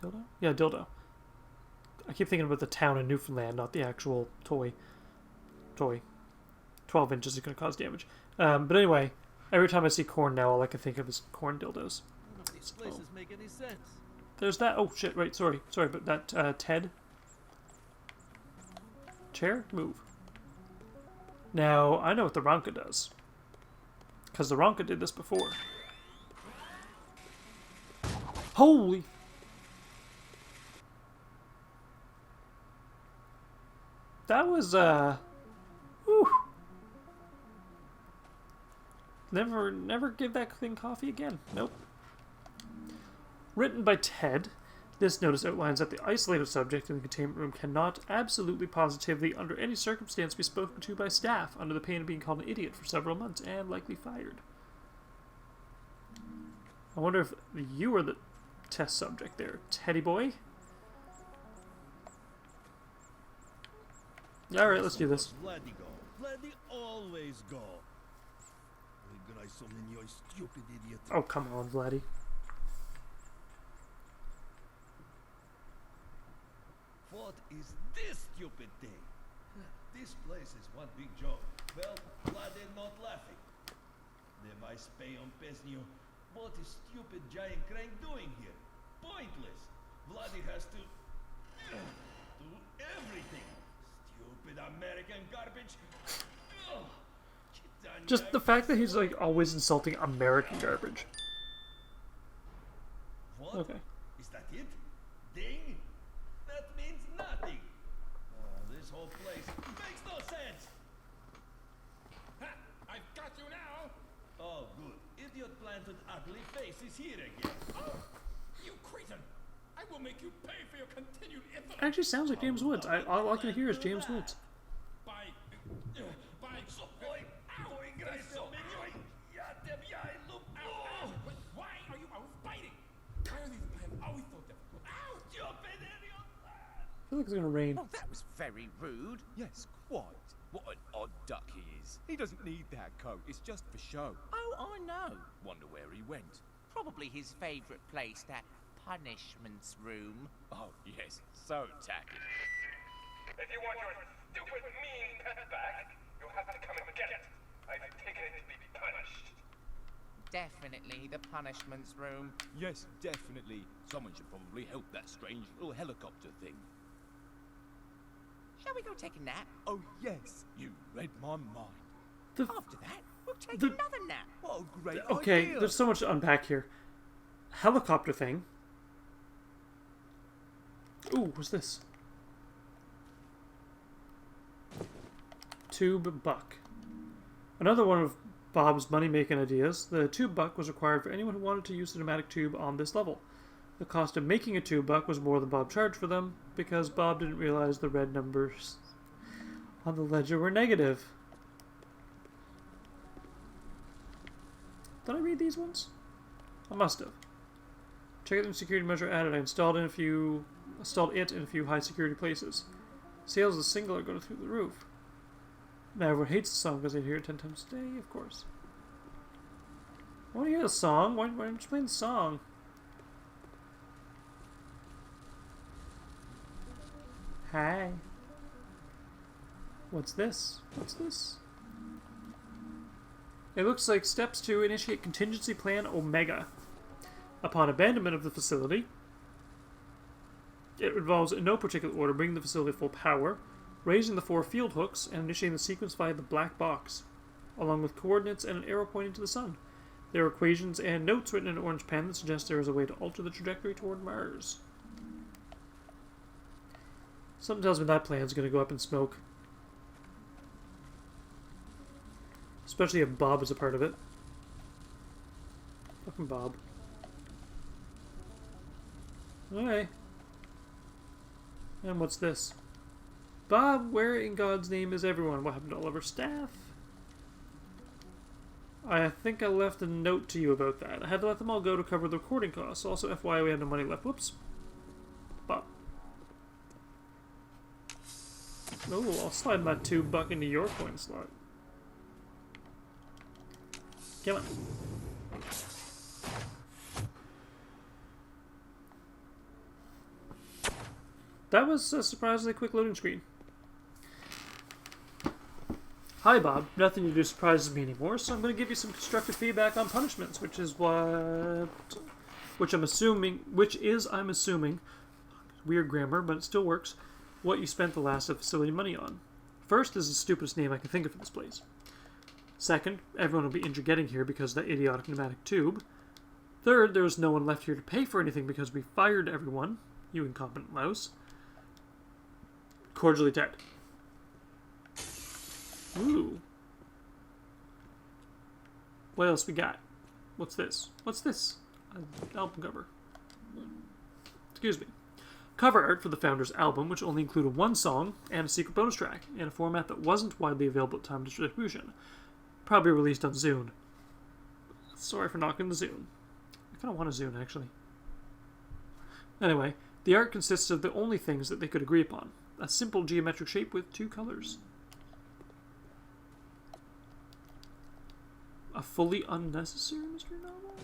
Dildo? Yeah, dildo. I keep thinking about the town in Newfoundland, not the actual toy. 12 inches is going to cause damage. But anyway, every time I see corn now, all I can think of is corn dildos. None of these places make any sense. There's that. Oh, shit. Right. Sorry, but that Ted. Chair? Move. Now, I know what the Ronka does. Because the Ronka did this before. Holy... That was, whew. Never give that thing coffee again. Nope. Written by Ted, this notice outlines that the isolated subject in the containment room cannot absolutely positively, under any circumstance, be spoken to by staff, under the pain of being called an idiot for several months, and likely fired. I wonder if you were the test subject there, Teddy boy? Alright, let's do this. Vladdy go. Vladdy always go. Stupid idiot. Oh, come on, Vladdy. What is this stupid thing? This place is one big joke. Well, Vladdy not laughing. Devai spay on pesnio. What is stupid giant crank doing here? Pointless. Vladdy has to do everything. Stupid American garbage. Ugh. Just the fact that he's like always insulting American garbage. What? Okay. Is that it? Ding? That means nothing. This whole place makes no sense. Ha! I've got you now! Oh, good. Idiot planted ugly face is here again. Oh! You cretin! I will make you pay for your continued infamy! It actually sounds like James Woods. All I can hear is James Woods. By... Ow! Wait, why are you always biting? Why are these plans always so difficult? Ow! Stupid idiot! I feel like it's gonna rain. Oh, that was very rude. Yes, quite. What an odd duck he is. He doesn't need that coat. It's just for show. Oh, I know. Wonder where he went. Probably his favourite place, that punishments room. Oh, yes. So tacky. If you want your stupid, mean pet back, you'll have to come and get it. I've taken it to be punished. Definitely the punishments room. Yes, definitely. Someone should probably help that strange little helicopter thing. Shall we go take a nap? Oh, yes. You read my mind. The, After that, we'll take The- another nap. What a great okay, idea. there's so much to unpack here. Helicopter thing. Ooh, what's this? Tube buck. Another one of Bob's money-making ideas. The tube buck was required for anyone who wanted to use the pneumatic tube on this level. The cost of making a tube buck was more than Bob charged for them, because Bob didn't realize the red numbers on the ledger were negative. Did I read these ones? I must have. Check out the security measure added. I installed it in a few high security places. Sales of single are going through the roof. Now everyone hates the song because they hear it 10 times a day, of course. I want to hear the song. Why don't you play the song? Hi. What's this? What's this? It looks like steps to initiate contingency plan Omega. Upon abandonment of the facility, it involves in no particular order bringing the facility full power, raising the 4 field hooks, and initiating the sequence via the black box, along with coordinates and an arrow pointing to the sun. There are equations and notes written in an orange pen that suggest there is a way to alter the trajectory toward Mars. Something tells me that plan's going to go up in smoke. Especially if Bob is a part of it. Fucking Bob. Okay. And what's this? Bob, where in God's name is everyone? What happened to all of our staff? I think I left a note to you about that. I had to let them all go to cover the recording costs. Also, FYI, we had no money left. Whoops. Bob. Oh, I'll slide my $2 buck into your coin slot. Come on. That was a surprisingly quick loading screen. Hi, Bob. Nothing you do surprises me anymore, so I'm going to give you some constructive feedback on punishments, which I'm assuming, weird grammar, but it still works, what you spent the last of facility money on. First is the stupidest name I can think of for this place. Second, everyone will be injured getting here because of that idiotic pneumatic tube. Third, there was no one left here to pay for anything because we fired everyone, you incompetent louse. Cordially, Ted. Ooh. What else we got? What's this? What's this? Album cover. Excuse me. Cover art for the Founders album, which only included 1 song and a secret bonus track, in a format that wasn't widely available at time of distribution. Probably released on Zune. Sorry for knocking the Zune. I kind of want a Zune, actually. Anyway, the art consists of the only things that they could agree upon. A simple geometric shape with 2 colors. A fully unnecessary mystery novel?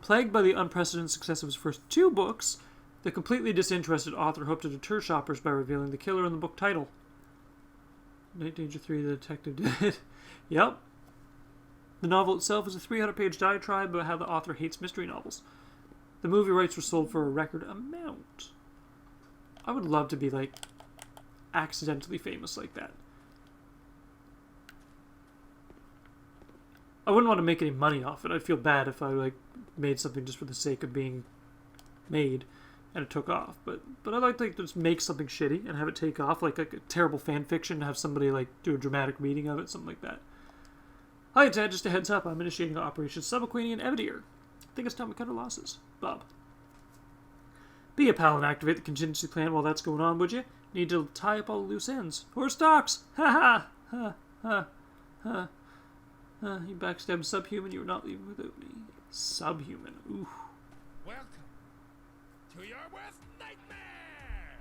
Plagued by the unprecedented success of his first 2 books, the completely disinterested author hoped to deter shoppers by revealing the killer in the book title. Night Danger 3, the detective did it. Yep. The novel itself is a 300-page diatribe about how the author hates mystery novels. The movie rights were sold for a record amount. I would love to be, like, accidentally famous like that. I wouldn't want to make any money off it. I'd feel bad if I, like, made something just for the sake of being made and it took off. But I'd like to just make something shitty and have it take off, like a terrible fan fiction, have somebody, like, do a dramatic reading of it, something like that. Hi, Ted. Just a heads up. I'm initiating Operation Subaquanian Evadier. I think it's time we cut our losses. Bob. Be a pal and activate the contingency plan while that's going on, would you? Need to tie up all the loose ends. Or stocks! Ha ha! Ha ha ha. You backstabbed subhuman, you were not leaving without me. Subhuman. Ooh. Welcome to your worst nightmare!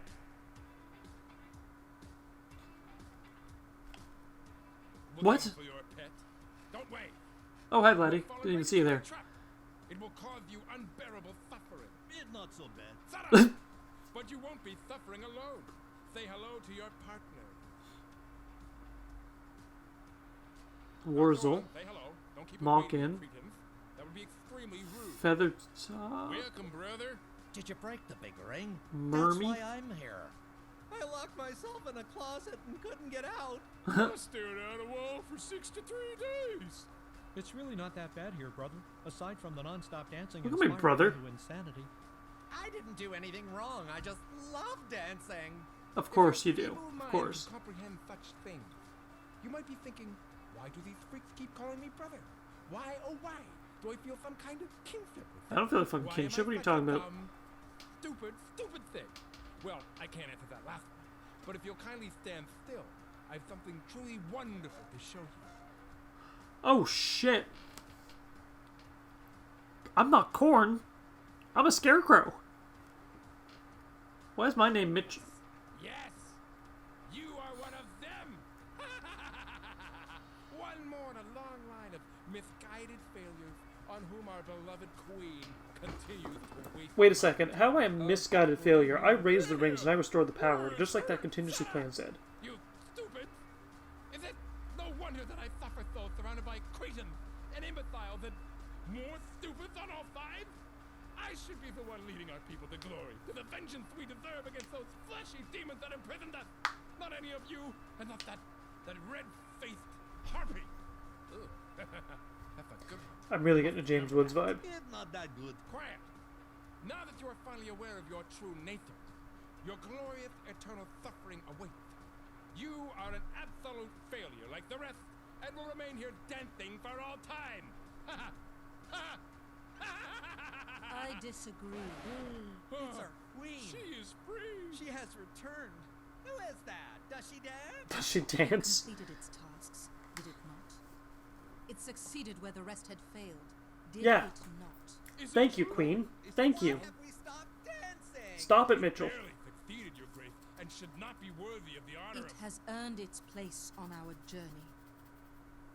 What? For your pet. Don't wait. Oh, hi, Vladdy. Didn't even see you there. It will cause you unbearable suffering. It's not so bad. Shut up! But you won't be suffering alone. Say hello to your partner. Wurzel. Say hello. Don't keep Malkin. That would be extremely rude. Feathered Top. Welcome, brother. Did you break the big ring? Mermy. That's why I'm here. I locked myself in a closet and couldn't get out. I stared at a wall for 63 days. It's really not that bad here, brother. Aside from the non-stop dancing Look and at me, brother. to insanity. I didn't do anything wrong. I just love dancing. Of course you do. Of course. Comprehend such things. You might be thinking, why do these freaks keep calling me brother? Why, oh why, do I feel some kind of kinship with them? I don't feel like fucking Why kinship. am What are I you talking such a about? dumb, stupid thing. Well, I can't answer that last one. But if you'll kindly stand still, I have something truly wonderful to show you. Oh, shit. I'm not corn. I'm a scarecrow. Why is my name Mitch? Yes, you are one of them. One more in a long line of misguided failures on whom our beloved queen continues to waste. Wait a second. How am I a misguided failure? I raised the rings and I restored the power, just like that contingency plan said. You stupid! Is it no wonder that I suffer so surrounded by cretins and imbeciles and more stupids on all sides? I should be the one leading our people to glory, to the vengeance we deserve against those fleshy demons that imprisoned us. Not any of you, and not that red-faced harpy. Ugh. That's a good one. I'm really getting a James Woods vibe. It's not that good. Quiet! Now that you are finally aware of your true nature, your glorious eternal suffering awaits. You are an absolute failure like the rest, and will remain here dancing for all time. Ha ha! Ha! I disagree. It's our queen. She is free. She has returned. Who is that? Does she dance? Does she dance? Completed its tasks, did it not? It succeeded where the rest had failed, did Yeah. it not? Is it Thank you, true? Queen. Is Thank it you. Why have we stopped dancing? Stop it, Mitchell. barely succeeded, Your Grace, and should not be worthy of the honor It of... has earned its place on our journey.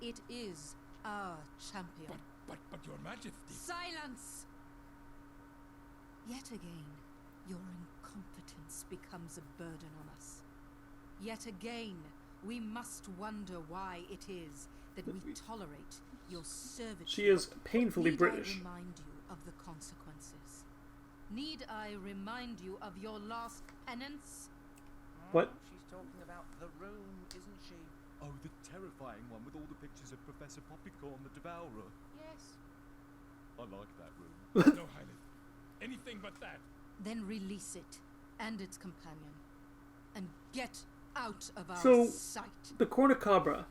It is our champion. But Your Majesty... Silence! Yet again, your incompetence becomes a burden on us. Yet again, we must wonder why it is that we tolerate your servitude. She is painfully Need British. I remind you of the consequences? Need I remind you of your last penance? What? She's talking about the room, isn't she? Oh, the terrifying one with all the pictures of Professor Poppycorn the Devourer. Yes. I like that room. No, Highness. Anything but that. Then release it and its companion, and get out of our So- sight. The Cornucobra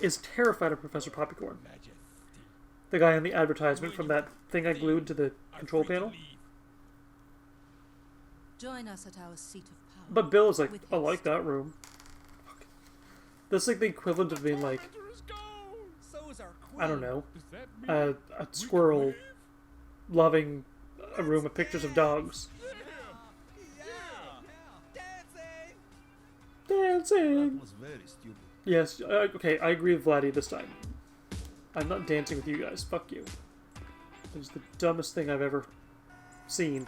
is terrified of Professor Poppycorn. Majesty. The guy on the advertisement from that thing I glued to the Are control free to panel. leave. Join us at our seat of power. But Bill is like, with I like haste. that room. Fuck. That's like the equivalent of being like, Tormentor is gone. So's our queen. I don't know, Does that mean a squirrel loving a room with pictures of dogs. Yeah. Dancing. Dancing! That was very stupid. Yes, okay, I agree with Vladdy this time. I'm not dancing with you guys. Fuck you. It's the dumbest thing I've ever seen.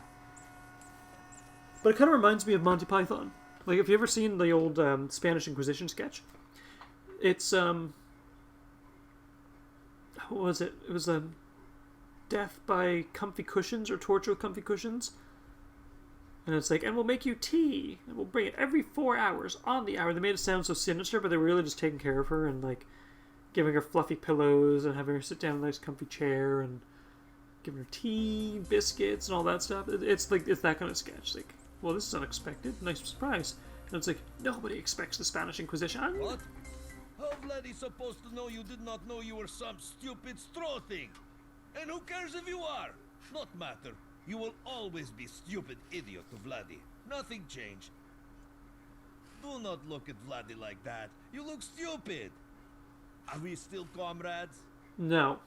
But it kind of reminds me of Monty Python. Like, have you ever seen the old Spanish Inquisition sketch? It's, oh what was it? It was death by comfy cushions or torture with comfy cushions. And it's like, and we'll make you tea, and we'll bring it every 4 hours on the hour. They made it sound so sinister, but they were really just taking care of her and like giving her fluffy pillows and having her sit down in a nice comfy chair and giving her tea, biscuits, and all that stuff. It's that kind of sketch. Like, well, this is unexpected, nice surprise. And it's like, nobody expects the Spanish Inquisition. What? How Vladdy supposed to know you did not know you were some stupid straw thing? And who cares if you are? Not matter. You will always be stupid idiot to Vladdy. Nothing changed. Do not look at Vladdy like that. You look stupid. Are we still comrades? No.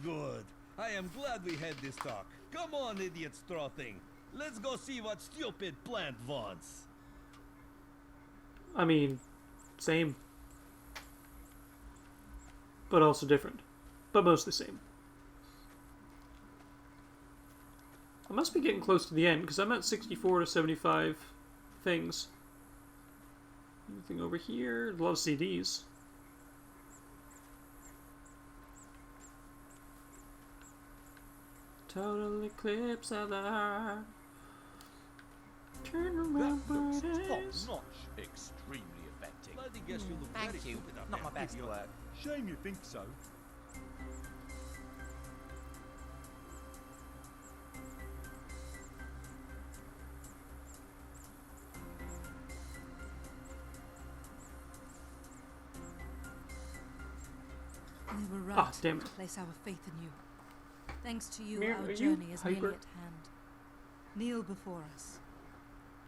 Good. I am glad we had this talk. Come on, idiot straw thing. Let's go see what stupid plant wants. I mean, same. But also different. But mostly same. I must be getting close to the end, because I'm at 64 to 75 things. Anything over here? A lot of CDs. Total eclipse of the heart. Turn around, That looks birdies. top-notch. Extremely effective. Bloody guess you look very Thank you. stupid up Not my there. best work. Shame you think so. We were right Ah, damn it. to place our faith in you. Thanks to you, Mir, our are you journey is nearly hyper? at hand. Kneel before us.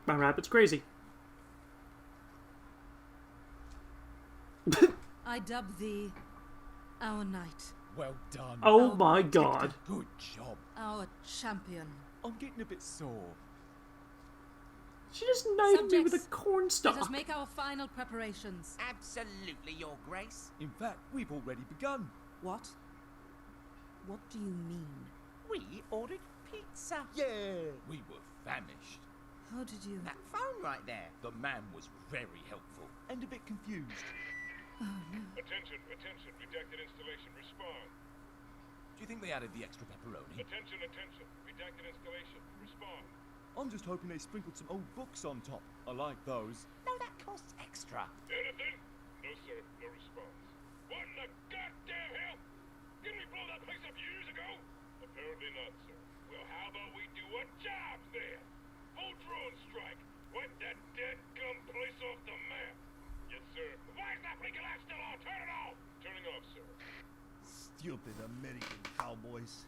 My rabbit's crazy. I dub thee our knight, Well done. Oh Oh, my protector. god. Good job. our champion. I'm getting a bit sore. She just knighted me with a Subjects, corn Let us stalk. make our final preparations. Absolutely, Your Grace. In fact, we've already begun. What? What do you mean? We ordered pizza. Yeah. We were famished. How did you... That phone right there. The man was very helpful and a bit confused. Oh no. Attention, attention, redacted installation, respond. Do you think they added the extra pepperoni? Attention, attention, redacted installation, respond. I'm just hoping they sprinkled some old books on top. I like those. No, that costs extra. Anything? No, sir, no response. What in the goddamn hell? Didn't we blow that place up years ago? Apparently not, sir. Well, how about we do a job then? Full drone strike. Wipe that dead gum place off the map. Yes, sir. Why is that blinking light still on? Turn it off! Turning off, sir. Stupid American cowboys.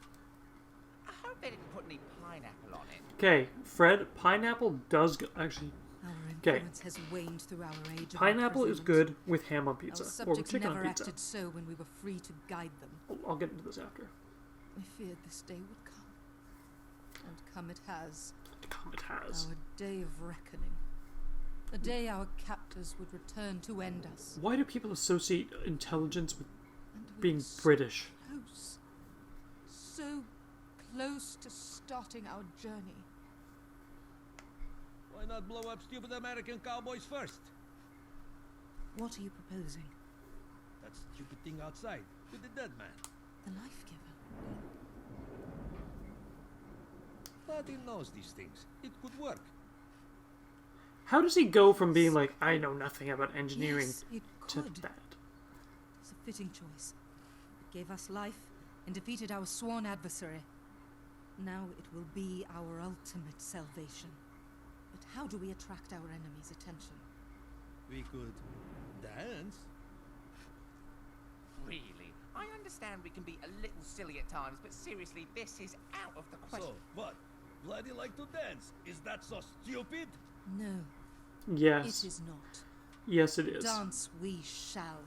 I hope they didn't put any pineapple on it. Okay, Fred, pineapple does go... Actually, Our Okay. influence has waned through our age. of pineapple is imprisonment. good with ham on Our pizza. Or with subjects chicken never on pizza. acted so when we were free to guide them. I'll get into this after. We feared this day would come. And come it has. Come it has. Our day of reckoning. A day our captors would return to end us. Why do people associate intelligence with And we being were so British? close. So close to starting our journey. Why not blow up stupid American cowboys first? What are you proposing? That stupid thing outside with the dead man. The life giver. Vladdy knows these things. It could work. How does he go from being like, I know nothing about engineering, Yes, it to could. that? It's a fitting choice. It gave us life and defeated our sworn adversary. Now it will be our ultimate salvation. But how do we attract our enemy's attention? We could dance. Really? I understand we can be a little silly at times, but seriously, this is out of the question. So, what? Vladdy like to dance. Is that so stupid? No, Yes. it is not. Yes, it is. Dance we shall.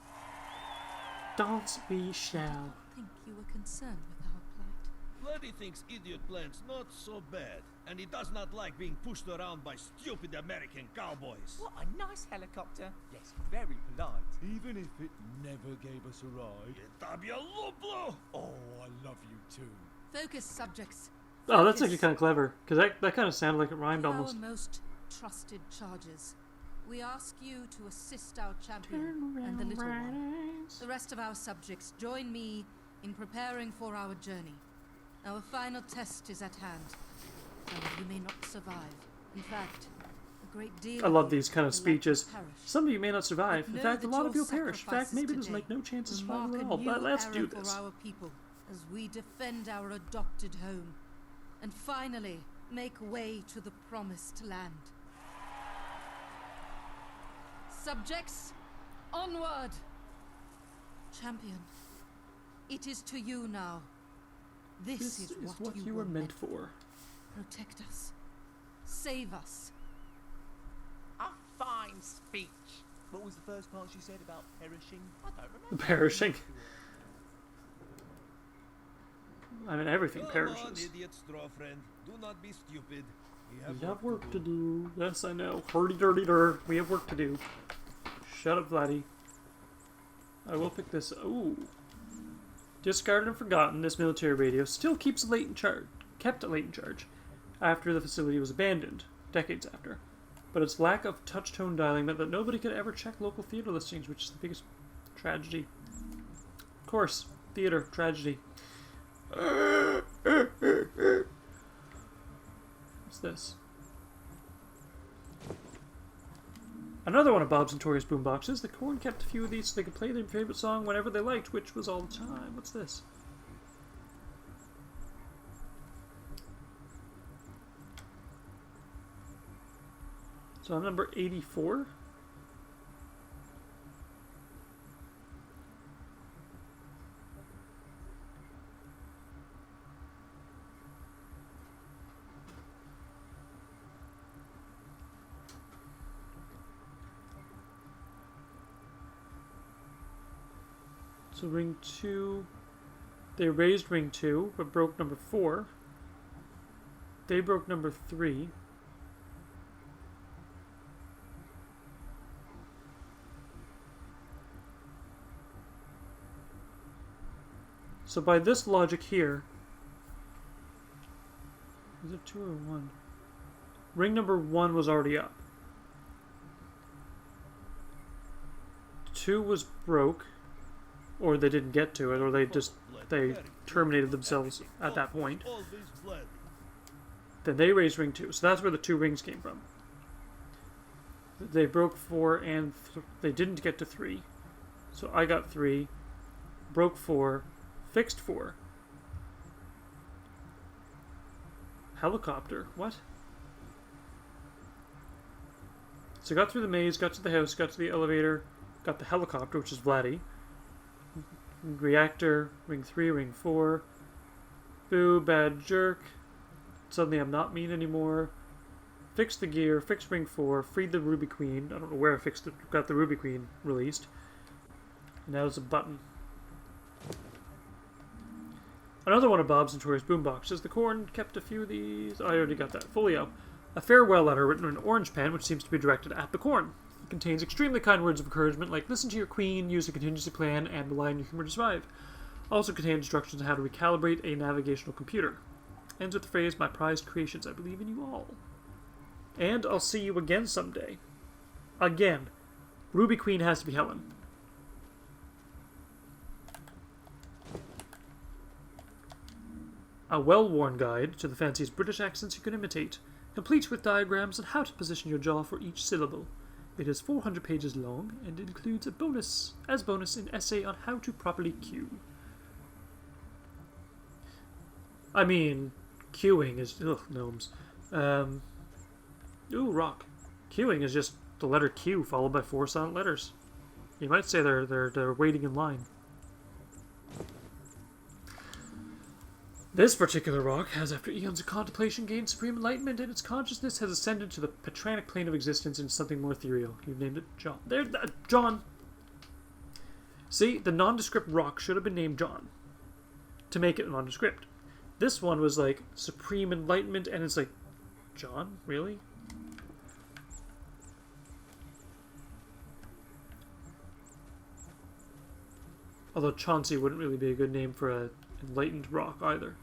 Dance we shall. I think you were concerned with our plight. Vladdy thinks idiot plants not so bad, and he does not like being pushed around by stupid American cowboys. What a nice helicopter. Yes, very polite. Even if it never gave us a ride. Tabia luplo! Oh, I love you too. Focus, subjects. Oh, that's Focus. actually kind of clever. Because that kind of sounded like it rhymed Our almost. most trusted charges. We ask you to assist our champion Turn and the around, little one. right. The rest of our subjects, join me In preparing for our journey, our final test is at hand. Some of you may not survive. In fact, a great deal I love of you these kind of will likely speeches. perish. Some of you may not survive. In Know fact, a that lot of your you will perish. In fact, sacrifices maybe there's today like no chance of will mark survival at a all. new But let's era do for this. our people as we defend our adopted home and finally make way to the promised land. Subjects, onward! Champion, it is to you now. This is what you were meant for. Protect us. Save us. A fine speech. What was the first part she said about perishing? I don't remember. Perishing. I mean, everything Come on, perishes. idiot straw friend. Do not be stupid. We have work to do. Yes, I know. Hurdy-durdy-dur. We have work to do. Shut up, Vladdy. I will pick this. Ooh. Discarded and forgotten, this military radio still keeps kept a latent charge after the facility was abandoned, decades after. But its lack of touch-tone dialing meant that nobody could ever check local theater listings, which is the biggest tragedy. Of course, theater, tragedy. What's this? Another one of Bob's notorious boomboxes. The Corn kept a few of these so they could play their favorite song whenever they liked, which was all the time. What's this? So I'm number 84. So ring 2, they raised ring 2, but broke number 4. They broke number 3. So by this logic here, is it 2 or 1? Ring number 1 was already up. 2 was broke. Or they didn't get to it, or they terminated themselves at that point. Then they raised ring 2, so that's where the 2 rings came from. They broke 4 and they didn't get to 3, so I got 3, broke 4, fixed 4. Helicopter, what? So I got through the maze, got to the house, got to the elevator, got the helicopter, which is Vladdy. Reactor, ring 3, ring 4. Boo, bad jerk. Suddenly I'm not mean anymore. Fixed the gear, fixed ring 4, freed the Ruby Queen. I don't know where I fixed it, got the Ruby Queen released. And now there's a button. Another one of Bob's notorious boomboxes. The Corn kept a few of these. Oh, I already got that. Folio. A farewell letter written in orange pen, which seems to be directed at the Corn. It contains extremely kind words of encouragement like listen to your queen, use a contingency plan, and rely on your humor to survive. Also contains instructions on how to recalibrate a navigational computer. Ends with the phrase, my prized creations, I believe in you all. And I'll see you again someday. Again. Ruby Queen has to be Helen. A well-worn guide to the fanciest British accents you can imitate, complete with diagrams on how to position your jaw for each syllable. It is 400 pages long and includes a bonus an essay on how to properly cue. I mean, queuing is gnomes. Ooh, rock. Queuing is just the letter Q followed by 4 silent letters. You might say they're waiting in line. This particular rock has, after eons of contemplation, gained supreme enlightenment, and its consciousness has ascended to the patranic plane of existence in something more ethereal. You've named it John. There, John! See, the nondescript rock should have been named John, to make it nondescript. This one was like, supreme enlightenment, and it's like, John? Really? Although Chauncey wouldn't really be a good name for a enlightened rock either.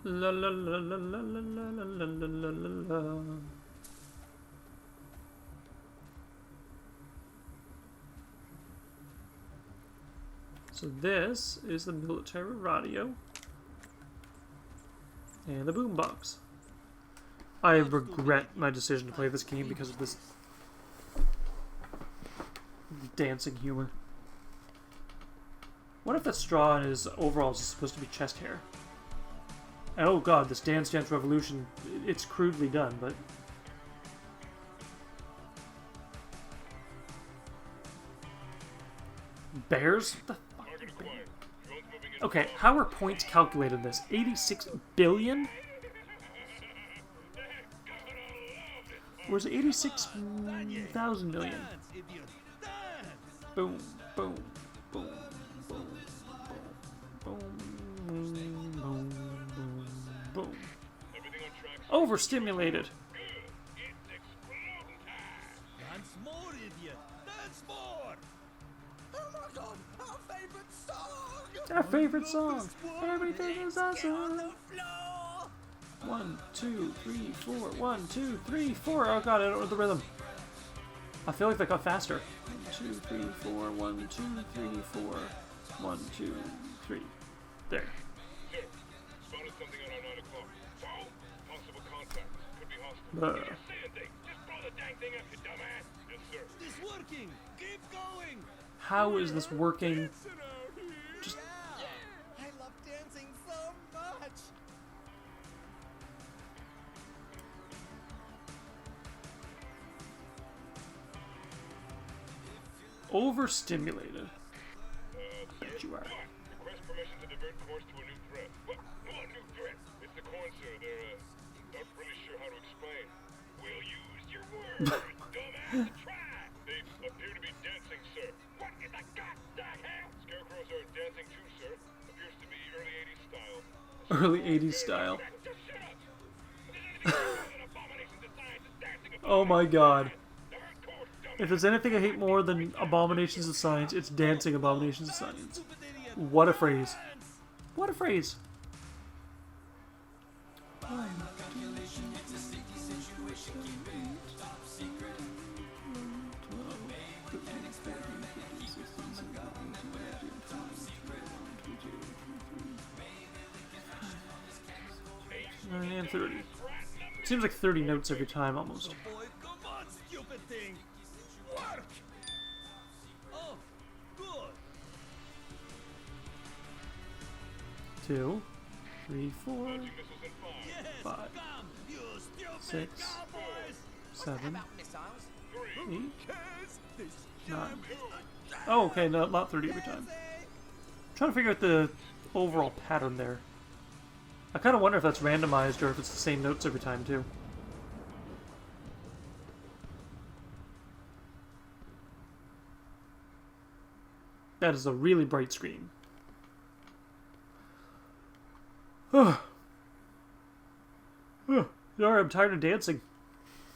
La la la la la la la la la la la. So this is the military radio. And the boombox. I regret my decision to play this game because of this dancing humor. What if that straw in his overalls is supposed to be chest hair? And oh god, this Dance Dance Revolution, it's crudely done, but... Bears? What the fuck? Okay, how are points calculated in this? 86 billion? Or is it 86,000 million? Boom, boom, boom, boom, boom, boom, boom, boom, boom. Overstimulated. Dance more, idiot! Dance more! Oh my god, our favorite song! Our favorite song. Everything is On awesome. the floor! 1, 2, 3, 4. 1, 2, 3, 4. Oh god, I don't know the rhythm. I feel like they got faster. 1, 2, 3, 4. 1, 2, 3, 4. 1, 2, 3. There. Sir, spotted something on our 9 o'clock. Foul? Possible contact. Could be hostile. Buh. You're saying things. Just blow the dang thing up, you dumbass. Yes, sir. It's working! Keep going! How is this working? Just I love dancing so much! overstimulated. Bet you are. Request permission to divert course to a new threat. What? No, a new threat. It's the corn, sir. They're, not really sure how to explain. We'll use your words. Dumbass, try. They appear to be dancing, sir. What in the goddamn hell? Scarecrows are dancing too, sir. Appears to be early 80s style. Early 80s style. Just shut up. There's anything more than abominations of science is dancing about. Oh my god. Divert course, dumbass. If there's anything I hate more than abominations of science, it's dancing abominations of science. What a phrase. What a phrase. And 30. Seems like 30 notes every time, almost. Boy, come on, stupid thing! Work! Oh, good! 2, 3, 4, Yes, 5, come, you stupid 6, cowboys! 7, About missiles? 8, Cares? This 9. Oh, okay, no, not 30 every time. I'm trying to figure out the overall pattern there. I kind of wonder if that's randomized or if it's the same notes every time, too. That is a really bright screen. Sorry, I'm tired of dancing.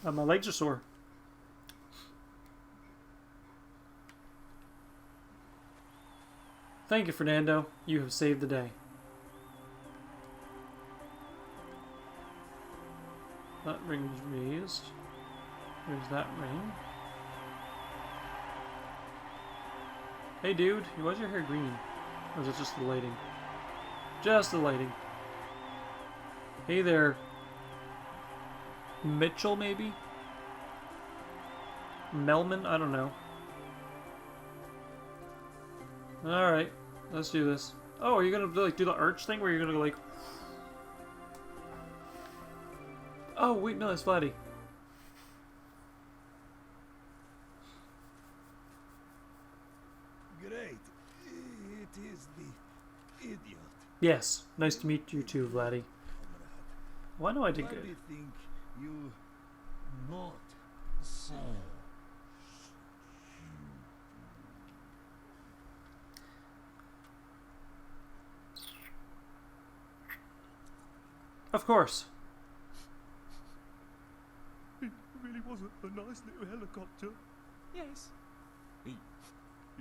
My legs are sore. Thank you, Fernando. You have saved the day. That ring is raised. There's that ring. Hey dude, why is your hair green? Or is it just the lighting? Just the lighting. Hey there. Mitchell, maybe? Melman? I don't know. Alright, let's do this. Oh, are you gonna like do the arch thing where you're gonna go like... Oh, wait, no, it's Vladdy. Great. It is the idiot. Yes, nice to meet you too, Vladdy. Well, I know I did Why do good. you think you not so? Of course. It really was a nice little helicopter. Yes. He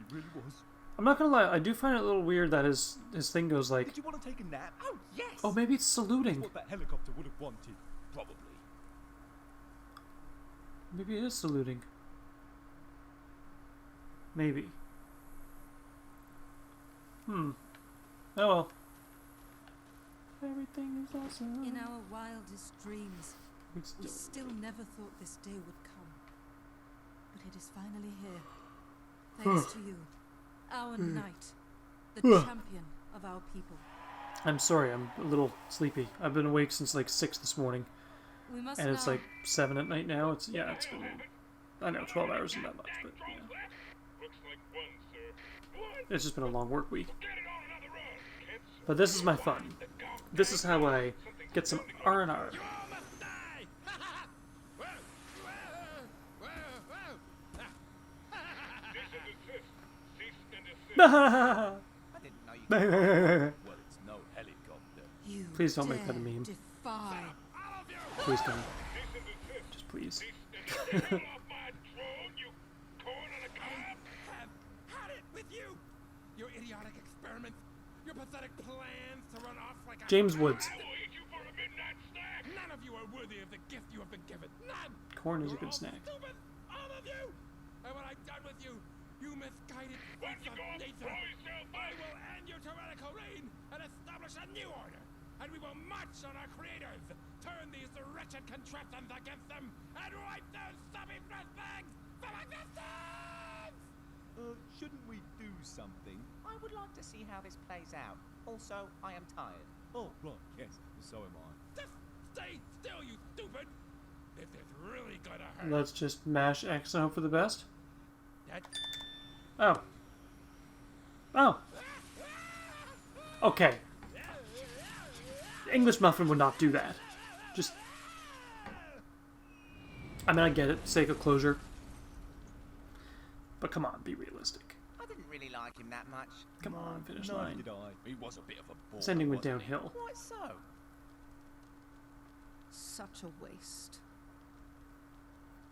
really was. I'm not gonna lie, I do find it a little weird that his thing goes like... Did you want to take a nap? Oh, yes! Oh, maybe it's saluting. What that helicopter would have wanted, probably. Maybe it is saluting. Maybe. Oh well. Everything is awesome. In our wildest dreams, we still never thought this day would come. But it is finally here. Thanks to you, our knight, the champion of our people. I'm sorry, I'm a little sleepy. I've been awake since like 6 this morning. We must And it's now- like 7 at night now. It's been, I know, 12 hours isn't that much, but yeah. Looks like one, sir. One. It's just been a long work week. Get it on another run. Can't But this is my fun. This is how I get some R&R. You all must die! Whoa, whoa, whoa, whoa. cease and desist. Cease and desist. I didn't know you could. Well, it's no helicopter. You Please don't make that a dare meme. Defy. All of you! Please don't. Cease and desist. Just please. Cease and desist. Get off my drone, you corn on a cob. Have had it with you! Your idiotic experiments, your pathetic plans to run off like a... James Woods. I will eat you for a midnight snack. None of you are worthy of the gift you have been given. None! Corn is a You're good all snack. Stupid, all of you! And when I'm done with you, you misguided Why freaks don't you of go and nature, throw yourself I out? will end your tyrannical reign and establish a new order. And we will march on our creators, turn these wretched contraptions against them, and wipe their stubby breath bags from existence! Shouldn't we do something? I would like to see how this plays out. Also, I am tired. Oh, right, yes, so am I. Just stay still, you stupid! This is really gonna hurt. Let's just mash X and hope for the best. That- Oh. Oh. Okay. English Muffin would not do that. Just... I mean, I get it. Sake of closure. But come on, be realistic. I didn't really like him that much. Come on, finish Neither line. did I. He was a bit of a bore. This ending went wasn't he? downhill. Why so? Such a waste.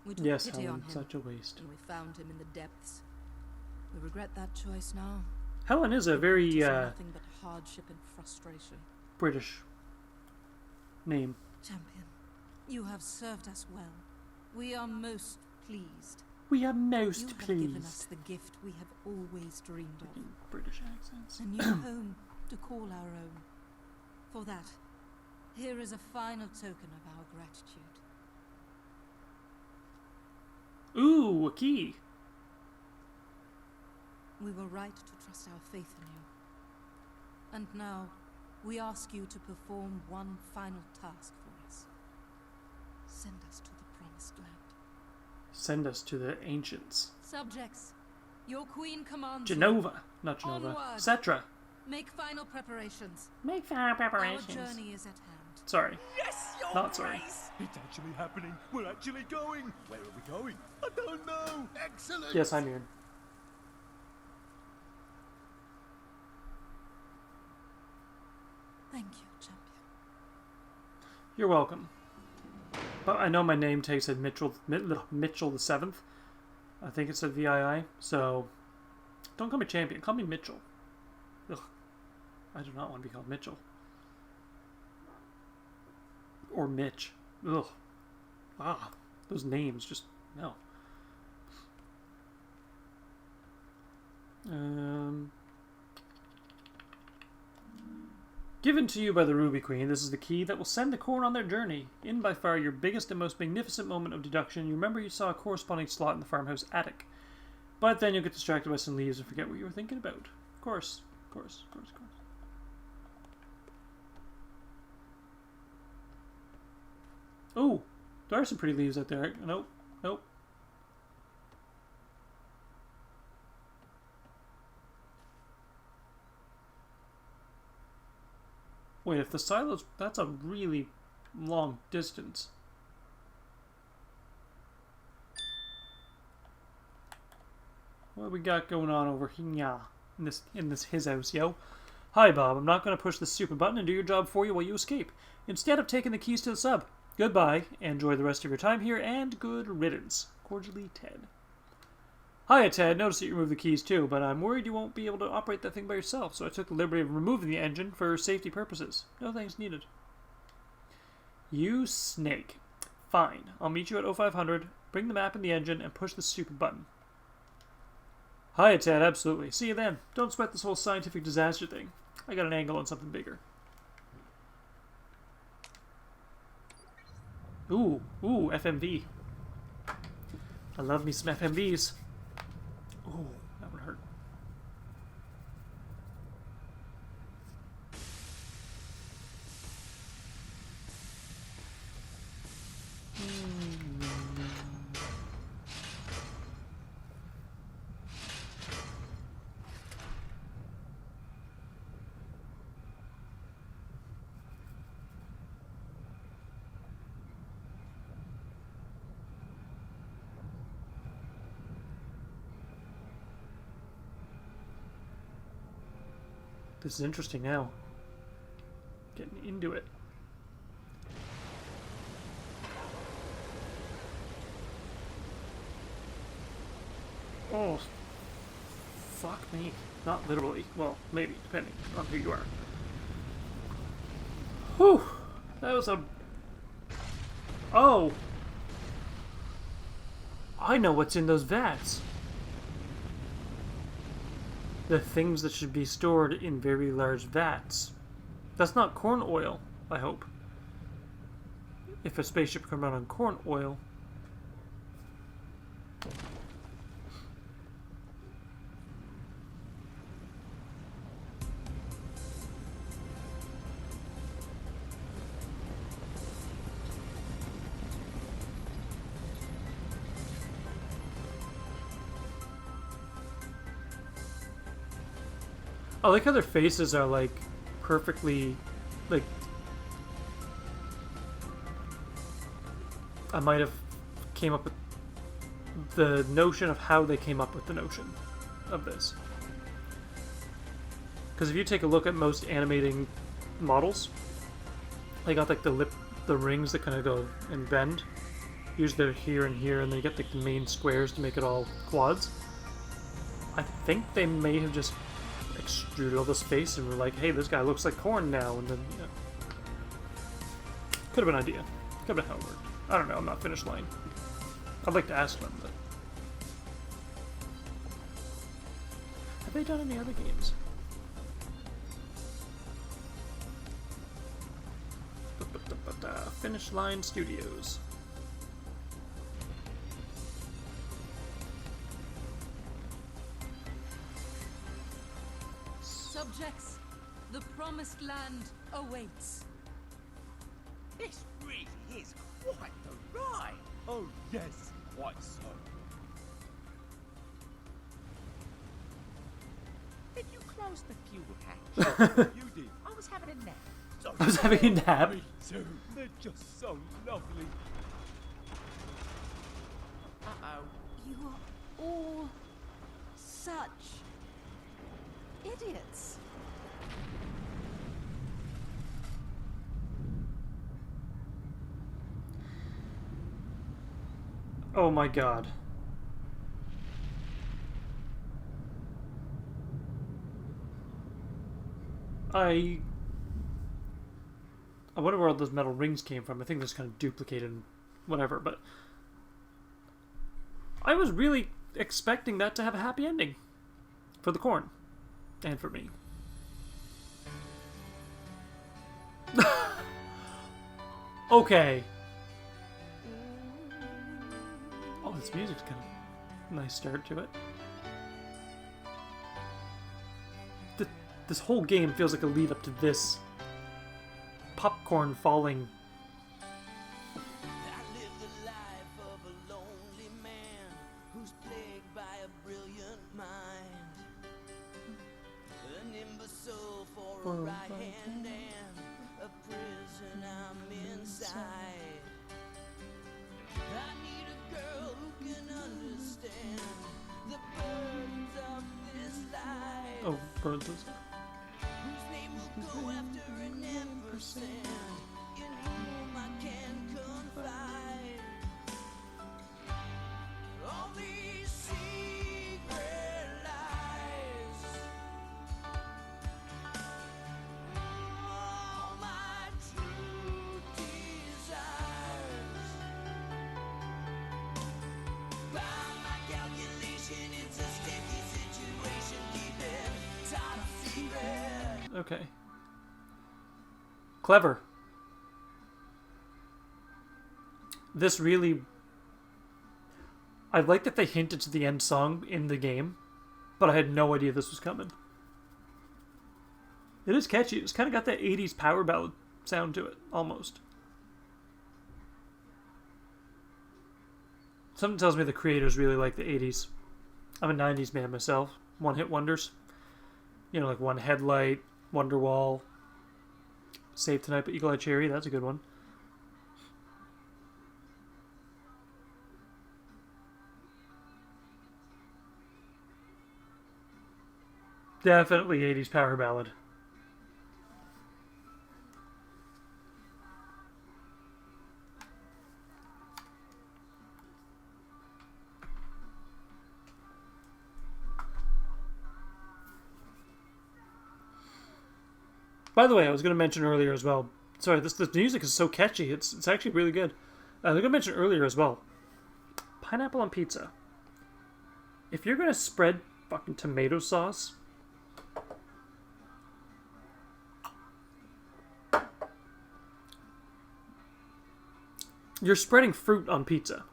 We took Yes, pity on Helen, him, such a waste. and we found him in the depths. We regret that choice now. Helen is a It very is nothing but hardship and frustration. British name. Champion, you have served us well. We are most pleased. We are You most have given us pleased. the gift we have always dreamed of. In British accents. A new home to call our own. For that, here is a final token of our gratitude. Ooh, a key. We were right to trust our faith in you. And now, we ask you to perform one final task for us. Send us to the promised land. Send us to the ancients. Subjects, your queen commands you. Genova. Not Genova. Onward. Cetra. Make final preparations. Make final preparations. Our journey is at hand. Sorry. Yes, your Not sorry. grace! It's actually happening. We're actually going. Where are we going? I don't know. Excellent. Yes, I'm here. Thank you, champion. You're welcome. But I know my name tags said Mitchell the 7th. I think it said VII. So don't call me champion. Call me Mitchell. Ugh. I do not want to be called Mitchell. Or Mitch. Ugh. Ah, those names just no. Given to you by the Ruby Queen, this is the key that will send the corn on their journey. In by far your biggest and most magnificent moment of deduction, you remember you saw a corresponding slot in the farmhouse attic. But then you'll get distracted by some leaves and forget what you were thinking about. Of course. Of course. Of course. Of course. Oh, there are some pretty leaves out there. Nope. Nope. Wait, if the silos... That's a really long distance. What we got going on over here? In this his house, yo? Hi, Bob. I'm not going to push this stupid button and do your job for you while you escape. Instead, I'm taking the keys to the sub. Goodbye. Enjoy the rest of your time here, and good riddance. Cordially, Ted. Hiya, Ted. Notice that you removed the keys too, but I'm worried you won't be able to operate that thing by yourself, so I took the liberty of removing the engine for safety purposes. No thanks needed. You snake. Fine. I'll meet you at 0500, bring the map and the engine, and push the stupid button. Hi, Tad, absolutely. See you then. Don't sweat this whole scientific disaster thing. I got an angle on something bigger. Ooh, FMV. I love me some FMVs. Ooh, that would hurt. This is interesting now. Getting into it. Oh, fuck me. Not literally. Well, maybe, depending on who you are. Whew. That was a... Oh! I know what's in those vats. The things that should be stored in very large vats. That's not corn oil, I hope. If a spaceship can run on corn oil... I like how their faces are, like, perfectly, like... I might have came up with the notion of how they came up with the notion of this. Because if you take a look at most animating models, they got, like, the rings that kind of go and bend. Usually they're here and here, and then you get, like, the main squares to make it all quads. I think they may have just extruded all this face and were like, hey, this guy looks like corn now, and then, yeah. Could have been an idea. Could have been how it worked. I don't know, I'm not finished line. I'd like to ask them, but... Have they done any other games? Finish Line Studios. Subjects, the promised land awaits. This really is quite the ride. Oh, yes, quite so. Did you close the fuel hatch? You did. I was having a nap. So I was having a nap. Me too. They're just so lovely. Uh-oh. You are all such idiots. Oh my god. I wonder where all those metal rings came from. I think they're just kind of duplicated and whatever, but I was really expecting that to have a happy ending. For the corn. And for me. Okay. Oh, this music's kind of nice start to it. This whole game feels like a lead up to this popcorn falling. I live the life of a lonely man who's plagued by a brilliant mind. An imbecile for a right hand and a prison I'm inside. I need a girl who can understand the burdens of this life. Oh, birds. Whose name will go after an ampersand, in whom I can confide. All these secret lies, all my true desires. By my calculation, it's a sticky situation. Okay. Clever. This really... I like that they hinted to the end song in the game, but I had no idea this was coming. It is catchy. It's kind of got that 80s power ballad sound to it, almost. Something tells me the creators really like the 80s. I'm a 90s man myself. One-hit wonders. You know, like One Headlight, Wonderwall, Save Tonight by Eagle Eye Cherry. That's a good one. Definitely 80s power ballad. By the way, I was going to mention earlier as well. Sorry, this music is so catchy. It's actually really good. I was going to mention earlier as well. Pineapple on pizza. If you're going to spread fucking tomato sauce... You're spreading fruit on pizza.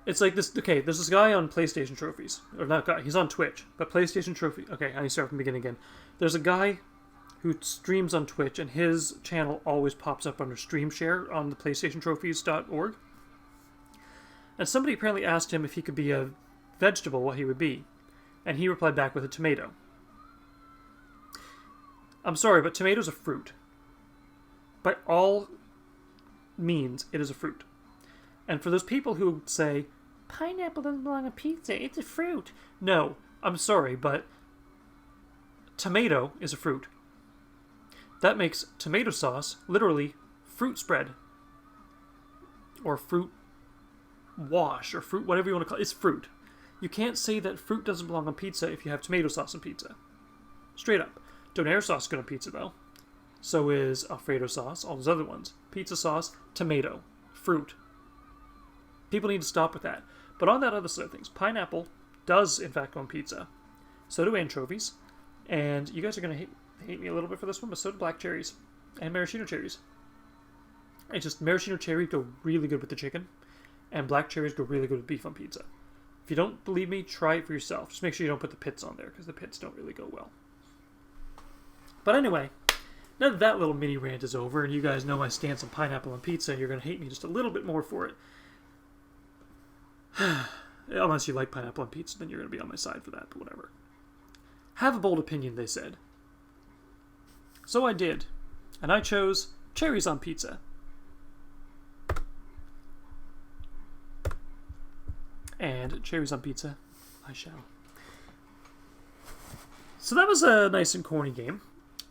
It's like this... Okay, there's this guy on PlayStation Trophies. Or not guy, he's on Twitch. But PlayStation Trophy... Okay, I need to start from the beginning again. There's a guy who streams on Twitch, and his channel always pops up under Stream Share on the PlayStationTrophies.org. And somebody apparently asked him if he could be a vegetable, what he would be. And he replied back with a tomato. I'm sorry, but tomato's a fruit. By all means, it is a fruit. And for those people who say, pineapple doesn't belong on pizza, it's a fruit. No, I'm sorry, but tomato is a fruit. That makes tomato sauce literally fruit spread. Or fruit wash, or fruit, whatever you want to call it. It's fruit. You can't say that fruit doesn't belong on pizza if you have tomato sauce on pizza. Straight up. Donair sauce is good on pizza, though. So is Alfredo sauce, all those other ones. Pizza sauce, tomato, fruit. People need to stop with that. But on that other side of things, pineapple does, in fact, go on pizza. So do anchovies. And you guys are going to hate me a little bit for this one, but so do black cherries. And maraschino cherries. It's just maraschino cherries go really good with the chicken. And black cherries go really good with beef on pizza. If you don't believe me, try it for yourself. Just make sure you don't put the pits on there, because the pits don't really go well. But anyway, now that that little mini rant is over, and you guys know my stance on pineapple on pizza, you're going to hate me just a little bit more for it. Unless you like pineapple on pizza, then you're going to be on my side for that, but whatever. Have a bold opinion, they said. So I did. And I chose cherries on pizza. And cherries on pizza, I shall. So that was a nice and corny game.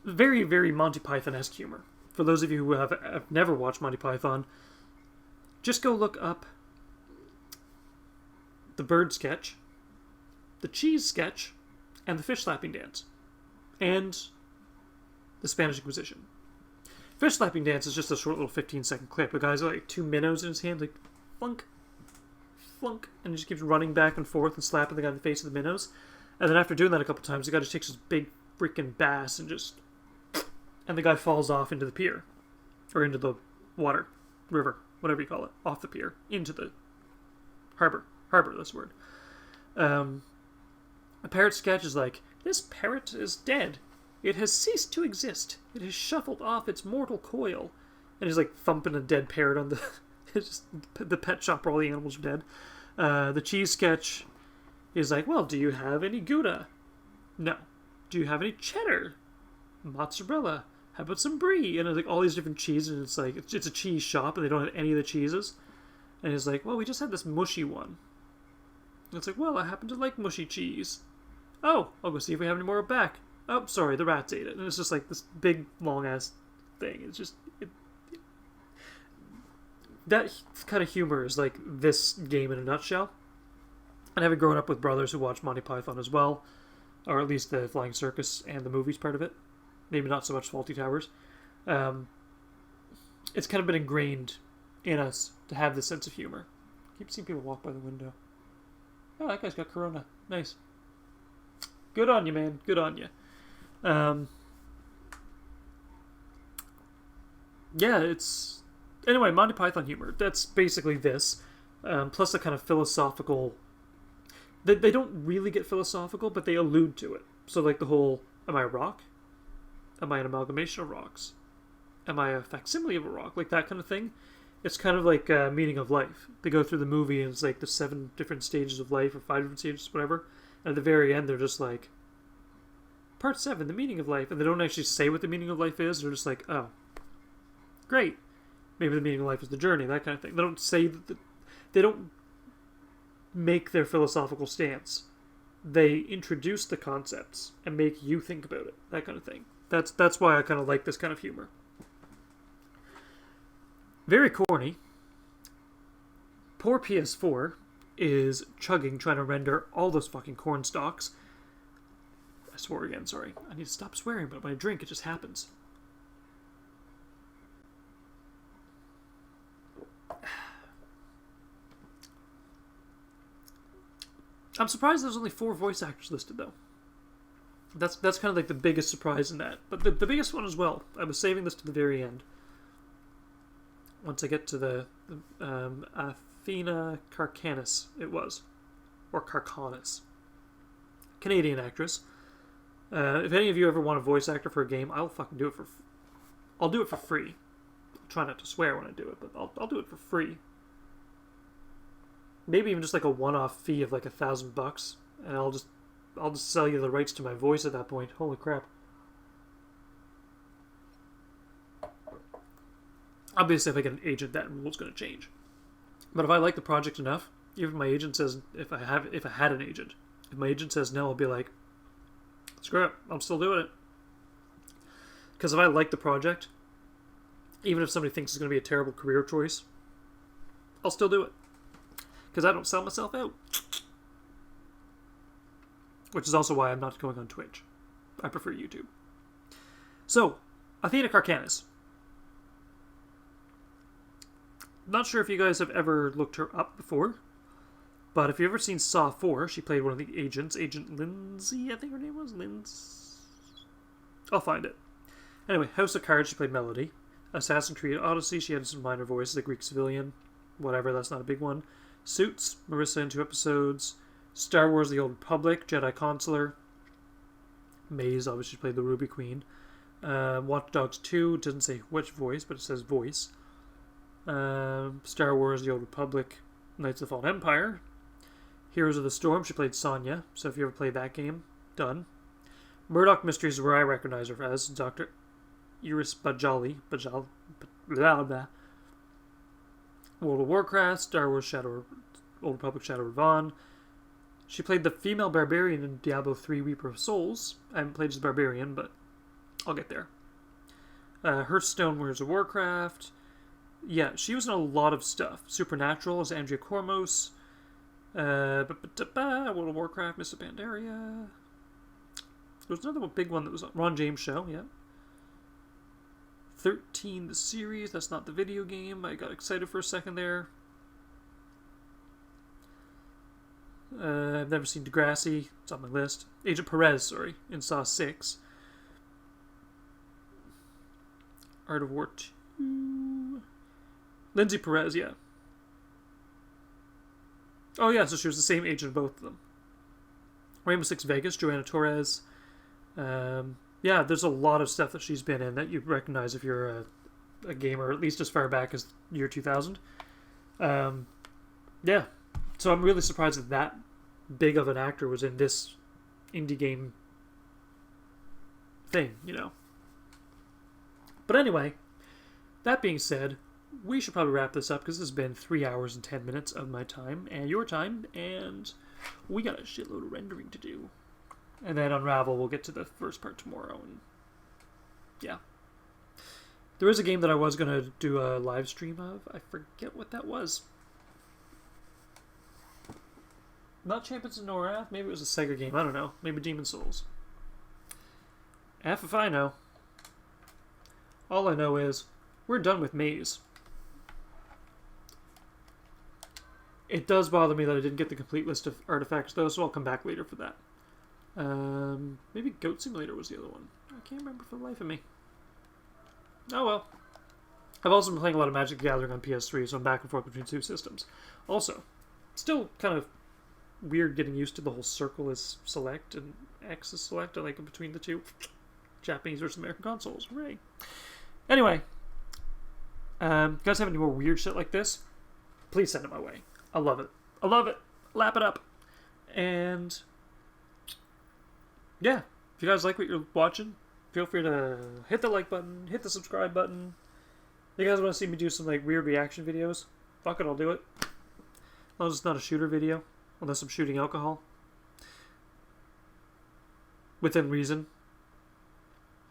Very, very Monty Python-esque humor. For those of you who have never watched Monty Python, just go look up the bird sketch, the cheese sketch, and the fish slapping dance. And the Spanish Inquisition. Fish slapping dance is just a short little 15-second clip. The guy's got like 2 minnows in his hand, like flunk, flunk, and he just keeps running back and forth and slapping the guy in the face with the minnows. And then after doing that a couple times, the guy just takes his big freaking bass and just... And the guy falls off into the pier. Or into the water. River. Whatever you call it. Off the pier. Into the harbor. Harbor, that's the word. A parrot sketch is like, this parrot is dead. It has ceased to exist. It has shuffled off its mortal coil. And he's like thumping a dead parrot on the... It's just the pet shop where all the animals are dead. The cheese sketch is like, well, do you have any Gouda? No. Do you have any cheddar? Mozzarella? How about some brie? And it's like all these different cheeses, and it's like, it's a cheese shop, and they don't have any of the cheeses. And he's like, well, we just had this mushy one. And it's like, well, I happen to like mushy cheese. Oh, I'll go see if we have any more back. Oh, sorry, the rats ate it. And it's just like this big, long-ass thing. It's just... That kind of humor is like this game in a nutshell. And having grown up with brothers who watch Monty Python as well, or at least the Flying Circus and the movies part of it, maybe not so much Fawlty Towers, it's kind of been ingrained in us to have this sense of humor. Keep seeing people walk by the window. Oh, that guy's got corona. Nice. Good on you, man. Good on you. Yeah, it's... Anyway, Monty Python humor. That's basically this. Plus the kind of philosophical... They don't really get philosophical, but they allude to it. So, like, the whole, am I a rock? Am I an amalgamation of rocks? Am I a facsimile of a rock? Like, that kind of thing. It's kind of like Meaning of Life. They go through the movie and it's like the 7 different stages of life, or 5 different stages, whatever. And at the very end, they're just like, Part 7, the meaning of life. And they don't actually say what the meaning of life is. They're just like, oh, great. Maybe the meaning of life is the journey, that kind of thing. They don't say that... They don't make their philosophical stance. They introduce the concepts and make you think about it, that kind of thing. That's why I kind of like this kind of humor. Very corny. Poor PS4 is chugging, trying to render all those fucking corn stalks. I swore again, sorry. I need to stop swearing, but when I drink, it just happens. I'm surprised there's only 4 voice actors listed, though. That's kind of like the biggest surprise in that. But the biggest one as well. I was saving this to the very end. Once I get to the Athena Karkanis, it was. Or Karkanis. Canadian actress. If any of you ever want a voice actor for a game, I'll fucking do it for... I'll do it for free. I'll try not to swear when I do it, but I'll do it for free. Maybe even just like a one-off fee of like $1,000, and I'll just sell you the rights to my voice at that point. Holy crap! Obviously, if I get an agent, that rule's going to change. But if I like the project enough, even if my agent says, if I had an agent, if my agent says no, I'll be like, screw it, I'm still doing it. Because if I like the project, even if somebody thinks it's going to be a terrible career choice, I'll still do it. Because I don't sell myself out. Which is also why I'm not going on Twitch. I prefer YouTube. So, Athena Karkanis. Not sure if you guys have ever looked her up before. But if you've ever seen Saw 4, she played one of the agents. Agent Lindsay, I think her name was. I'll find it. Anyway, House of Cards, she played Melody. Assassin's Creed Odyssey, she had some minor voices, a Greek civilian. Whatever, that's not a big one. Suits, Marissa in 2 episodes. Star Wars The Old Republic, Jedi Consular. Maize, obviously played the Ruby Queen. Watch Dogs 2, doesn't say which voice, but it says voice. Star Wars The Old Republic, Knights of the Fallen Empire. Heroes of the Storm, she played Sonya, so if you ever played that game, done. Murdoch Mysteries is where I recognize her as Dr. Iris Bajali. Blah, blah. World of Warcraft, Star Wars Old Republic Shadow of Vaughn. She played the female barbarian in Diablo 3 Reaper of Souls. I haven't played as a barbarian, but I'll get there. Hearthstone World of Warcraft. Yeah, she was in a lot of stuff. Supernatural as Andrea Cormos. World of Warcraft, Miss Pandaria. There was another big one that was on Ron James Show, yeah. 13, the series. That's not the video game. I got excited for a second there. I've never seen Degrassi. It's on my list. Agent Perez, sorry, in Saw 6. Art of War 2. Lindsay Perez, yeah. Oh yeah, so she was the same agent of both of them. Rainbow Six Vegas, Joanna Torres. Yeah, there's a lot of stuff that she's been in that you recognize if you're a gamer, at least as far back as year 2000. Yeah, so I'm really surprised that big of an actor was in this indie game thing, you know. But anyway, that being said, we should probably wrap this up because this has been 3 hours and 10 minutes of my time and your time, and we got a shitload of rendering to do. And then Unravel, we'll get to the first part tomorrow, and yeah. There is a game that I was going to do a live stream of. I forget what that was. Not Champions of Norath. Maybe it was a Sega game. I don't know. Maybe Demon Souls. F if I know. All I know is we're done with Maize. It does bother me that I didn't get the complete list of artifacts, though, so I'll come back later for that. Maybe Goat Simulator was the other one. I can't remember for the life of me. Oh well. I've also been playing a lot of Magic the Gathering on PS3, so I'm back and forth between two systems. Also, still kind of weird getting used to the whole circle is select and X is select, I like in between the two. Japanese versus American consoles. Hooray. Anyway, you guys have any more weird shit like this? Please send it my way. I love it. I love it. Lap it up. And yeah, if you guys like what you're watching, feel free to hit the like button, hit the subscribe button. You guys want to see me do some like weird reaction videos? Fuck it, I'll do it. As long as it's not a shooter video, unless I'm shooting alcohol. Within reason.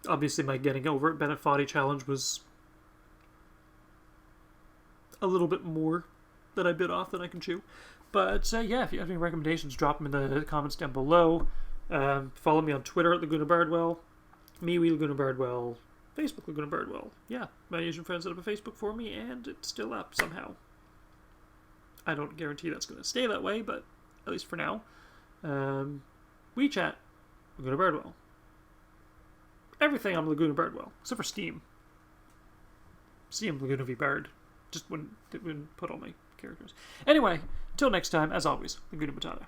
Obviously my getting over it Bennett Foddy challenge was a little bit more that I bit off than I can chew. But yeah, if you have any recommendations, drop them in the comments down below. Follow me on Twitter at Laguna Bardwell. MeWe Laguna Bardwell. Facebook Laguna Bardwell. Yeah, my Asian friends set up a Facebook for me, and it's still up somehow. I don't guarantee that's going to stay that way, but at least for now. WeChat, Laguna Bardwell. Everything on Laguna Bardwell, except for Steam. Steam Laguna v Bard. Just wouldn't put all my characters. Anyway, until next time, as always, Laguna Matata.